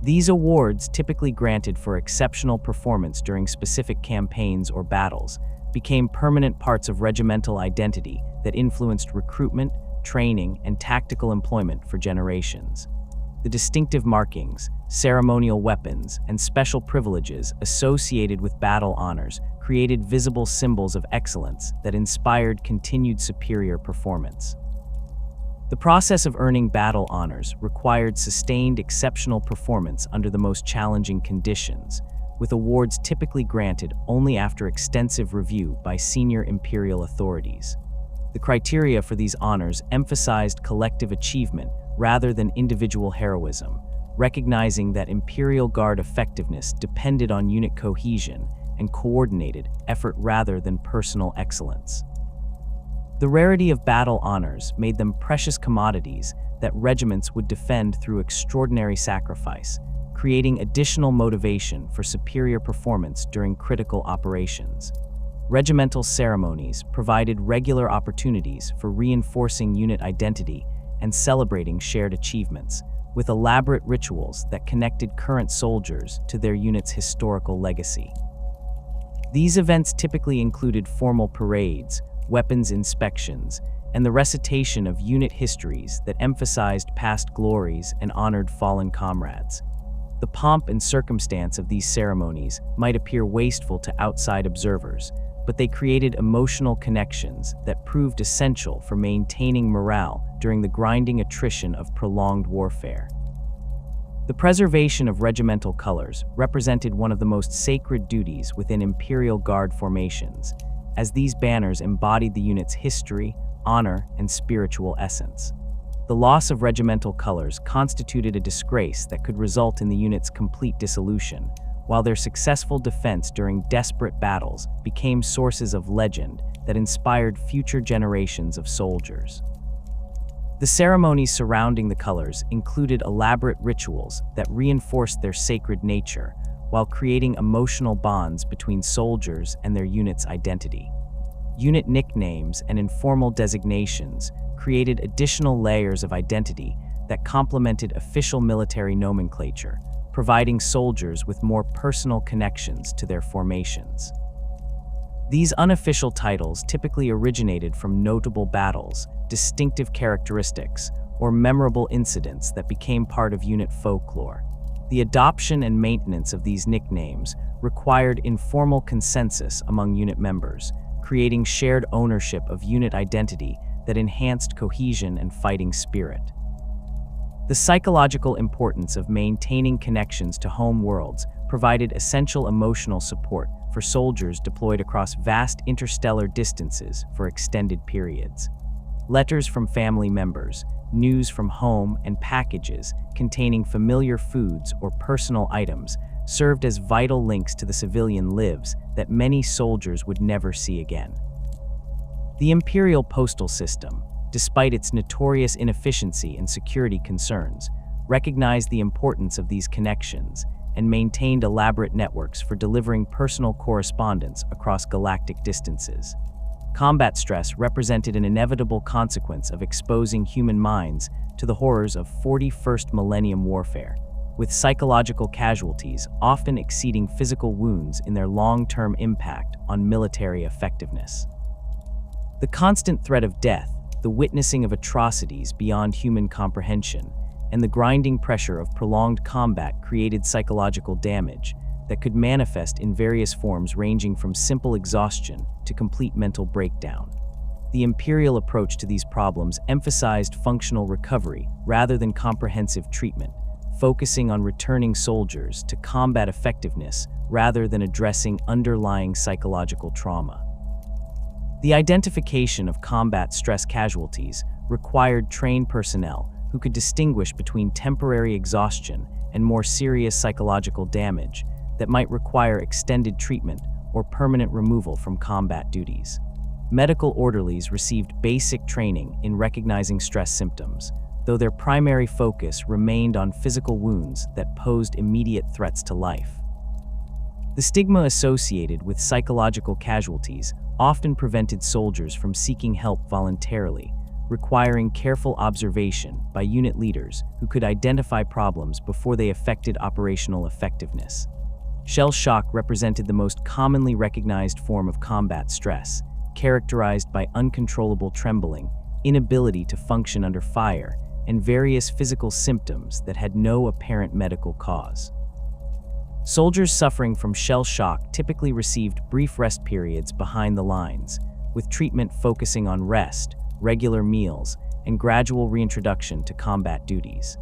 These awards, typically granted for exceptional performance during specific campaigns or battles, became permanent parts of regimental identity that influenced recruitment, training, and tactical employment for generations. The distinctive markings, ceremonial weapons, and special privileges associated with battle honors created visible symbols of excellence that inspired continued superior performance. The process of earning battle honors required sustained exceptional performance under the most challenging conditions, with awards typically granted only after extensive review by senior imperial authorities. The criteria for these honors emphasized collective achievement rather than individual heroism, recognizing that Imperial Guard effectiveness depended on unit cohesion and coordinated effort rather than personal excellence. The rarity of battle honors made them precious commodities that regiments would defend through extraordinary sacrifice, creating additional motivation for superior performance during critical operations. Regimental ceremonies provided regular opportunities for reinforcing unit identity and celebrating shared achievements, with elaborate rituals that connected current soldiers to their unit's historical legacy. These events typically included formal parades, weapons inspections, and the recitation of unit histories that emphasized past glories and honored fallen comrades. The pomp and circumstance of these ceremonies might appear wasteful to outside observers, but they created emotional connections that proved essential for maintaining morale during the grinding attrition of prolonged warfare. The preservation of regimental colors represented one of the most sacred duties within Imperial Guard formations, as these banners embodied the unit's history, honor, and spiritual essence. The loss of regimental colors constituted a disgrace that could result in the unit's complete dissolution, while their successful defense during desperate battles became sources of legend that inspired future generations of soldiers. The ceremonies surrounding the colors included elaborate rituals that reinforced their sacred nature, while creating emotional bonds between soldiers and their unit's identity. Unit nicknames and informal designations created additional layers of identity that complemented official military nomenclature, providing soldiers with more personal connections to their formations. These unofficial titles typically originated from notable battles, distinctive characteristics, or memorable incidents that became part of unit folklore. The adoption and maintenance of these nicknames required informal consensus among unit members, creating shared ownership of unit identity that enhanced cohesion and fighting spirit. The psychological importance of maintaining connections to home worlds provided essential emotional support for soldiers deployed across vast interstellar distances for extended periods. Letters from family members, news from home, and packages containing familiar foods or personal items served as vital links to the civilian lives that many soldiers would never see again. The Imperial postal system, despite its notorious inefficiency and security concerns, recognized the importance of these connections and maintained elaborate networks for delivering personal correspondence across galactic distances. Combat stress represented an inevitable consequence of exposing human minds to the horrors of 41st millennium warfare, with psychological casualties often exceeding physical wounds in their long-term impact on military effectiveness. The constant threat of death, the witnessing of atrocities beyond human comprehension, and the grinding pressure of prolonged combat created psychological damage that could manifest in various forms ranging from simple exhaustion to complete mental breakdown. The Imperial approach to these problems emphasized functional recovery rather than comprehensive treatment, focusing on returning soldiers to combat effectiveness rather than addressing underlying psychological trauma. The identification of combat stress casualties required trained personnel who could distinguish between temporary exhaustion and more serious psychological damage that might require extended treatment or permanent removal from combat duties. Medical orderlies received basic training in recognizing stress symptoms, though their primary focus remained on physical wounds that posed immediate threats to life. The stigma associated with psychological casualties often prevented soldiers from seeking help voluntarily, requiring careful observation by unit leaders who could identify problems before they affected operational effectiveness. Shell shock represented the most commonly recognized form of combat stress, characterized by uncontrollable trembling, inability to function under fire, and various physical symptoms that had no apparent medical cause. Soldiers suffering from shell shock typically received brief rest periods behind the lines, with treatment focusing on rest, regular meals, and gradual reintroduction to combat duties.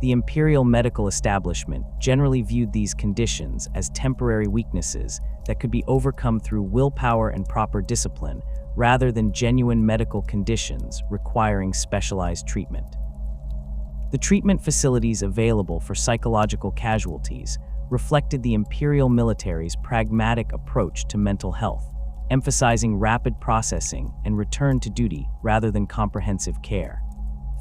The Imperial medical establishment generally viewed these conditions as temporary weaknesses that could be overcome through willpower and proper discipline, rather than genuine medical conditions requiring specialized treatment. The treatment facilities available for psychological casualties reflected the Imperial military's pragmatic approach to mental health, emphasizing rapid processing and return to duty rather than comprehensive care.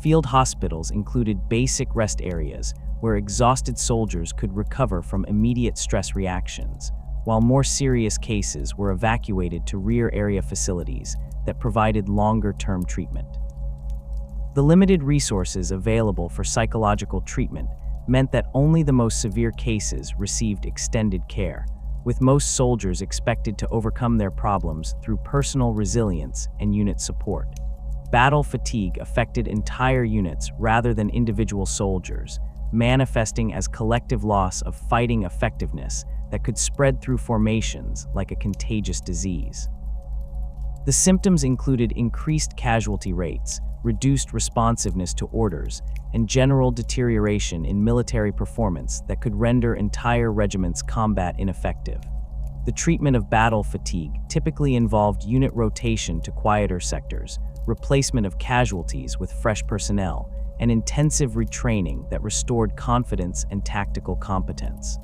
Field hospitals included basic rest areas where exhausted soldiers could recover from immediate stress reactions, while more serious cases were evacuated to rear area facilities that provided longer-term treatment. The limited resources available for psychological treatment meant that only the most severe cases received extended care, with most soldiers expected to overcome their problems through personal resilience and unit support. Battle fatigue affected entire units rather than individual soldiers, manifesting as collective loss of fighting effectiveness that could spread through formations like a contagious disease. The symptoms included increased casualty rates, reduced responsiveness to orders, and general deterioration in military performance that could render entire regiments combat ineffective. The treatment of battle fatigue typically involved unit rotation to quieter sectors, replacement of casualties with fresh personnel, and intensive retraining that restored confidence and tactical competence.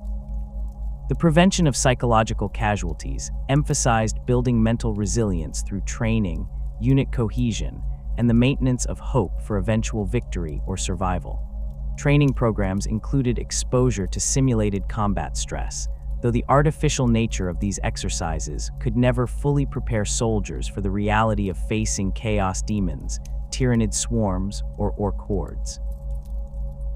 The prevention of psychological casualties emphasized building mental resilience through training, unit cohesion, and the maintenance of hope for eventual victory or survival. Training programs included exposure to simulated combat stress, though the artificial nature of these exercises could never fully prepare soldiers for the reality of facing chaos demons, tyrannid swarms, or orc hordes.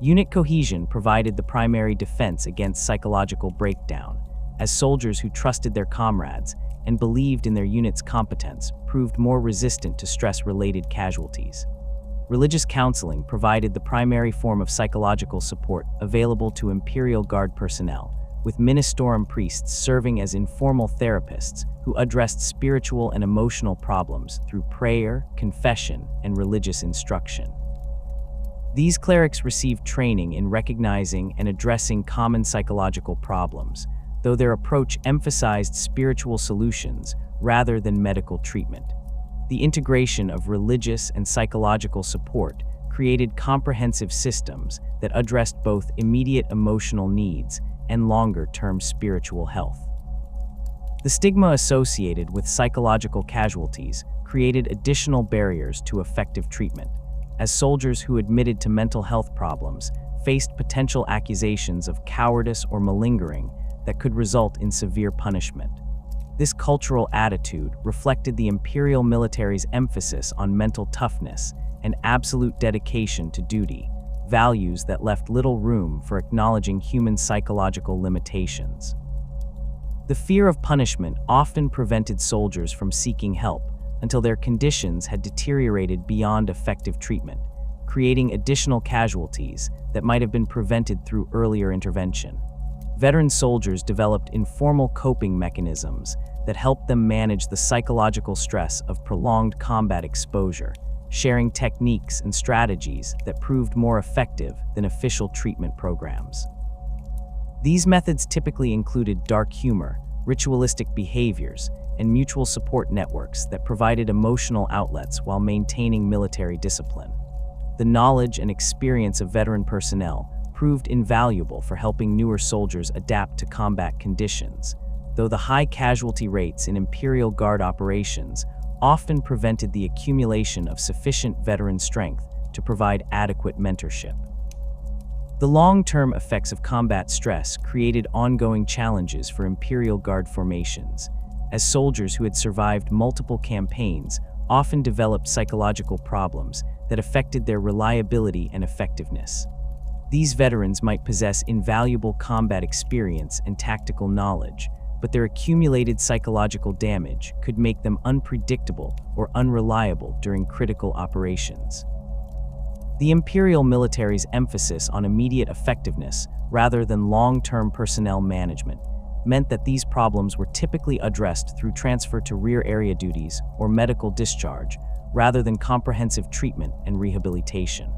Unit cohesion provided the primary defense against psychological breakdown, as soldiers who trusted their comrades and believed in their unit's competence proved more resistant to stress-related casualties. Religious counseling provided the primary form of psychological support available to Imperial Guard personnel, with ministorum priests serving as informal therapists who addressed spiritual and emotional problems through prayer, confession, and religious instruction. These clerics received training in recognizing and addressing common psychological problems, though their approach emphasized spiritual solutions rather than medical treatment. The integration of religious and psychological support created comprehensive systems that addressed both immediate emotional needs and longer-term spiritual health. The stigma associated with psychological casualties created additional barriers to effective treatment, as soldiers who admitted to mental health problems faced potential accusations of cowardice or malingering that could result in severe punishment. This cultural attitude reflected the Imperial military's emphasis on mental toughness and absolute dedication to duty, values that left little room for acknowledging human psychological limitations. The fear of punishment often prevented soldiers from seeking help until their conditions had deteriorated beyond effective treatment, creating additional casualties that might have been prevented through earlier intervention. Veteran soldiers developed informal coping mechanisms that helped them manage the psychological stress of prolonged combat exposure, sharing techniques and strategies that proved more effective than official treatment programs. These methods typically included dark humor, ritualistic behaviors, and mutual support networks that provided emotional outlets while maintaining military discipline. The knowledge and experience of veteran personnel proved invaluable for helping newer soldiers adapt to combat conditions, though the high casualty rates in Imperial Guard operations often prevented the accumulation of sufficient veteran strength to provide adequate mentorship. The long-term effects of combat stress created ongoing challenges for Imperial Guard formations, as soldiers who had survived multiple campaigns often developed psychological problems that affected their reliability and effectiveness. These veterans might possess invaluable combat experience and tactical knowledge, but their accumulated psychological damage could make them unpredictable or unreliable during critical operations. The Imperial military's emphasis on immediate effectiveness rather than long-term personnel management meant that these problems were typically addressed through transfer to rear area duties or medical discharge rather than comprehensive treatment and rehabilitation.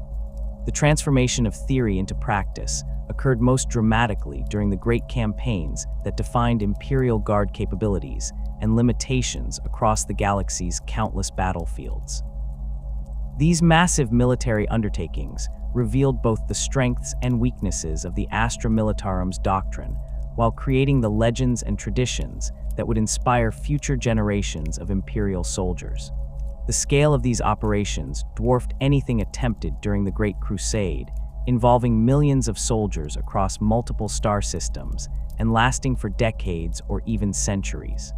The transformation of theory into practice occurred most dramatically during the great campaigns that defined Imperial Guard capabilities and limitations across the galaxy's countless battlefields. These massive military undertakings revealed both the strengths and weaknesses of the Astra Militarum's doctrine, while creating the legends and traditions that would inspire future generations of Imperial soldiers. The scale of these operations dwarfed anything attempted during the Great Crusade, involving millions of soldiers across multiple star systems and lasting for decades or even centuries.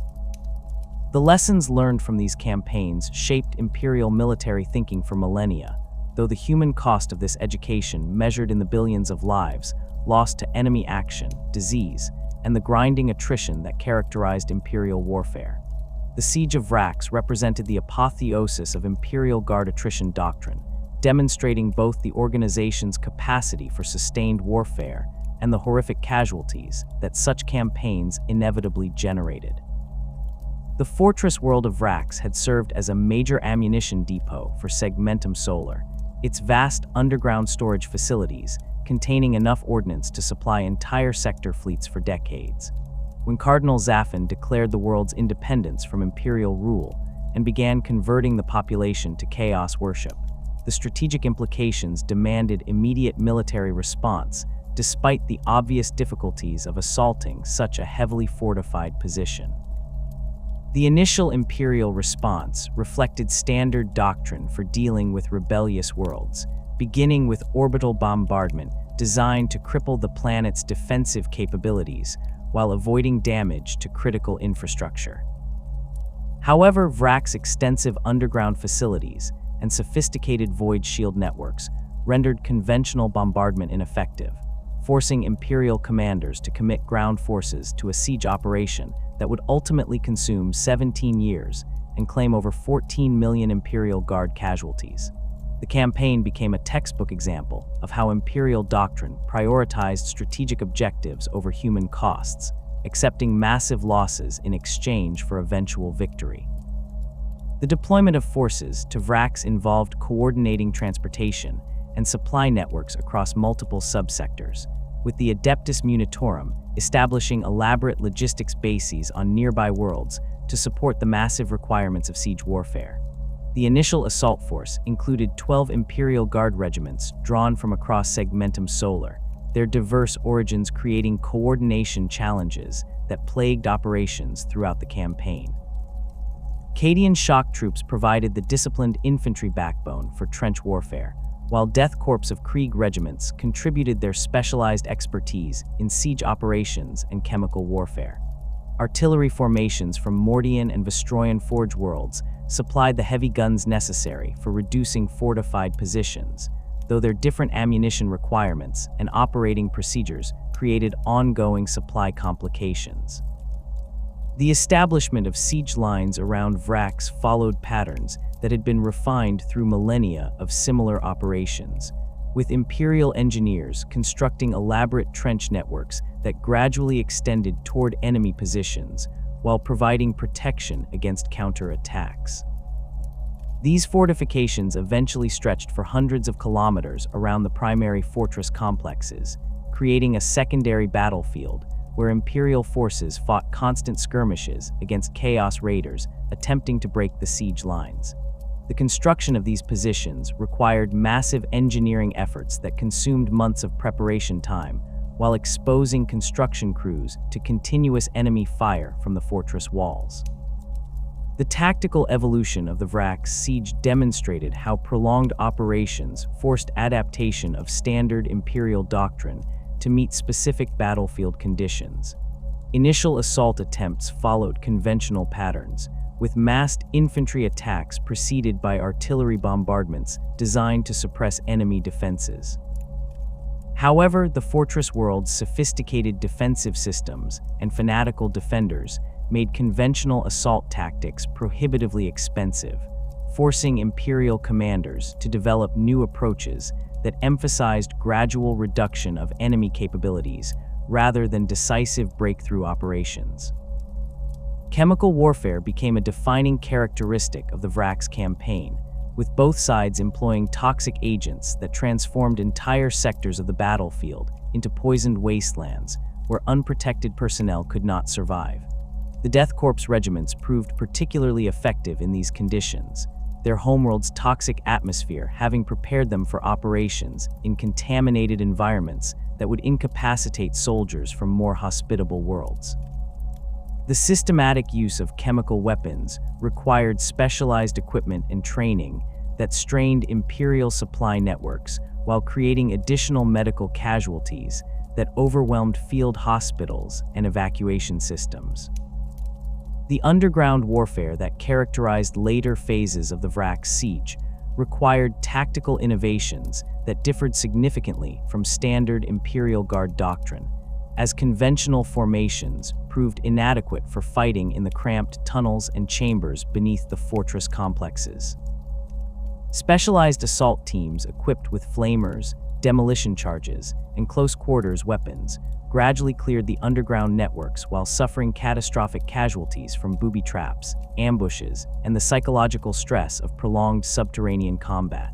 The lessons learned from these campaigns shaped Imperial military thinking for millennia, though the human cost of this education measured in the billions of lives lost to enemy action, disease, and the grinding attrition that characterized Imperial warfare. The Siege of Vrax represented the apotheosis of Imperial Guard attrition doctrine, demonstrating both the organization's capacity for sustained warfare and the horrific casualties that such campaigns inevitably generated. The fortress world of Vrax had served as a major ammunition depot for Segmentum Solar, its vast underground storage facilities containing enough ordnance to supply entire sector fleets for decades. When Cardinal Zaffin declared the world's independence from Imperial rule and began converting the population to chaos worship, the strategic implications demanded immediate military response, despite the obvious difficulties of assaulting such a heavily fortified position. The initial Imperial response reflected standard doctrine for dealing with rebellious worlds, beginning with orbital bombardment designed to cripple the planet's defensive capabilities while avoiding damage to critical infrastructure. However, Vrak's extensive underground facilities and sophisticated void shield networks rendered conventional bombardment ineffective, forcing Imperial commanders to commit ground forces to a siege operation that would ultimately consume 17 years and claim over 14 million Imperial Guard casualties. The campaign became a textbook example of how Imperial doctrine prioritized strategic objectives over human costs, accepting massive losses in exchange for eventual victory. The deployment of forces to Vrak's involved coordinating transportation and supply networks across multiple subsectors, with the Adeptus Militarum establishing elaborate logistics bases on nearby worlds to support the massive requirements of siege warfare. The initial assault force included 12 Imperial Guard regiments drawn from across Segmentum Solar, their diverse origins creating coordination challenges that plagued operations throughout the campaign. Cadian Shock Troops provided the disciplined infantry backbone for trench warfare, while Death Korps of Krieg regiments contributed their specialized expertise in siege operations and chemical warfare. Artillery formations from Mordian and Vestroyan Forge worlds supplied the heavy guns necessary for reducing fortified positions, though their different ammunition requirements and operating procedures created ongoing supply complications. The establishment of siege lines around Vrak's followed patterns that had been refined through millennia of similar operations, with Imperial engineers constructing elaborate trench networks that gradually extended toward enemy positions while providing protection against counterattacks. These fortifications eventually stretched for hundreds of kilometers around the primary fortress complexes, creating a secondary battlefield where Imperial forces fought constant skirmishes against Chaos Raiders attempting to break the siege lines. The construction of these positions required massive engineering efforts that consumed months of preparation time, while exposing construction crews to continuous enemy fire from the fortress walls. The tactical evolution of the Vrak's siege demonstrated how prolonged operations forced adaptation of standard Imperial doctrine to meet specific battlefield conditions. Initial assault attempts followed conventional patterns, with massed infantry attacks preceded by artillery bombardments designed to suppress enemy defenses. However, the fortress world's sophisticated defensive systems and fanatical defenders made conventional assault tactics prohibitively expensive, forcing Imperial commanders to develop new approaches that emphasized gradual reduction of enemy capabilities rather than decisive breakthrough operations. Chemical warfare became a defining characteristic of the Vrak's campaign, with both sides employing toxic agents that transformed entire sectors of the battlefield into poisoned wastelands where unprotected personnel could not survive. The Death Korps regiments proved particularly effective in these conditions, their homeworld's toxic atmosphere having prepared them for operations in contaminated environments that would incapacitate soldiers from more hospitable worlds. The systematic use of chemical weapons required specialized equipment and training that strained Imperial supply networks while creating additional medical casualties that overwhelmed field hospitals and evacuation systems. The underground warfare that characterized later phases of the Vrak's siege required tactical innovations that differed significantly from standard Imperial Guard doctrine, as conventional formations proved inadequate for fighting in the cramped tunnels and chambers beneath the fortress complexes. Specialized assault teams equipped with flamers, demolition charges, and close-quarters weapons gradually cleared the underground networks while suffering catastrophic casualties from booby traps, ambushes, and the psychological stress of prolonged subterranean combat.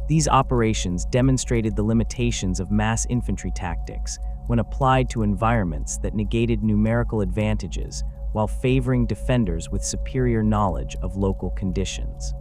These operations demonstrated the limitations of mass infantry tactics when applied to environments that negated numerical advantages while favoring defenders with superior knowledge of local conditions.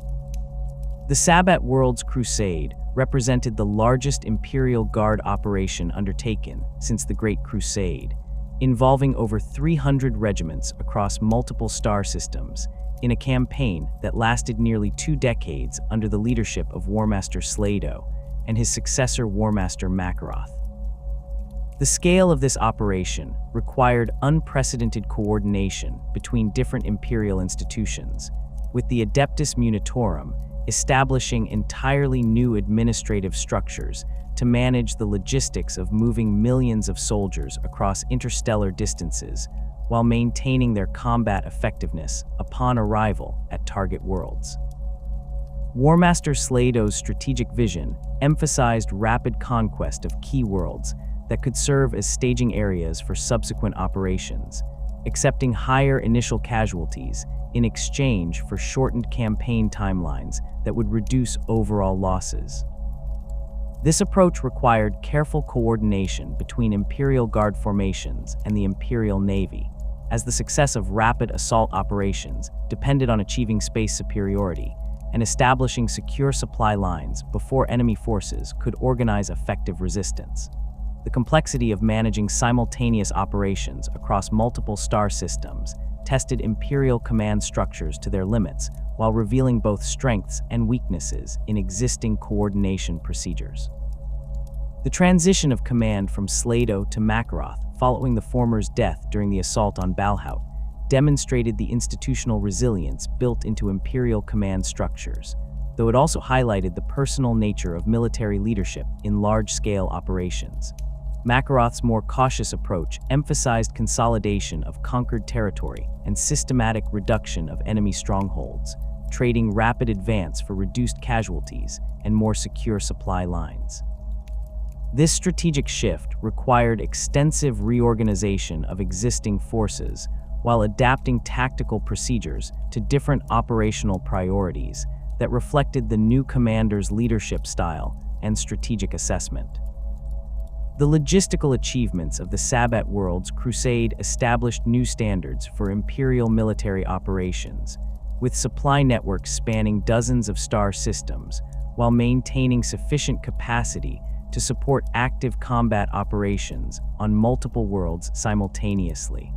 The Sabbat Worlds Crusade represented the largest Imperial Guard operation undertaken since the Great Crusade, involving over 300 regiments across multiple star systems in a campaign that lasted nearly 2 decades under the leadership of Warmaster Sladeau and his successor Warmaster Makaroth. The scale of this operation required unprecedented coordination between different imperial institutions, with the Adeptus Militarum establishing entirely new administrative structures to manage the logistics of moving millions of soldiers across interstellar distances while maintaining their combat effectiveness upon arrival at target worlds. Warmaster Sladeau's strategic vision emphasized rapid conquest of key worlds that could serve as staging areas for subsequent operations, accepting higher initial casualties in exchange for shortened campaign timelines that would reduce overall losses. This approach required careful coordination between Imperial Guard formations and the Imperial Navy, as the success of rapid assault operations depended on achieving space superiority and establishing secure supply lines before enemy forces could organize effective resistance. The complexity of managing simultaneous operations across multiple star systems tested Imperial command structures to their limits while revealing both strengths and weaknesses in existing coordination procedures. The transition of command from Sladeau to Makaroth following the former's death during the assault on Balhaut demonstrated the institutional resilience built into Imperial command structures, though it also highlighted the personal nature of military leadership in large-scale operations. Makaroth's more cautious approach emphasized consolidation of conquered territory and systematic reduction of enemy strongholds, trading rapid advance for reduced casualties and more secure supply lines. This strategic shift required extensive reorganization of existing forces while adapting tactical procedures to different operational priorities that reflected the new commander's leadership style and strategic assessment. The logistical achievements of the Sabbat Worlds Crusade established new standards for Imperial military operations, with supply networks spanning dozens of star systems, while maintaining sufficient capacity to support active combat operations on multiple worlds simultaneously.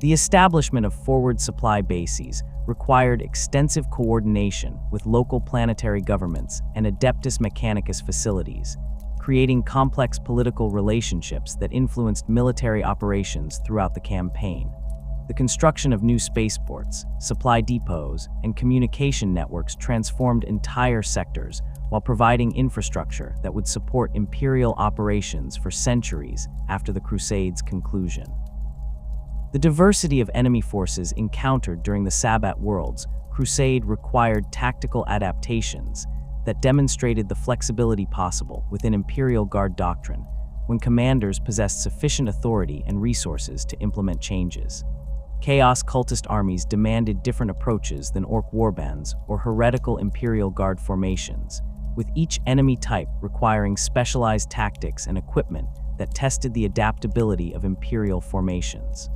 The establishment of forward supply bases required extensive coordination with local planetary governments and Adeptus Mechanicus facilities, creating complex political relationships that influenced military operations throughout the campaign. The construction of new spaceports, supply depots, and communication networks transformed entire sectors while providing infrastructure that would support Imperial operations for centuries after the Crusade's conclusion. The diversity of enemy forces encountered during the Sabbat Worlds Crusade required tactical adaptations that demonstrated the flexibility possible within Imperial Guard doctrine when commanders possessed sufficient authority and resources to implement changes. Chaos cultist armies demanded different approaches than orc warbands or heretical Imperial Guard formations, with each enemy type requiring specialized tactics and equipment that tested the adaptability of Imperial formations.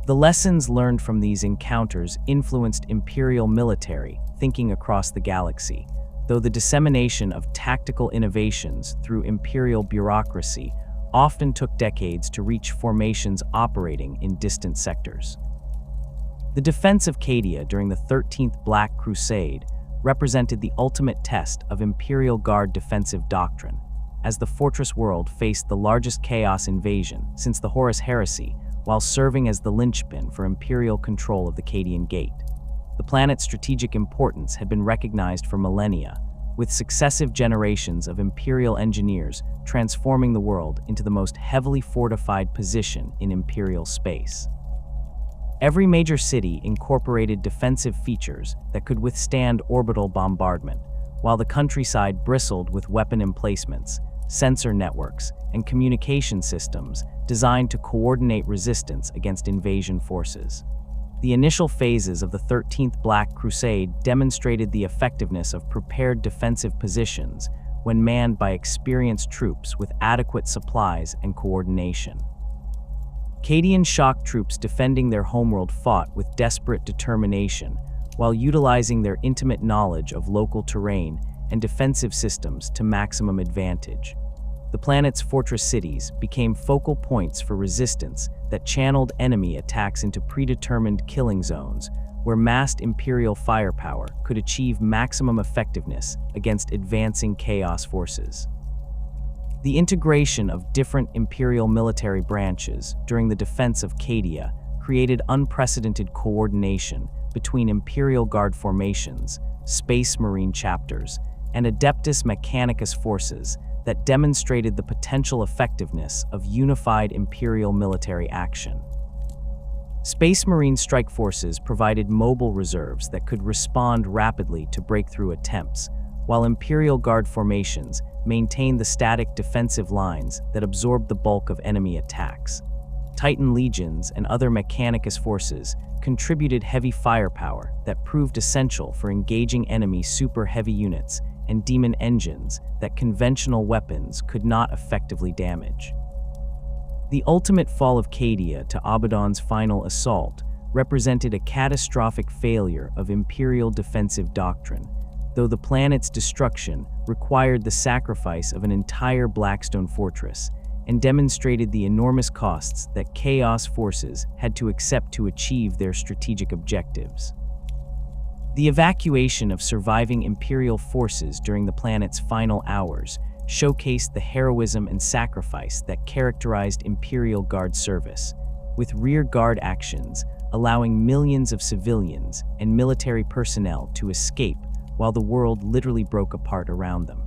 The lessons learned from these encounters influenced Imperial military thinking across the galaxy, though the dissemination of tactical innovations through Imperial bureaucracy often took decades to reach formations operating in distant sectors. The defense of Cadia during the 13th Black Crusade represented the ultimate test of Imperial Guard defensive doctrine, as the Fortress World faced the largest Chaos invasion since the Horus Heresy, while serving as the linchpin for Imperial control of the Cadian Gate. The planet's strategic importance had been recognized for millennia, with successive generations of Imperial engineers transforming the world into the most heavily fortified position in Imperial space. Every major city incorporated defensive features that could withstand orbital bombardment, while the countryside bristled with weapon emplacements, sensor networks, and communication systems designed to coordinate resistance against invasion forces. The initial phases of the 13th Black Crusade demonstrated the effectiveness of prepared defensive positions when manned by experienced troops with adequate supplies and coordination. Cadian Shock Troops defending their homeworld fought with desperate determination while utilizing their intimate knowledge of local terrain and defensive systems to maximum advantage. The planet's fortress cities became focal points for resistance that channeled enemy attacks into predetermined killing zones, where massed Imperial firepower could achieve maximum effectiveness against advancing Chaos forces. The integration of different Imperial military branches during the defense of Cadia created unprecedented coordination between Imperial Guard formations, Space Marine chapters, and Adeptus Mechanicus forces that demonstrated the potential effectiveness of unified Imperial military action. Space Marine strike forces provided mobile reserves that could respond rapidly to breakthrough attempts, while Imperial Guard formations maintained the static defensive lines that absorbed the bulk of enemy attacks. Titan legions and other Mechanicus forces contributed heavy firepower that proved essential for engaging enemy super heavy units and demon engines that conventional weapons could not effectively damage. The ultimate fall of Cadia to Abaddon's final assault represented a catastrophic failure of Imperial defensive doctrine, though the planet's destruction required the sacrifice of an entire Blackstone fortress and demonstrated the enormous costs that Chaos forces had to accept to achieve their strategic objectives. The evacuation of surviving Imperial forces during the planet's final hours showcased the heroism and sacrifice that characterized Imperial Guard service, with rear guard actions allowing millions of civilians and military personnel to escape while the world literally broke apart around them.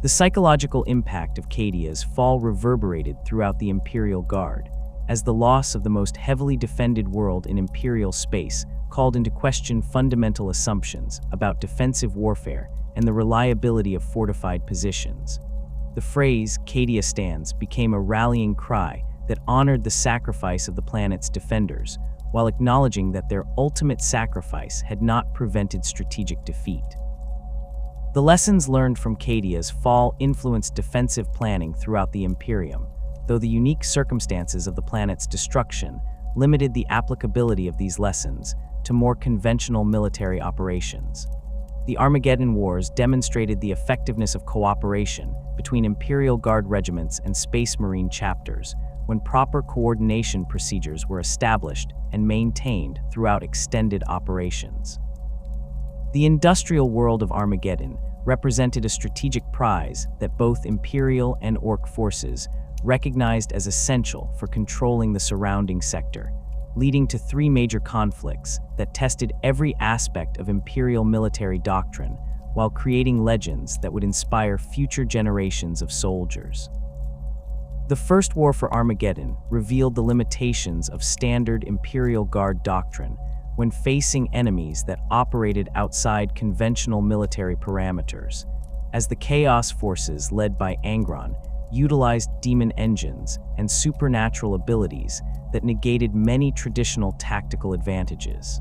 The psychological impact of Cadia's fall reverberated throughout the Imperial Guard, as the loss of the most heavily defended world in Imperial space called into question fundamental assumptions about defensive warfare and the reliability of fortified positions. The phrase "Cadia stands" became a rallying cry that honored the sacrifice of the planet's defenders, while acknowledging that their ultimate sacrifice had not prevented strategic defeat. The lessons learned from Cadia's fall influenced defensive planning throughout the Imperium, though the unique circumstances of the planet's destruction limited the applicability of these lessons to more conventional military operations. The Armageddon Wars demonstrated the effectiveness of cooperation between Imperial Guard regiments and Space Marine chapters when proper coordination procedures were established and maintained throughout extended operations. The industrial world of Armageddon represented a strategic prize that both Imperial and Orc forces recognized as essential for controlling the surrounding sector, leading to 3 major conflicts that tested every aspect of Imperial military doctrine while creating legends that would inspire future generations of soldiers. The First War for Armageddon revealed the limitations of standard Imperial Guard doctrine when facing enemies that operated outside conventional military parameters, as the Chaos forces led by Angron utilized demon engines and supernatural abilities that negated many traditional tactical advantages.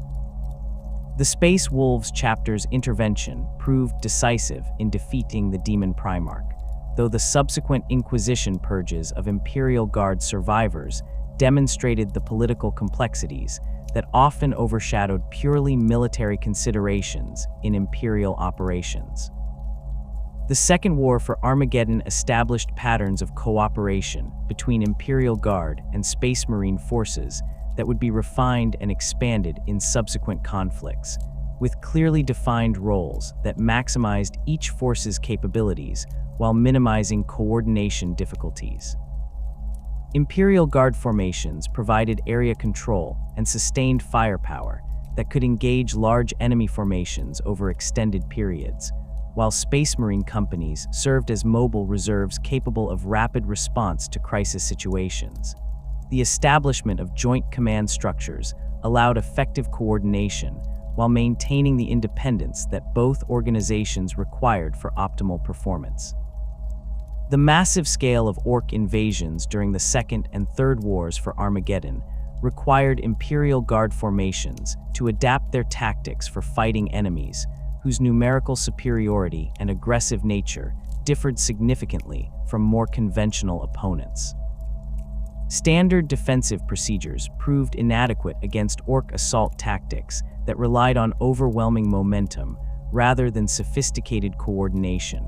The Space Wolves chapter's intervention proved decisive in defeating the Demon Primarch, though the subsequent Inquisition purges of Imperial Guard survivors demonstrated the political complexities that often overshadowed purely military considerations in Imperial operations. The Second War for Armageddon established patterns of cooperation between Imperial Guard and Space Marine forces that would be refined and expanded in subsequent conflicts, with clearly defined roles that maximized each force's capabilities while minimizing coordination difficulties. Imperial Guard formations provided area control and sustained firepower that could engage large enemy formations over extended periods, while Space Marine companies served as mobile reserves capable of rapid response to crisis situations. The establishment of joint command structures allowed effective coordination while maintaining the independence that both organizations required for optimal performance. The massive scale of Orc invasions during the Second and Third Wars for Armageddon required Imperial Guard formations to adapt their tactics for fighting enemies whose numerical superiority and aggressive nature differed significantly from more conventional opponents. Standard defensive procedures proved inadequate against Orc assault tactics that relied on overwhelming momentum rather than sophisticated coordination,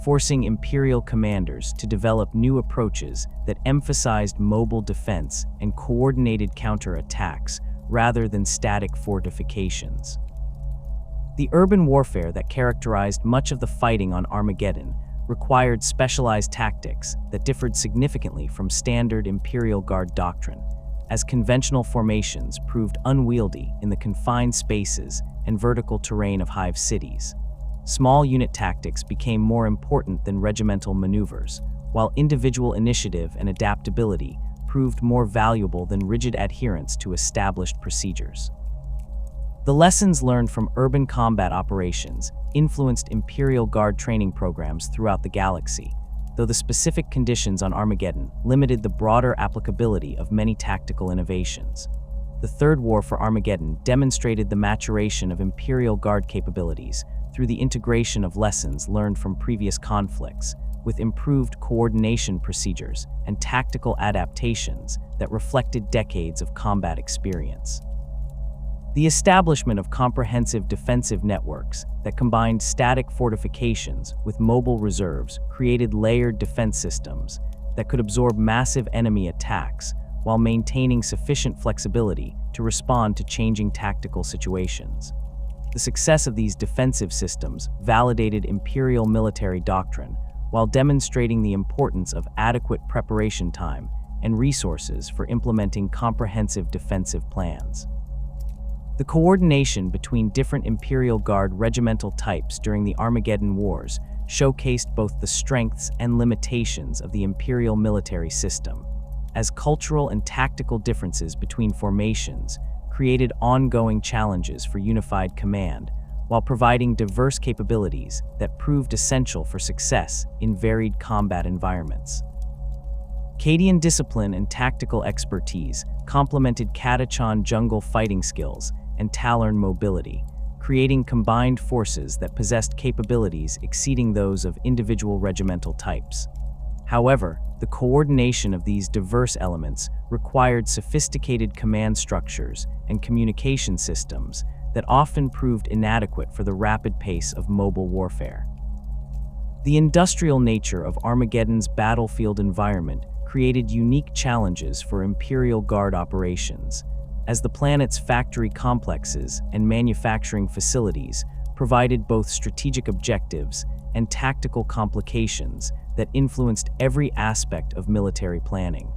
forcing Imperial commanders to develop new approaches that emphasized mobile defense and coordinated counterattacks rather than static fortifications. The urban warfare that characterized much of the fighting on Armageddon required specialized tactics that differed significantly from standard Imperial Guard doctrine, as conventional formations proved unwieldy in the confined spaces and vertical terrain of hive cities. Small unit tactics became more important than regimental maneuvers, while individual initiative and adaptability proved more valuable than rigid adherence to established procedures. The lessons learned from urban combat operations influenced Imperial Guard training programs throughout the galaxy, though the specific conditions on Armageddon limited the broader applicability of many tactical innovations. The Third War for Armageddon demonstrated the maturation of Imperial Guard capabilities through the integration of lessons learned from previous conflicts, with improved coordination procedures and tactical adaptations that reflected decades of combat experience. The establishment of comprehensive defensive networks that combined static fortifications with mobile reserves created layered defense systems that could absorb massive enemy attacks while maintaining sufficient flexibility to respond to changing tactical situations. The success of these defensive systems validated Imperial military doctrine while demonstrating the importance of adequate preparation time and resources for implementing comprehensive defensive plans. The coordination between different Imperial Guard regimental types during the Armageddon Wars showcased both the strengths and limitations of the Imperial military system, as cultural and tactical differences between formations created ongoing challenges for unified command, while providing diverse capabilities that proved essential for success in varied combat environments. Cadian discipline and tactical expertise complemented Catachan jungle fighting skills and Tallarn mobility, creating combined forces that possessed capabilities exceeding those of individual regimental types. However, the coordination of these diverse elements required sophisticated command structures and communication systems that often proved inadequate for the rapid pace of mobile warfare. The industrial nature of Armageddon's battlefield environment created unique challenges for Imperial Guard operations, as the planet's factory complexes and manufacturing facilities provided both strategic objectives and tactical complications that influenced every aspect of military planning.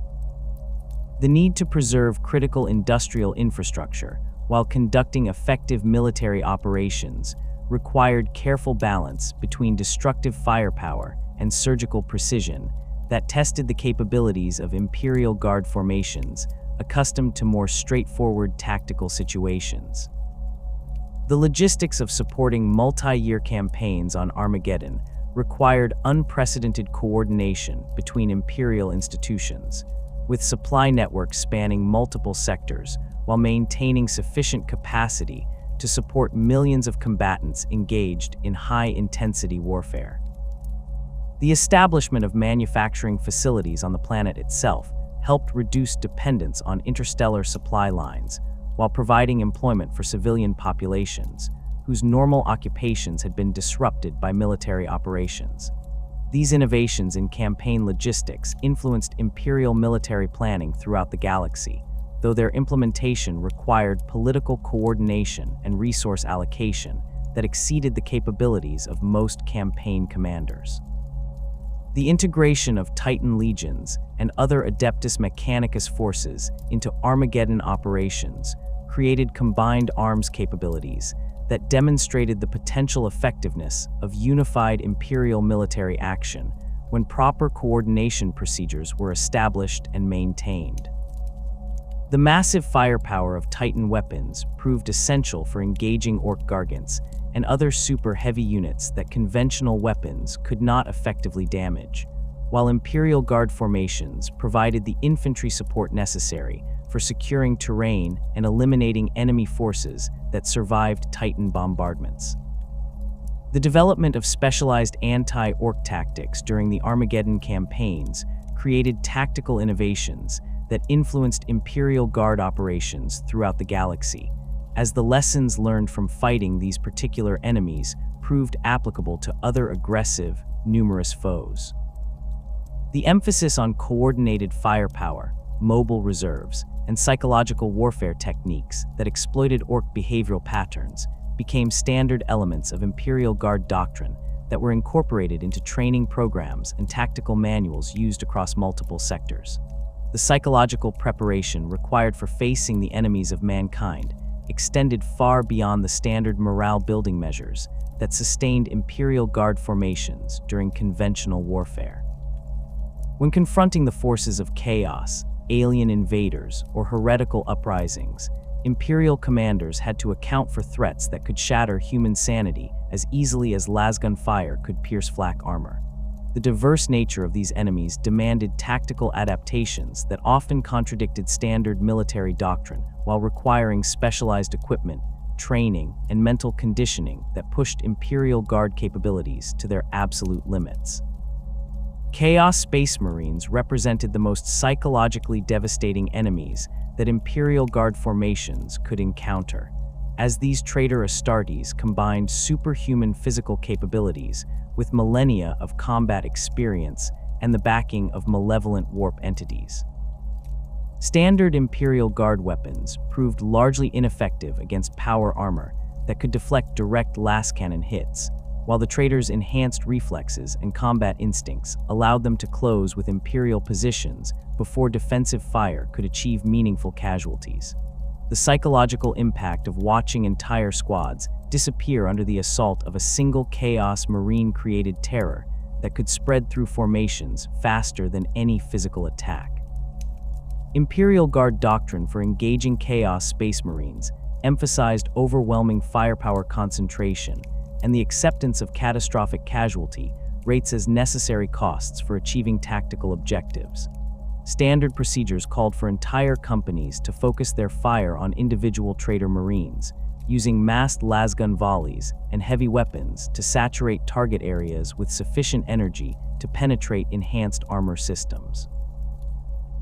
The need to preserve critical industrial infrastructure while conducting effective military operations required careful balance between destructive firepower and surgical precision that tested the capabilities of Imperial Guard formations accustomed to more straightforward tactical situations. The logistics of supporting multi-year campaigns on Armageddon required unprecedented coordination between Imperial institutions, with supply networks spanning multiple sectors while maintaining sufficient capacity to support millions of combatants engaged in high-intensity warfare. The establishment of manufacturing facilities on the planet itself helped reduce dependence on interstellar supply lines while providing employment for civilian populations whose normal occupations had been disrupted by military operations. These innovations in campaign logistics influenced Imperial military planning throughout the galaxy, though their implementation required political coordination and resource allocation that exceeded the capabilities of most campaign commanders. The integration of Titan legions and other Adeptus Mechanicus forces into Armageddon operations created combined arms capabilities that demonstrated the potential effectiveness of unified Imperial military action when proper coordination procedures were established and maintained. The massive firepower of Titan weapons proved essential for engaging Orc Gargants and other super heavy units that conventional weapons could not effectively damage, while Imperial Guard formations provided the infantry support necessary for securing terrain and eliminating enemy forces that survived Titan bombardments. The development of specialized anti-Orc tactics during the Armageddon campaigns created tactical innovations that influenced Imperial Guard operations throughout the galaxy, as the lessons learned from fighting these particular enemies proved applicable to other aggressive, numerous foes. The emphasis on coordinated firepower, mobile reserves, and psychological warfare techniques that exploited orc behavioral patterns became standard elements of Imperial Guard doctrine that were incorporated into training programs and tactical manuals used across multiple sectors. The psychological preparation required for facing the enemies of mankind extended far beyond the standard morale-building measures that sustained Imperial Guard formations during conventional warfare. When confronting the forces of chaos, alien invaders, or heretical uprisings, Imperial commanders had to account for threats that could shatter human sanity as easily as lasgun fire could pierce flak armor. The diverse nature of these enemies demanded tactical adaptations that often contradicted standard military doctrine while requiring specialized equipment, training, and mental conditioning that pushed Imperial Guard capabilities to their absolute limits. Chaos Space Marines represented the most psychologically devastating enemies that Imperial Guard formations could encounter, as these traitor Astartes combined superhuman physical capabilities with millennia of combat experience and the backing of malevolent warp entities. Standard Imperial Guard weapons proved largely ineffective against power armor that could deflect direct lascannon hits, while the traitors' enhanced reflexes and combat instincts allowed them to close with Imperial positions before defensive fire could achieve meaningful casualties. The psychological impact of watching entire squads disappear under the assault of a single Chaos Marine-created terror that could spread through formations faster than any physical attack. Imperial Guard doctrine for engaging Chaos Space Marines emphasized overwhelming firepower concentration and the acceptance of catastrophic casualty rates as necessary costs for achieving tactical objectives. Standard procedures called for entire companies to focus their fire on individual traitor Marines, using massed lasgun volleys and heavy weapons to saturate target areas with sufficient energy to penetrate enhanced armor systems.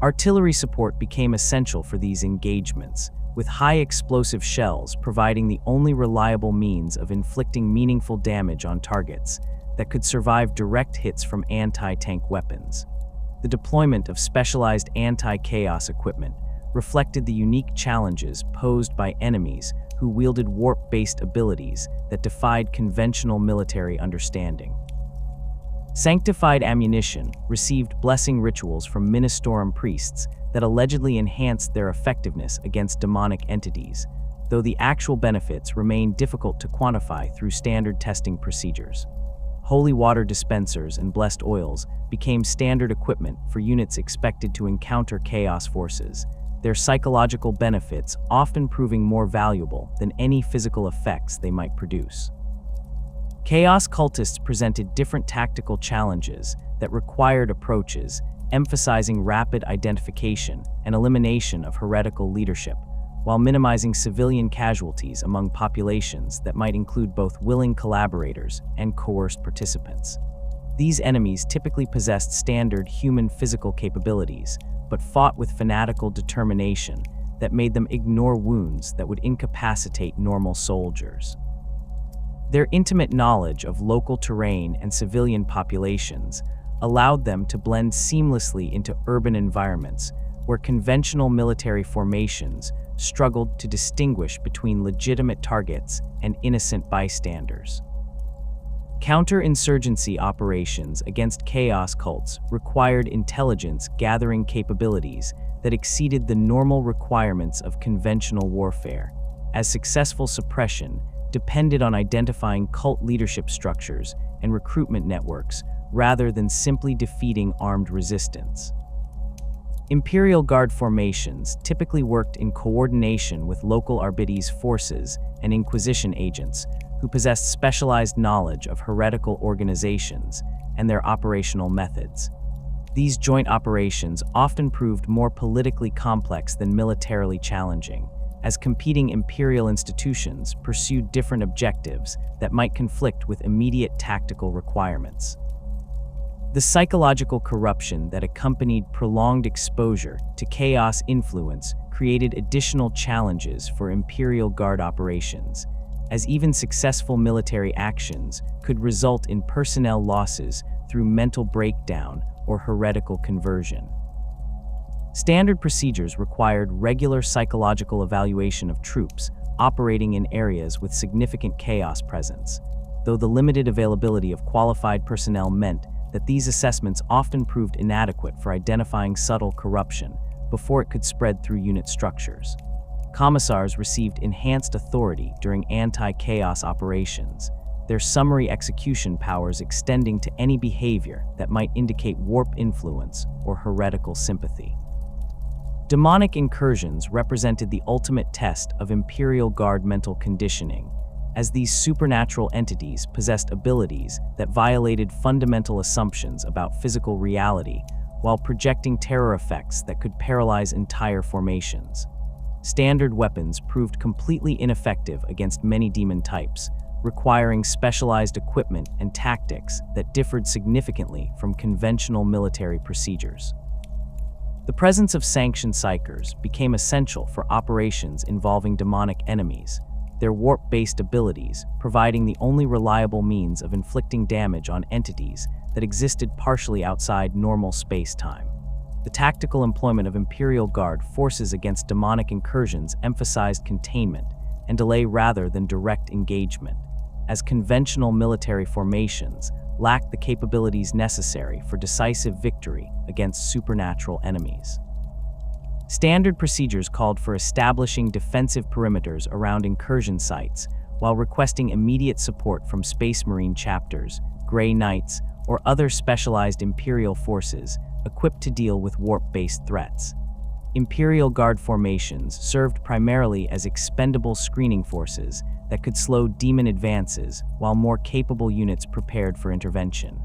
Artillery support became essential for these engagements, with high explosive shells providing the only reliable means of inflicting meaningful damage on targets that could survive direct hits from anti-tank weapons. The deployment of specialized anti-chaos equipment reflected the unique challenges posed by enemies who wielded warp-based abilities that defied conventional military understanding. Sanctified ammunition received blessing rituals from Ministorum priests that allegedly enhanced their effectiveness against demonic entities, though the actual benefits remain difficult to quantify through standard testing procedures. Holy water dispensers and blessed oils became standard equipment for units expected to encounter chaos forces, their psychological benefits often proving more valuable than any physical effects they might produce. Chaos cultists presented different tactical challenges that required approaches emphasizing rapid identification and elimination of heretical leadership, while minimizing civilian casualties among populations that might include both willing collaborators and coerced participants. These enemies typically possessed standard human physical capabilities, but fought with fanatical determination that made them ignore wounds that would incapacitate normal soldiers. Their intimate knowledge of local terrain and civilian populations allowed them to blend seamlessly into urban environments where conventional military formations struggled to distinguish between legitimate targets and innocent bystanders. Counterinsurgency operations against chaos cults required intelligence-gathering capabilities that exceeded the normal requirements of conventional warfare, as successful suppression depended on identifying cult leadership structures and recruitment networks rather than simply defeating armed resistance. Imperial Guard formations typically worked in coordination with local Arbites forces and Inquisition agents who possessed specialized knowledge of heretical organizations and their operational methods. These joint operations often proved more politically complex than militarily challenging, as competing imperial institutions pursued different objectives that might conflict with immediate tactical requirements. The psychological corruption that accompanied prolonged exposure to chaos influence created additional challenges for Imperial Guard operations, as even successful military actions could result in personnel losses through mental breakdown or heretical conversion. Standard procedures required regular psychological evaluation of troops operating in areas with significant chaos presence, though the limited availability of qualified personnel meant that these assessments often proved inadequate for identifying subtle corruption before it could spread through unit structures. Commissars received enhanced authority during anti-chaos operations, their summary execution powers extending to any behavior that might indicate warp influence or heretical sympathy. Demonic incursions represented the ultimate test of Imperial Guard mental conditioning, as these supernatural entities possessed abilities that violated fundamental assumptions about physical reality while projecting terror effects that could paralyze entire formations. Standard weapons proved completely ineffective against many demon types, requiring specialized equipment and tactics that differed significantly from conventional military procedures. The presence of sanctioned psychers became essential for operations involving demonic enemies, their warp-based abilities providing the only reliable means of inflicting damage on entities that existed partially outside normal space-time. The tactical employment of Imperial Guard forces against demonic incursions emphasized containment and delay rather than direct engagement, as conventional military formations lacked the capabilities necessary for decisive victory against supernatural enemies. Standard procedures called for establishing defensive perimeters around incursion sites while requesting immediate support from Space Marine chapters, Grey Knights, or other specialized Imperial forces equipped to deal with warp-based threats. Imperial Guard formations served primarily as expendable screening forces that could slow demon advances while more capable units prepared for intervention.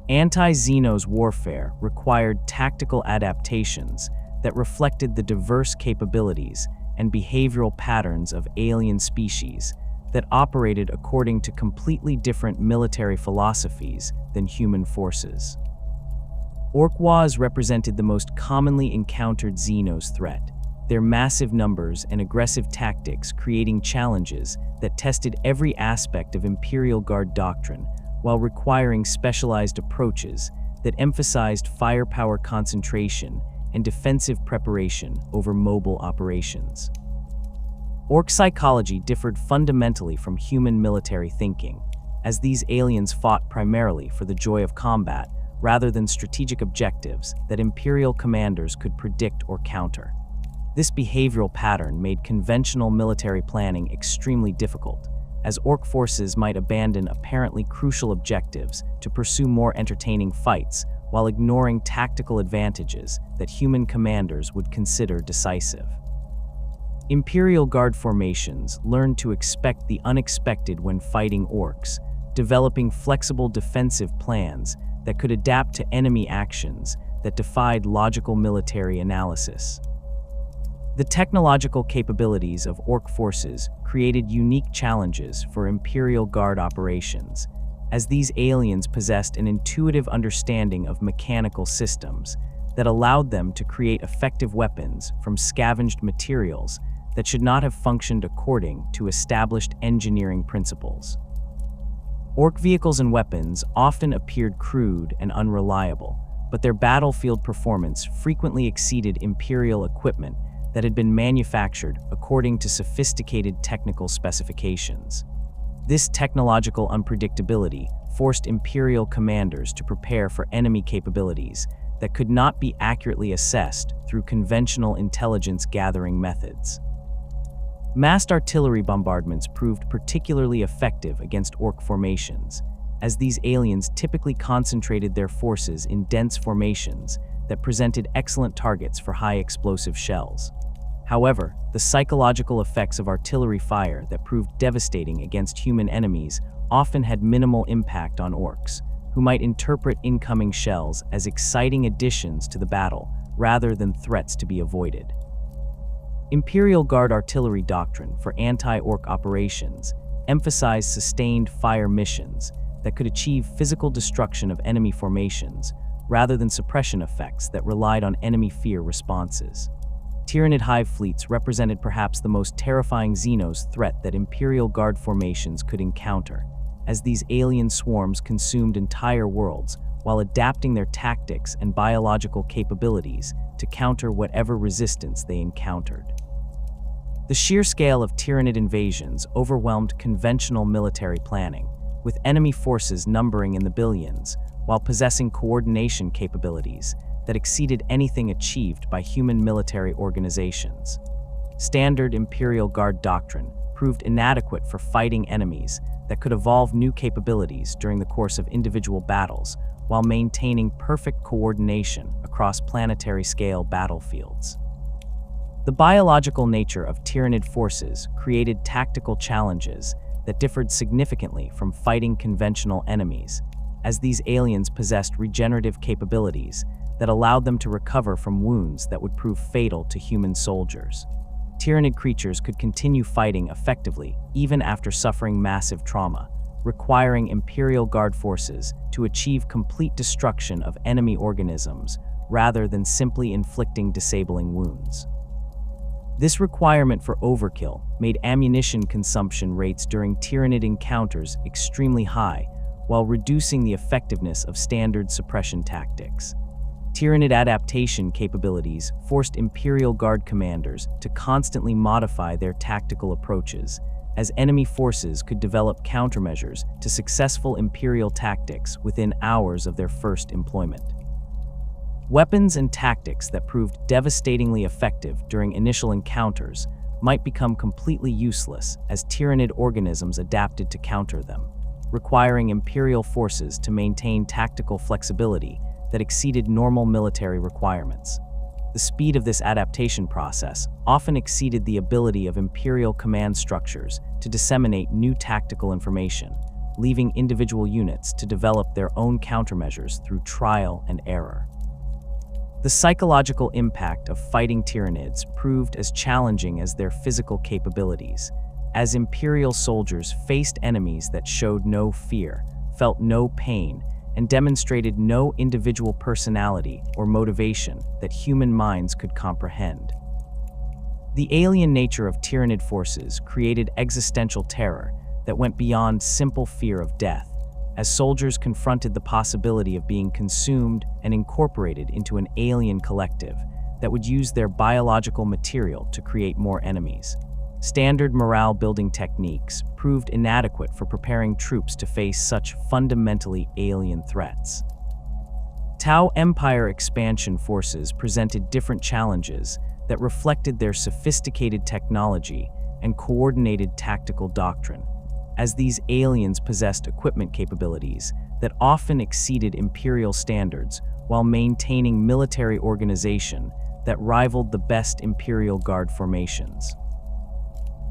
Anti-xenos warfare required tactical adaptations that reflected the diverse capabilities and behavioral patterns of alien species that operated according to completely different military philosophies than human forces. Orkwas represented the most commonly encountered xenos threat, their massive numbers and aggressive tactics creating challenges that tested every aspect of Imperial Guard doctrine while requiring specialized approaches that emphasized firepower concentration and defensive preparation over mobile operations. Ork psychology differed fundamentally from human military thinking, as these aliens fought primarily for the joy of combat rather than strategic objectives that Imperial commanders could predict or counter. This behavioral pattern made conventional military planning extremely difficult, as Ork forces might abandon apparently crucial objectives to pursue more entertaining fights while ignoring tactical advantages that human commanders would consider decisive. Imperial Guard formations learned to expect the unexpected when fighting orcs, developing flexible defensive plans that could adapt to enemy actions that defied logical military analysis. The technological capabilities of Ork forces created unique challenges for Imperial Guard operations, as these aliens possessed an intuitive understanding of mechanical systems that allowed them to create effective weapons from scavenged materials that should not have functioned according to established engineering principles. Ork vehicles and weapons often appeared crude and unreliable, but their battlefield performance frequently exceeded Imperial equipment that had been manufactured according to sophisticated technical specifications. This technological unpredictability forced Imperial commanders to prepare for enemy capabilities that could not be accurately assessed through conventional intelligence-gathering methods. Massed artillery bombardments proved particularly effective against Ork formations, as these aliens typically concentrated their forces in dense formations that presented excellent targets for high-explosive shells. However, the psychological effects of artillery fire that proved devastating against human enemies often had minimal impact on orcs, who might interpret incoming shells as exciting additions to the battle rather than threats to be avoided. Imperial Guard artillery doctrine for anti-orc operations emphasized sustained fire missions that could achieve physical destruction of enemy formations rather than suppression effects that relied on enemy fear responses. Tyranid hive fleets represented perhaps the most terrifying xenos threat that Imperial Guard formations could encounter, as these alien swarms consumed entire worlds while adapting their tactics and biological capabilities to counter whatever resistance they encountered. The sheer scale of Tyranid invasions overwhelmed conventional military planning, with enemy forces numbering in the billions, while possessing coordination capabilities that exceeded anything achieved by human military organizations. Standard Imperial Guard doctrine proved inadequate for fighting enemies that could evolve new capabilities during the course of individual battles while maintaining perfect coordination across planetary-scale battlefields. The biological nature of Tyranid forces created tactical challenges that differed significantly from fighting conventional enemies, as these aliens possessed regenerative capabilities that allowed them to recover from wounds that would prove fatal to human soldiers. Tyranid creatures could continue fighting effectively even after suffering massive trauma, requiring Imperial Guard forces to achieve complete destruction of enemy organisms rather than simply inflicting disabling wounds. This requirement for overkill made ammunition consumption rates during Tyranid encounters extremely high, while reducing the effectiveness of standard suppression tactics. Tyranid adaptation capabilities forced Imperial Guard commanders to constantly modify their tactical approaches, as enemy forces could develop countermeasures to successful Imperial tactics within hours of their first employment. Weapons and tactics that proved devastatingly effective during initial encounters might become completely useless as Tyranid organisms adapted to counter them, requiring Imperial forces to maintain tactical flexibility that exceeded normal military requirements. The speed of this adaptation process often exceeded the ability of Imperial command structures to disseminate new tactical information, leaving individual units to develop their own countermeasures through trial and error. The psychological impact of fighting Tyranids proved as challenging as their physical capabilities, as Imperial soldiers faced enemies that showed no fear, felt no pain, and demonstrated no individual personality or motivation that human minds could comprehend. The alien nature of Tyranid forces created existential terror that went beyond simple fear of death, as soldiers confronted the possibility of being consumed and incorporated into an alien collective that would use their biological material to create more enemies. Standard morale-building techniques proved inadequate for preparing troops to face such fundamentally alien threats. Tau Empire expansion forces presented different challenges that reflected their sophisticated technology and coordinated tactical doctrine, as these aliens possessed equipment capabilities that often exceeded Imperial standards while maintaining military organization that rivaled the best Imperial Guard formations.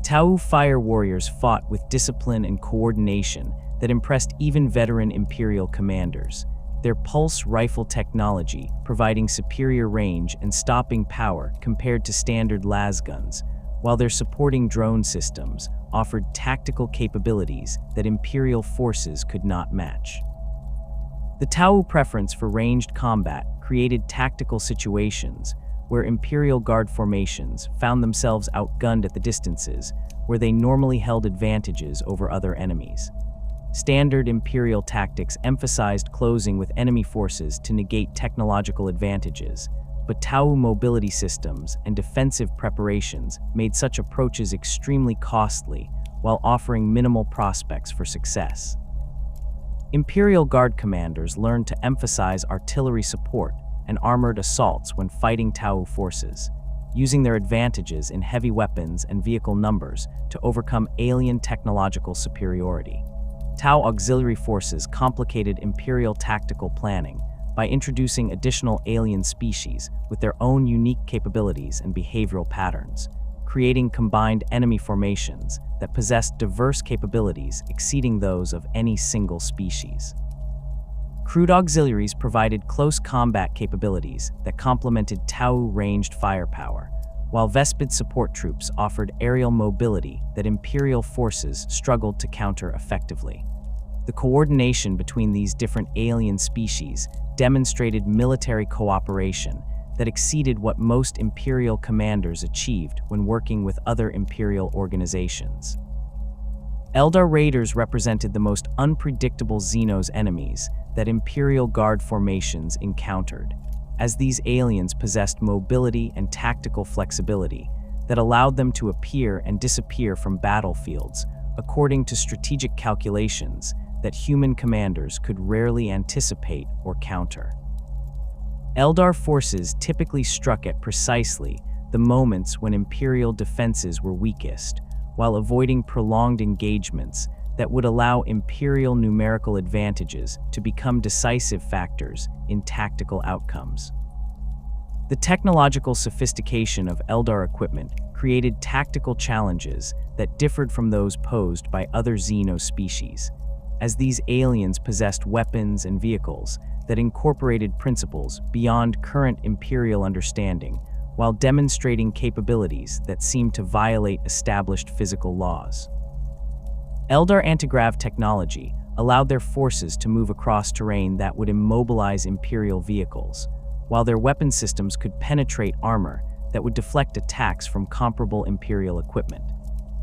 Tau fire warriors fought with discipline and coordination that impressed even veteran Imperial commanders, their pulse rifle technology providing superior range and stopping power compared to standard lasguns, while their supporting drone systems offered tactical capabilities that Imperial forces could not match. The Tau preference for ranged combat created tactical situations where Imperial Guard formations found themselves outgunned at the distances where they normally held advantages over other enemies. Standard Imperial tactics emphasized closing with enemy forces to negate technological advantages, but Tau mobility systems and defensive preparations made such approaches extremely costly while offering minimal prospects for success. Imperial Guard commanders learned to emphasize artillery support and armored assaults when fighting Tau forces, using their advantages in heavy weapons and vehicle numbers to overcome alien technological superiority. Tau auxiliary forces complicated Imperial tactical planning by introducing additional alien species with their own unique capabilities and behavioral patterns, creating combined enemy formations that possessed diverse capabilities exceeding those of any single species. Crude auxiliaries provided close combat capabilities that complemented Tau ranged firepower, while Vespid support troops offered aerial mobility that Imperial forces struggled to counter effectively. The coordination between these different alien species demonstrated military cooperation that exceeded what most Imperial commanders achieved when working with other Imperial organizations. Eldar Raiders represented the most unpredictable xenos enemies that Imperial Guard formations encountered, as these aliens possessed mobility and tactical flexibility that allowed them to appear and disappear from battlefields according to strategic calculations that human commanders could rarely anticipate or counter. Eldar forces typically struck at precisely the moments when Imperial defenses were weakest, while avoiding prolonged engagements that would allow Imperial numerical advantages to become decisive factors in tactical outcomes. The technological sophistication of Eldar equipment created tactical challenges that differed from those posed by other xeno species, as these aliens possessed weapons and vehicles that incorporated principles beyond current Imperial understanding, while demonstrating capabilities that seemed to violate established physical laws. Eldar antigrav technology allowed their forces to move across terrain that would immobilize Imperial vehicles, while their weapon systems could penetrate armor that would deflect attacks from comparable Imperial equipment.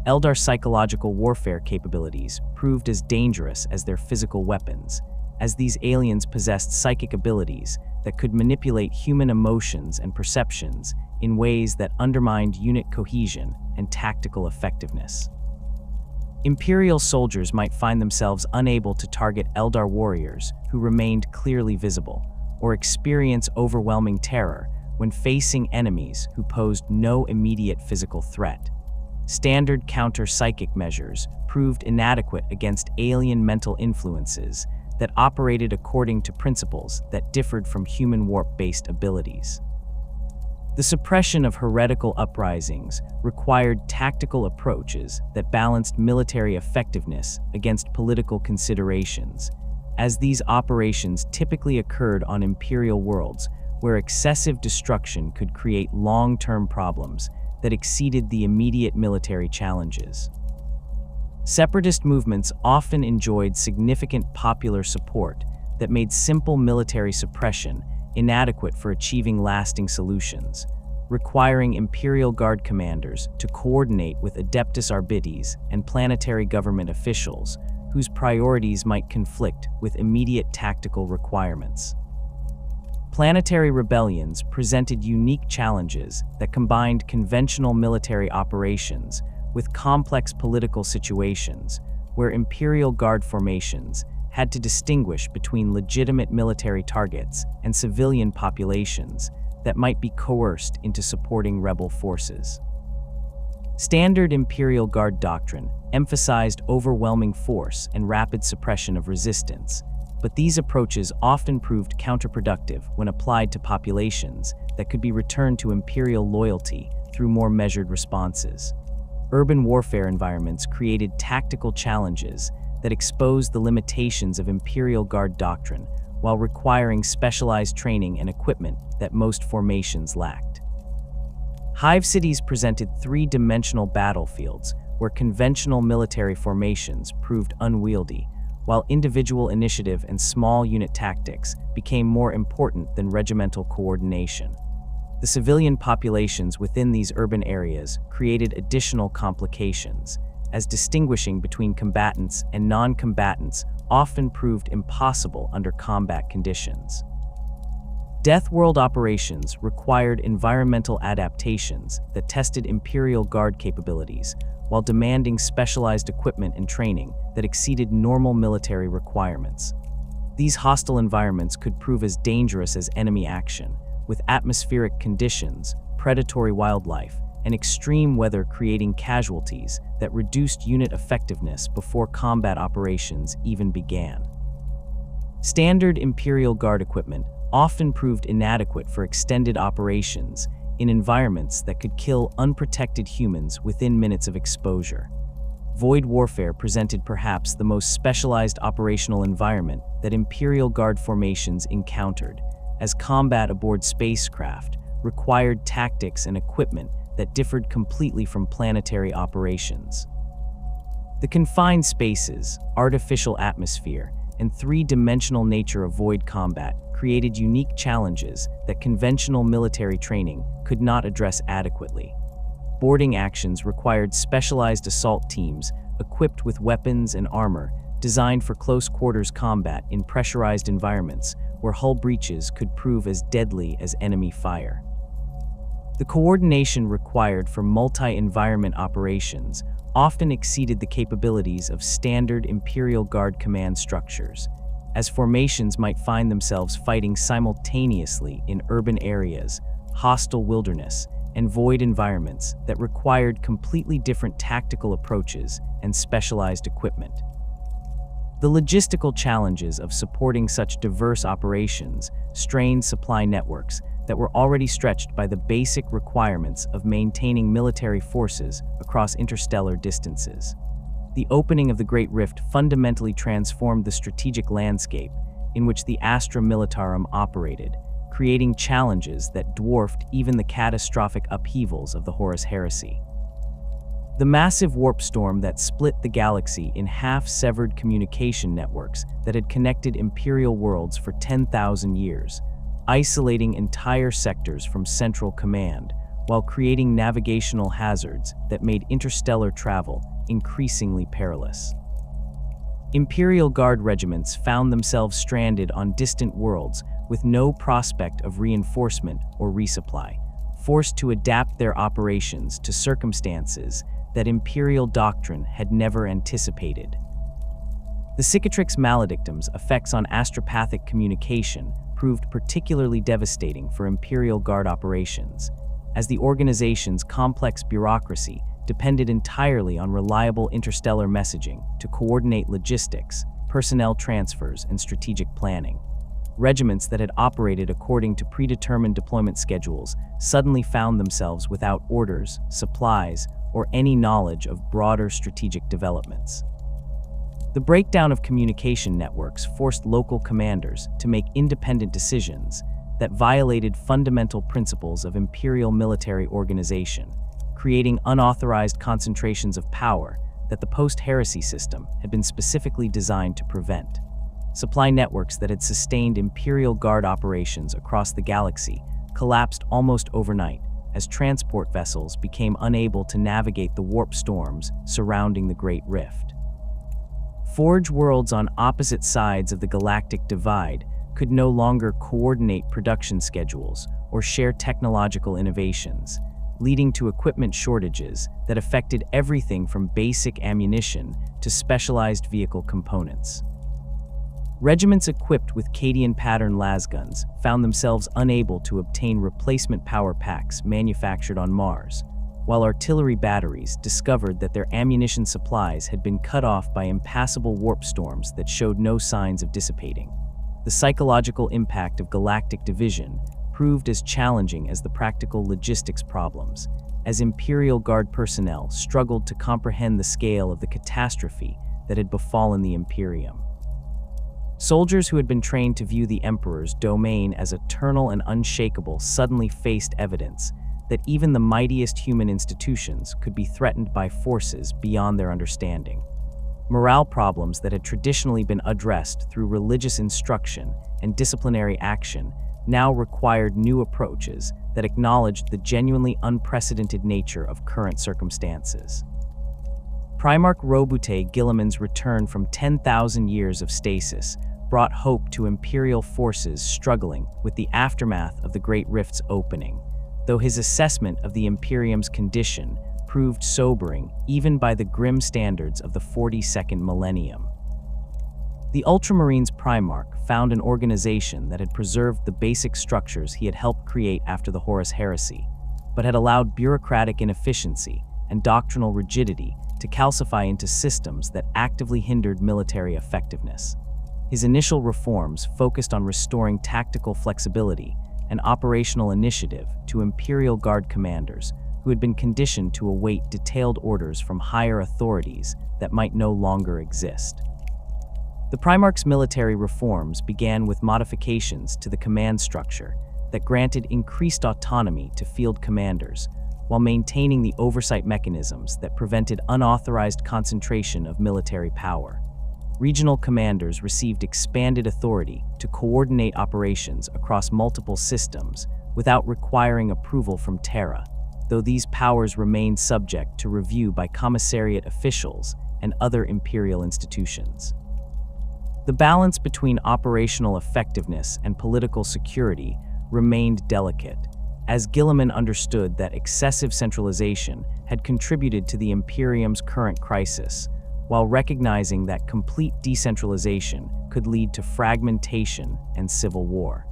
Eldar psychological warfare capabilities proved as dangerous as their physical weapons, as these aliens possessed psychic abilities that could manipulate human emotions and perceptions in ways that undermined unit cohesion and tactical effectiveness. Imperial soldiers might find themselves unable to target Eldar warriors who remained clearly visible, or experience overwhelming terror when facing enemies who posed no immediate physical threat. Standard counter-psychic measures proved inadequate against alien mental influences that operated according to principles that differed from human warp-based abilities. The suppression of heretical uprisings required tactical approaches that balanced military effectiveness against political considerations, as these operations typically occurred on Imperial worlds where excessive destruction could create long-term problems that exceeded the immediate military challenges. Separatist movements often enjoyed significant popular support that made simple military suppression inadequate for achieving lasting solutions, requiring Imperial Guard commanders to coordinate with Adeptus Archives and planetary government officials whose priorities might conflict with immediate tactical requirements. Planetary rebellions presented unique challenges that combined conventional military operations with complex political situations, where Imperial Guard formations had to distinguish between legitimate military targets and civilian populations that might be coerced into supporting rebel forces. Standard Imperial Guard doctrine emphasized overwhelming force and rapid suppression of resistance, but these approaches often proved counterproductive when applied to populations that could be returned to Imperial loyalty through more measured responses. Urban warfare environments created tactical challenges that exposed the limitations of Imperial Guard doctrine while requiring specialized training and equipment that most formations lacked. Hive cities presented three-dimensional battlefields where conventional military formations proved unwieldy, while individual initiative and small unit tactics became more important than regimental coordination. The civilian populations within these urban areas created additional complications, as distinguishing between combatants and non-combatants often proved impossible under combat conditions. Death World operations required environmental adaptations that tested Imperial Guard capabilities while demanding specialized equipment and training that exceeded normal military requirements. These hostile environments could prove as dangerous as enemy action, with atmospheric conditions, predatory wildlife, and extreme weather creating casualties that reduced unit effectiveness before combat operations even began. Standard Imperial Guard equipment often proved inadequate for extended operations in environments that could kill unprotected humans within minutes of exposure. Void warfare presented perhaps the most specialized operational environment that Imperial Guard formations encountered, as combat aboard spacecraft required tactics and equipment that differed completely from planetary operations. The confined spaces, artificial atmosphere, and three-dimensional nature of void combat created unique challenges that conventional military training could not address adequately. Boarding actions required specialized assault teams equipped with weapons and armor designed for close-quarters combat in pressurized environments where hull breaches could prove as deadly as enemy fire. The coordination required for multi-environment operations often exceeded the capabilities of standard Imperial Guard command structures, as formations might find themselves fighting simultaneously in urban areas, hostile wilderness, and void environments that required completely different tactical approaches and specialized equipment. The logistical challenges of supporting such diverse operations strained supply networks that were already stretched by the basic requirements of maintaining military forces across interstellar distances. The opening of the Great Rift fundamentally transformed the strategic landscape in which the Astra Militarum operated, creating challenges that dwarfed even the catastrophic upheavals of the Horus Heresy. The massive warp storm that split the galaxy in half-severed communication networks that had connected Imperial worlds for 10,000 years, isolating entire sectors from central command, while creating navigational hazards that made interstellar travel increasingly perilous. Imperial Guard regiments found themselves stranded on distant worlds with no prospect of reinforcement or resupply, forced to adapt their operations to circumstances that Imperial doctrine had never anticipated. The Cicatrix Maledictum's effects on astropathic communication proved particularly devastating for Imperial Guard operations, as the organization's complex bureaucracy depended entirely on reliable interstellar messaging to coordinate logistics, personnel transfers, and strategic planning. Regiments that had operated according to predetermined deployment schedules suddenly found themselves without orders, supplies, or any knowledge of broader strategic developments. The breakdown of communication networks forced local commanders to make independent decisions that violated fundamental principles of imperial military organization, creating unauthorized concentrations of power that the post-heresy system had been specifically designed to prevent. Supply networks that had sustained Imperial Guard operations across the galaxy collapsed almost overnight as transport vessels became unable to navigate the warp storms surrounding the Great Rift. Forge worlds on opposite sides of the galactic divide could no longer coordinate production schedules or share technological innovations, leading to equipment shortages that affected everything from basic ammunition to specialized vehicle components. Regiments equipped with Cadian pattern lasguns found themselves unable to obtain replacement power packs manufactured on Mars, while artillery batteries discovered that their ammunition supplies had been cut off by impassable warp storms that showed no signs of dissipating. The psychological impact of galactic division proved as challenging as the practical logistics problems, as Imperial Guard personnel struggled to comprehend the scale of the catastrophe that had befallen the Imperium. Soldiers who had been trained to view the Emperor's domain as eternal and unshakable suddenly faced evidence that even the mightiest human institutions could be threatened by forces beyond their understanding. Morale problems that had traditionally been addressed through religious instruction and disciplinary action now required new approaches that acknowledged the genuinely unprecedented nature of current circumstances. Primarch Robute Guilliman's return from 10,000 years of stasis brought hope to Imperial forces struggling with the aftermath of the Great Rift's opening, though his assessment of the Imperium's condition proved sobering even by the grim standards of the 42nd millennium. The Ultramarines Primarch found an organization that had preserved the basic structures he had helped create after the Horus Heresy, but had allowed bureaucratic inefficiency and doctrinal rigidity to calcify into systems that actively hindered military effectiveness. His initial reforms focused on restoring tactical flexibility and operational initiative to Imperial Guard commanders who had been conditioned to await detailed orders from higher authorities that might no longer exist. The Primarch's military reforms began with modifications to the command structure that granted increased autonomy to field commanders, while maintaining the oversight mechanisms that prevented unauthorized concentration of military power. regional commanders received expanded authority to coordinate operations across multiple systems without requiring approval from Terra, though these powers remained subject to review by commissariat officials and other imperial institutions. The balance between operational effectiveness and political security remained delicate, as Guilliman understood that excessive centralization had contributed to the Imperium's current crisis, while recognizing that complete decentralization could lead to fragmentation and civil war.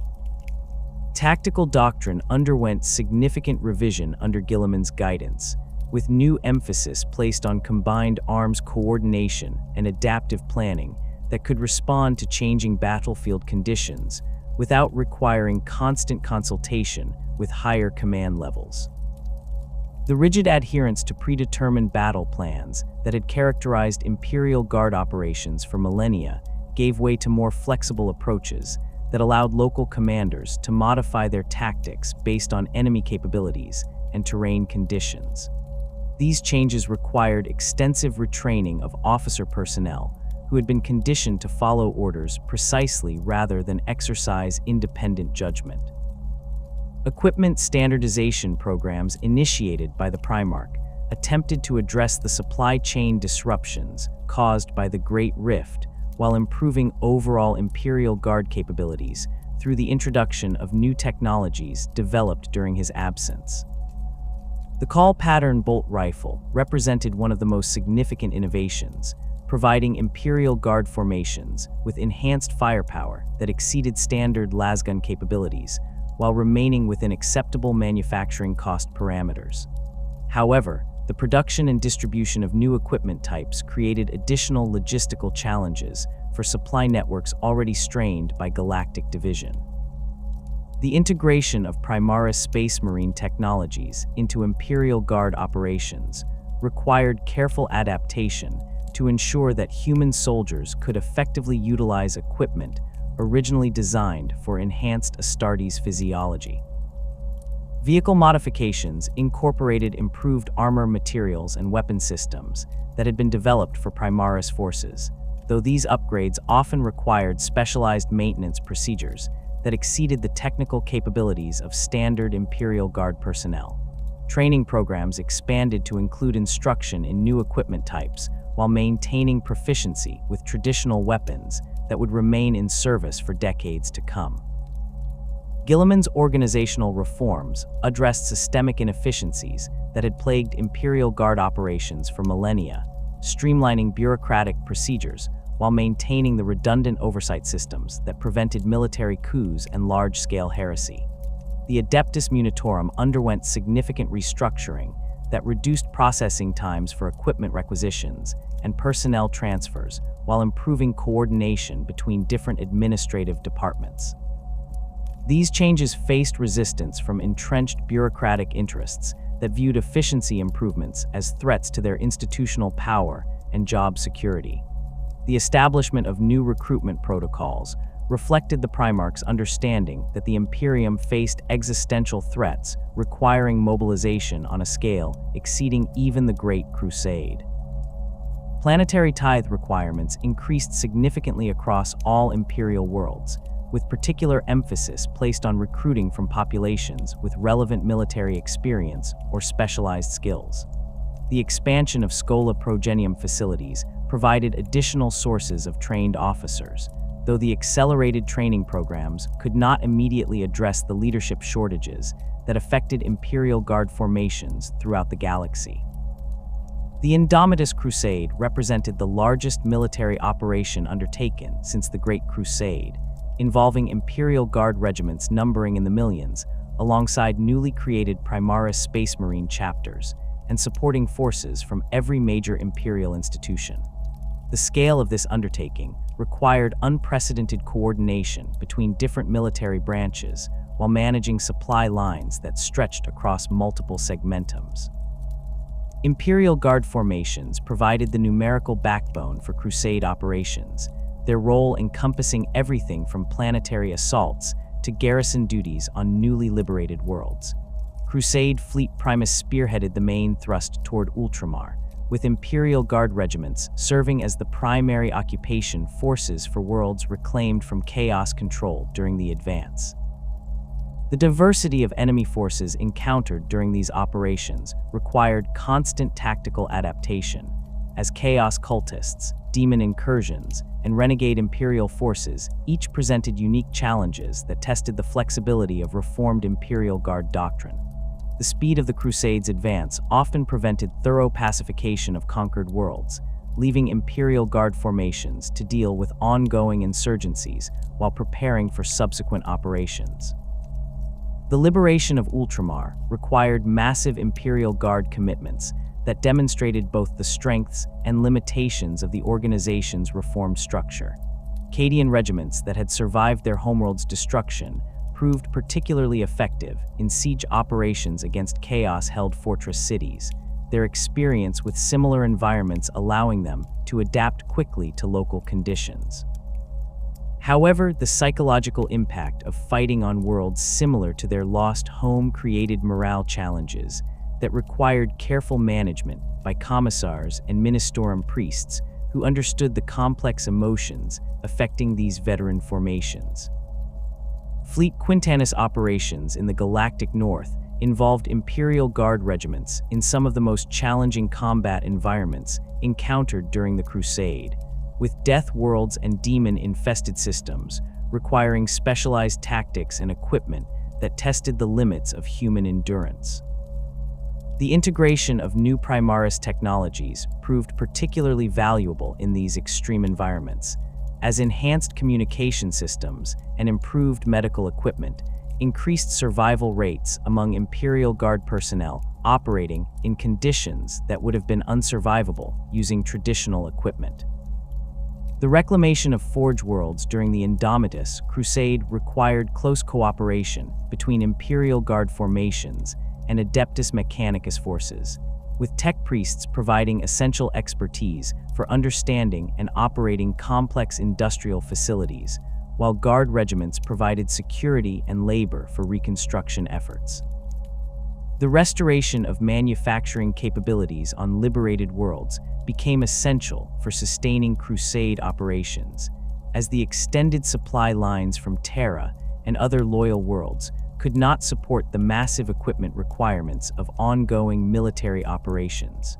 Tactical doctrine underwent significant revision under Guilliman's guidance, with new emphasis placed on combined arms coordination and adaptive planning that could respond to changing battlefield conditions without requiring constant consultation with higher command levels. The rigid adherence to predetermined battle plans that had characterized Imperial Guard operations for millennia gave way to more flexible approaches that allowed local commanders to modify their tactics based on enemy capabilities and terrain conditions. These changes required extensive retraining of officer personnel who had been conditioned to follow orders precisely rather than exercise independent judgment. Equipment standardization programs initiated by the Primarch attempted to address the supply chain disruptions caused by the Great Rift while improving overall Imperial Guard capabilities through the introduction of new technologies developed during his absence. The Call Pattern Bolt Rifle represented one of the most significant innovations, providing Imperial Guard formations with enhanced firepower that exceeded standard lasgun capabilities while remaining within acceptable manufacturing cost parameters. However, the production and distribution of new equipment types created additional logistical challenges for supply networks already strained by galactic division. The integration of Primaris Space Marine technologies into Imperial Guard operations required careful adaptation to ensure that human soldiers could effectively utilize equipment originally designed for enhanced Astartes physiology. Vehicle modifications incorporated improved armor materials and weapon systems that had been developed for Primaris forces, though these upgrades often required specialized maintenance procedures that exceeded the technical capabilities of standard Imperial Guard personnel. Training programs expanded to include instruction in new equipment types while maintaining proficiency with traditional weapons that would remain in service for decades to come. Guilliman's organizational reforms addressed systemic inefficiencies that had plagued Imperial Guard operations for millennia, streamlining bureaucratic procedures while maintaining the redundant oversight systems that prevented military coups and large-scale heresy. The Adeptus Militarum underwent significant restructuring that reduced processing times for equipment requisitions and personnel transfers while improving coordination between different administrative departments. These changes faced resistance from entrenched bureaucratic interests that viewed efficiency improvements as threats to their institutional power and job security. The establishment of new recruitment protocols reflected the Primarch's understanding that the Imperium faced existential threats requiring mobilization on a scale exceeding even the Great Crusade. Planetary tithe requirements increased significantly across all Imperial worlds, with particular emphasis placed on recruiting from populations with relevant military experience or specialized skills. The expansion of Schola Progenium facilities provided additional sources of trained officers, though the accelerated training programs could not immediately address the leadership shortages that affected Imperial Guard formations throughout the galaxy. The Indomitus Crusade represented the largest military operation undertaken since the Great Crusade, involving Imperial Guard regiments numbering in the millions, alongside newly created Primaris Space Marine chapters, and supporting forces from every major Imperial institution. The scale of this undertaking required unprecedented coordination between different military branches while managing supply lines that stretched across multiple segmentums. Imperial Guard formations provided the numerical backbone for Crusade operations, their role encompassing everything from planetary assaults to garrison duties on newly liberated worlds. Crusade Fleet Primus spearheaded the main thrust toward Ultramar, with Imperial Guard regiments serving as the primary occupation forces for worlds reclaimed from chaos control during the advance. The diversity of enemy forces encountered during these operations required constant tactical adaptation, as chaos cultists, demon incursions, and renegade Imperial forces each presented unique challenges that tested the flexibility of reformed Imperial Guard doctrine. The speed of the Crusades' advance often prevented thorough pacification of conquered worlds, leaving Imperial Guard formations to deal with ongoing insurgencies while preparing for subsequent operations. The liberation of Ultramar required massive Imperial Guard commitments that demonstrated both the strengths and limitations of the organization's reformed structure. Cadian regiments that had survived their homeworld's destruction proved particularly effective in siege operations against chaos-held fortress cities, their experience with similar environments allowing them to adapt quickly to local conditions. However, the psychological impact of fighting on worlds similar to their lost home created morale challenges that required careful management by commissars and ministorum priests who understood the complex emotions affecting these veteran formations. Fleet Quintanus operations in the Galactic North involved Imperial Guard regiments in some of the most challenging combat environments encountered during the Crusade, with death worlds and demon-infested systems requiring specialized tactics and equipment that tested the limits of human endurance. The integration of new Primaris technologies proved particularly valuable in these extreme environments, as enhanced communication systems and improved medical equipment increased survival rates among Imperial Guard personnel operating in conditions that would have been unsurvivable using traditional equipment. The reclamation of Forge worlds during the Indomitus Crusade required close cooperation between Imperial Guard formations and Adeptus Mechanicus forces, with tech priests providing essential expertise for understanding and operating complex industrial facilities, while Guard regiments provided security and labor for reconstruction efforts. The restoration of manufacturing capabilities on liberated worlds became essential for sustaining Crusade operations, as the extended supply lines from Terra and other loyal worlds could not support the massive equipment requirements of ongoing military operations.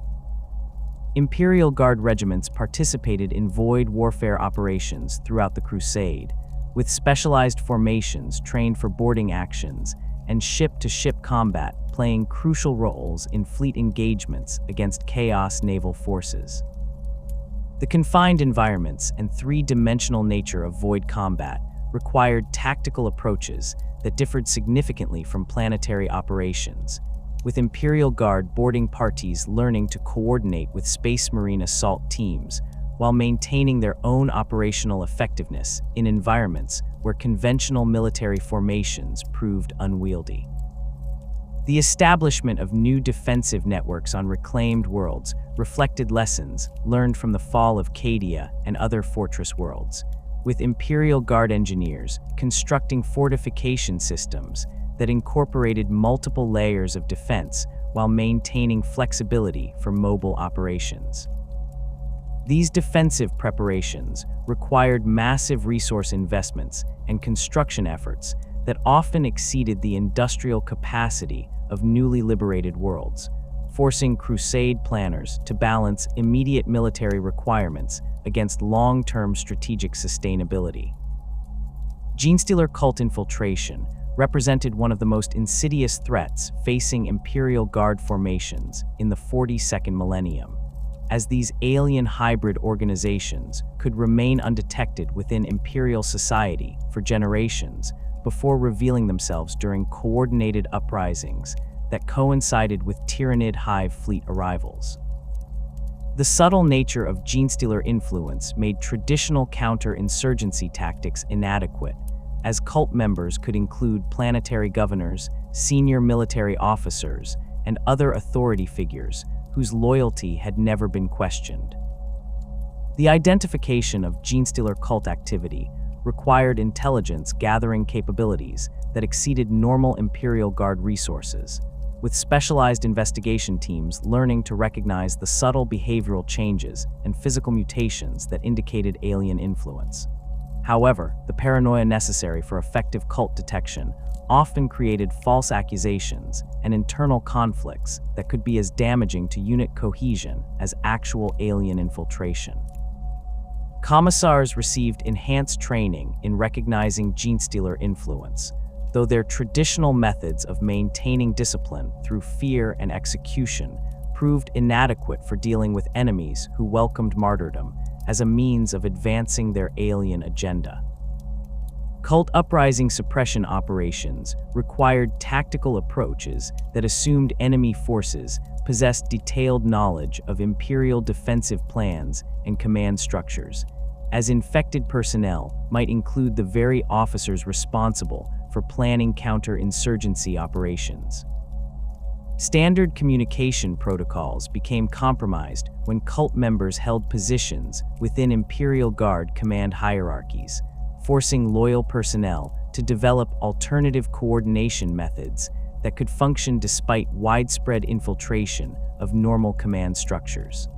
Imperial Guard regiments participated in void warfare operations throughout the Crusade, with specialized formations trained for boarding actions and ship-to-ship combat playing crucial roles in fleet engagements against Chaos naval forces. The confined environments and three-dimensional nature of void combat required tactical approaches that differed significantly from planetary operations, with Imperial Guard boarding parties learning to coordinate with Space Marine assault teams while maintaining their own operational effectiveness in environments where conventional military formations proved unwieldy. The establishment of new defensive networks on reclaimed worlds reflected lessons learned from the fall of Cadia and other fortress worlds, with Imperial Guard engineers constructing fortification systems that incorporated multiple layers of defense while maintaining flexibility for mobile operations. These defensive preparations required massive resource investments and construction efforts that often exceeded the industrial capacity of newly liberated worlds, forcing Crusade planners to balance immediate military requirements against long-term strategic sustainability. Genestealer cult infiltration represented one of the most insidious threats facing Imperial Guard formations in the 42nd millennium, as these alien hybrid organizations could remain undetected within Imperial society for generations before revealing themselves during coordinated uprisings that coincided with Tyrannid Hive fleet arrivals. The subtle nature of Genestealer influence made traditional counter-insurgency tactics inadequate, as cult members could include planetary governors, senior military officers, and other authority figures whose loyalty had never been questioned. The identification of Genestealer cult activity required intelligence gathering capabilities that exceeded normal Imperial Guard resources, with specialized investigation teams learning to recognize the subtle behavioral changes and physical mutations that indicated alien influence. However, the paranoia necessary for effective cult detection often created false accusations and internal conflicts that could be as damaging to unit cohesion as actual alien infiltration. Commissars received enhanced training in recognizing genestealer influence, though their traditional methods of maintaining discipline through fear and execution proved inadequate for dealing with enemies who welcomed martyrdom as a means of advancing their alien agenda. Cult uprising suppression operations required tactical approaches that assumed enemy forces possessed detailed knowledge of Imperial defensive plans and command structures, as infected personnel might include the very officers responsible for planning counterinsurgency operations. Standard communication protocols became compromised when cult members held positions within Imperial Guard command hierarchies, forcing loyal personnel to develop alternative coordination methods that could function despite widespread infiltration of normal command structures.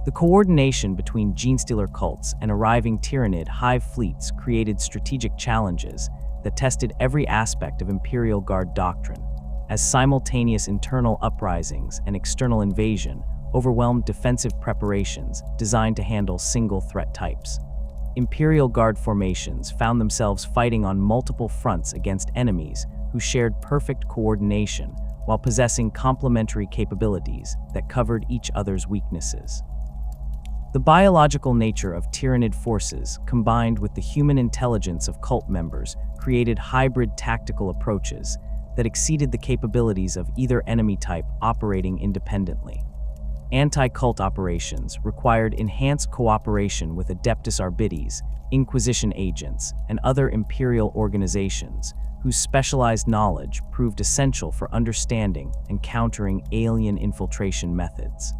The coordination between genestealer cults and arriving Tyranid hive fleets created strategic challenges that tested every aspect of Imperial Guard doctrine, as simultaneous internal uprisings and external invasion overwhelmed defensive preparations designed to handle single threat types. Imperial Guard formations found themselves fighting on multiple fronts against enemies who shared perfect coordination while possessing complementary capabilities that covered each other's weaknesses. The biological nature of Tyranid forces, combined with the human intelligence of cult members, created hybrid tactical approaches that exceeded the capabilities of either enemy type operating independently. Anti-cult operations required enhanced cooperation with Adeptus Archives, Inquisition agents, and other Imperial organizations whose specialized knowledge proved essential for understanding and countering alien infiltration methods.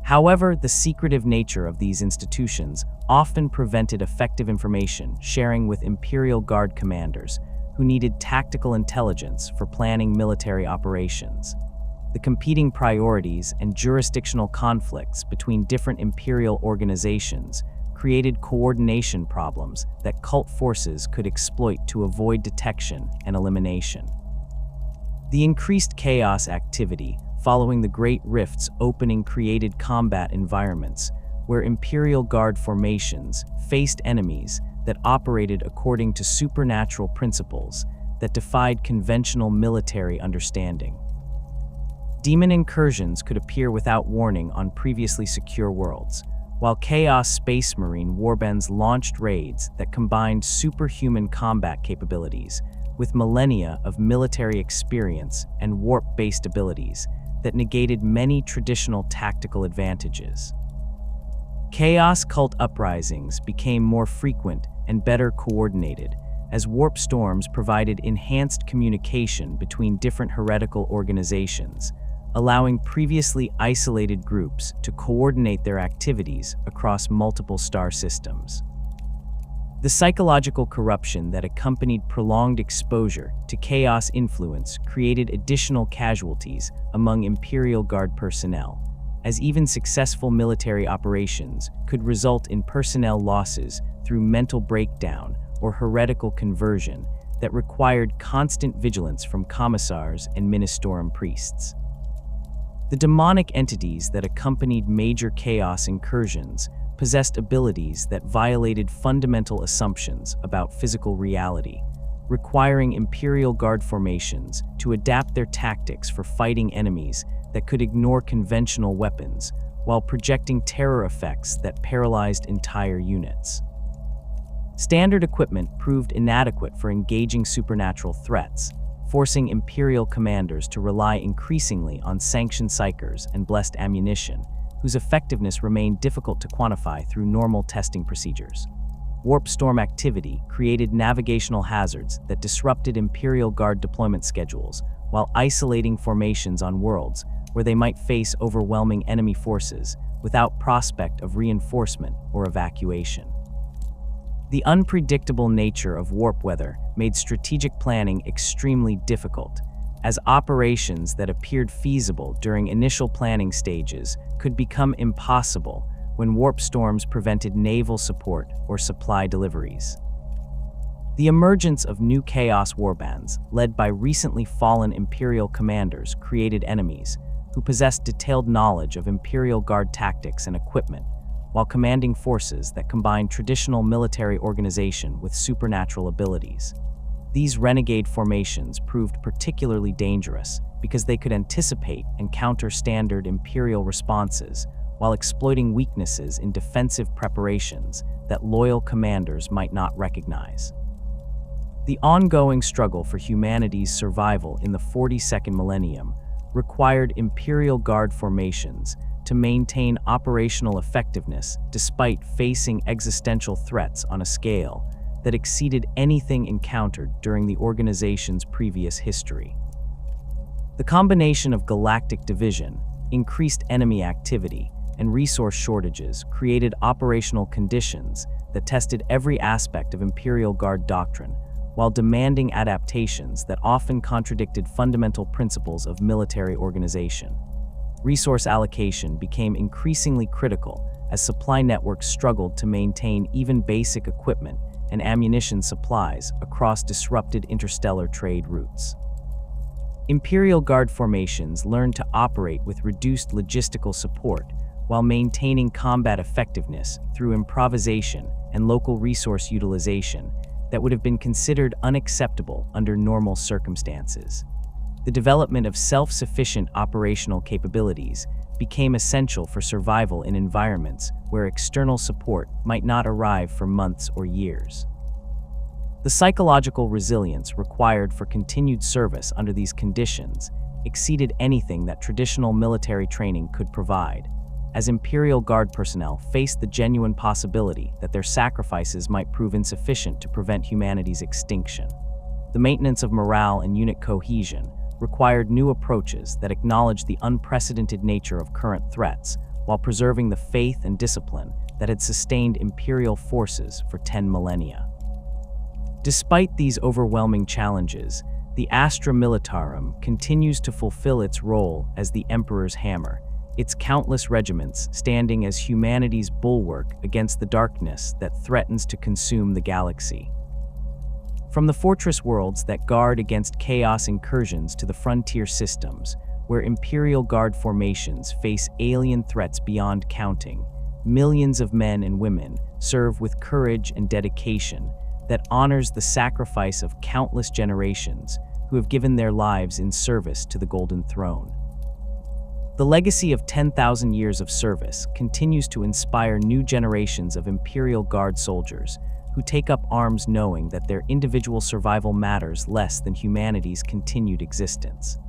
However, the secretive nature of these institutions often prevented effective information sharing with Imperial Guard commanders who needed tactical intelligence for planning military operations. The competing priorities and jurisdictional conflicts between different Imperial organizations created coordination problems that cult forces could exploit to avoid detection and elimination. The increased chaos activity following the Great Rift's opening created combat environments where Imperial Guard formations faced enemies that operated according to supernatural principles that defied conventional military understanding. Demon incursions could appear without warning on previously secure worlds, while Chaos Space Marine warbands launched raids that combined superhuman combat capabilities with millennia of military experience and warp-based abilities that negated many traditional tactical advantages. Chaos cult uprisings became more frequent and better coordinated, as warp storms provided enhanced communication between different heretical organizations, allowing previously isolated groups to coordinate their activities across multiple star systems. The psychological corruption that accompanied prolonged exposure to chaos influence created additional casualties among Imperial Guard personnel, as even successful military operations could result in personnel losses through mental breakdown or heretical conversion that required constant vigilance from commissars and ministorum priests. The demonic entities that accompanied major chaos incursions possessed abilities that violated fundamental assumptions about physical reality, requiring Imperial Guard formations to adapt their tactics for fighting enemies that could ignore conventional weapons while projecting terror effects that paralyzed entire units. Standard equipment proved inadequate for engaging supernatural threats, forcing Imperial commanders to rely increasingly on sanctioned psychers and blessed ammunition, whose effectiveness remained difficult to quantify through normal testing procedures. Warp storm activity created navigational hazards that disrupted Imperial Guard deployment schedules while isolating formations on worlds where they might face overwhelming enemy forces without prospect of reinforcement or evacuation. The unpredictable nature of warp weather made strategic planning extremely difficult, as operations that appeared feasible during initial planning stages could become impossible when warp storms prevented naval support or supply deliveries. The emergence of new chaos warbands, led by recently fallen Imperial commanders, created enemies who possessed detailed knowledge of Imperial Guard tactics and equipment, while commanding forces that combined traditional military organization with supernatural abilities. These renegade formations proved particularly dangerous because they could anticipate and counter standard Imperial responses while exploiting weaknesses in defensive preparations that loyal commanders might not recognize. The ongoing struggle for humanity's survival in the 42nd millennium required Imperial Guard formations to maintain operational effectiveness despite facing existential threats on a scale that exceeded anything encountered during the organization's previous history. The combination of galactic division, increased enemy activity, and resource shortages created operational conditions that tested every aspect of Imperial Guard doctrine, while demanding adaptations that often contradicted fundamental principles of military organization. Resource allocation became increasingly critical as supply networks struggled to maintain even basic equipment and ammunition supplies across disrupted interstellar trade routes. Imperial Guard formations learned to operate with reduced logistical support while maintaining combat effectiveness through improvisation and local resource utilization that would have been considered unacceptable under normal circumstances. The development of self-sufficient operational capabilities became essential for survival in environments where external support might not arrive for months or years. The psychological resilience required for continued service under these conditions exceeded anything that traditional military training could provide, as Imperial Guard personnel faced the genuine possibility that their sacrifices might prove insufficient to prevent humanity's extinction. The maintenance of morale and unit cohesion required new approaches that acknowledged the unprecedented nature of current threats while preserving the faith and discipline that had sustained Imperial forces for 10 millennia. Despite these overwhelming challenges, the Astra Militarum continues to fulfill its role as the Emperor's hammer, its countless regiments standing as humanity's bulwark against the darkness that threatens to consume the galaxy. From the fortress worlds that guard against chaos incursions to the frontier systems, where Imperial Guard formations face alien threats beyond counting, millions of men and women serve with courage and dedication that honors the sacrifice of countless generations who have given their lives in service to the Golden Throne. The legacy of 10,000 years of service continues to inspire new generations of Imperial Guard soldiers who take up arms knowing that their individual survival matters less than humanity's continued existence.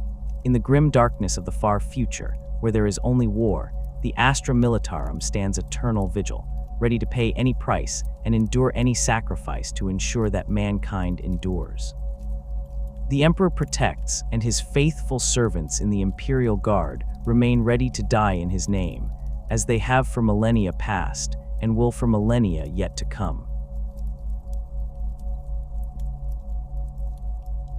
In the grim darkness of the far future, where there is only war, the Astra Militarum stands eternal vigil, ready to pay any price and endure any sacrifice to ensure that mankind endures. The Emperor protects, and his faithful servants in the Imperial Guard remain ready to die in his name, as they have for millennia past and will for millennia yet to come.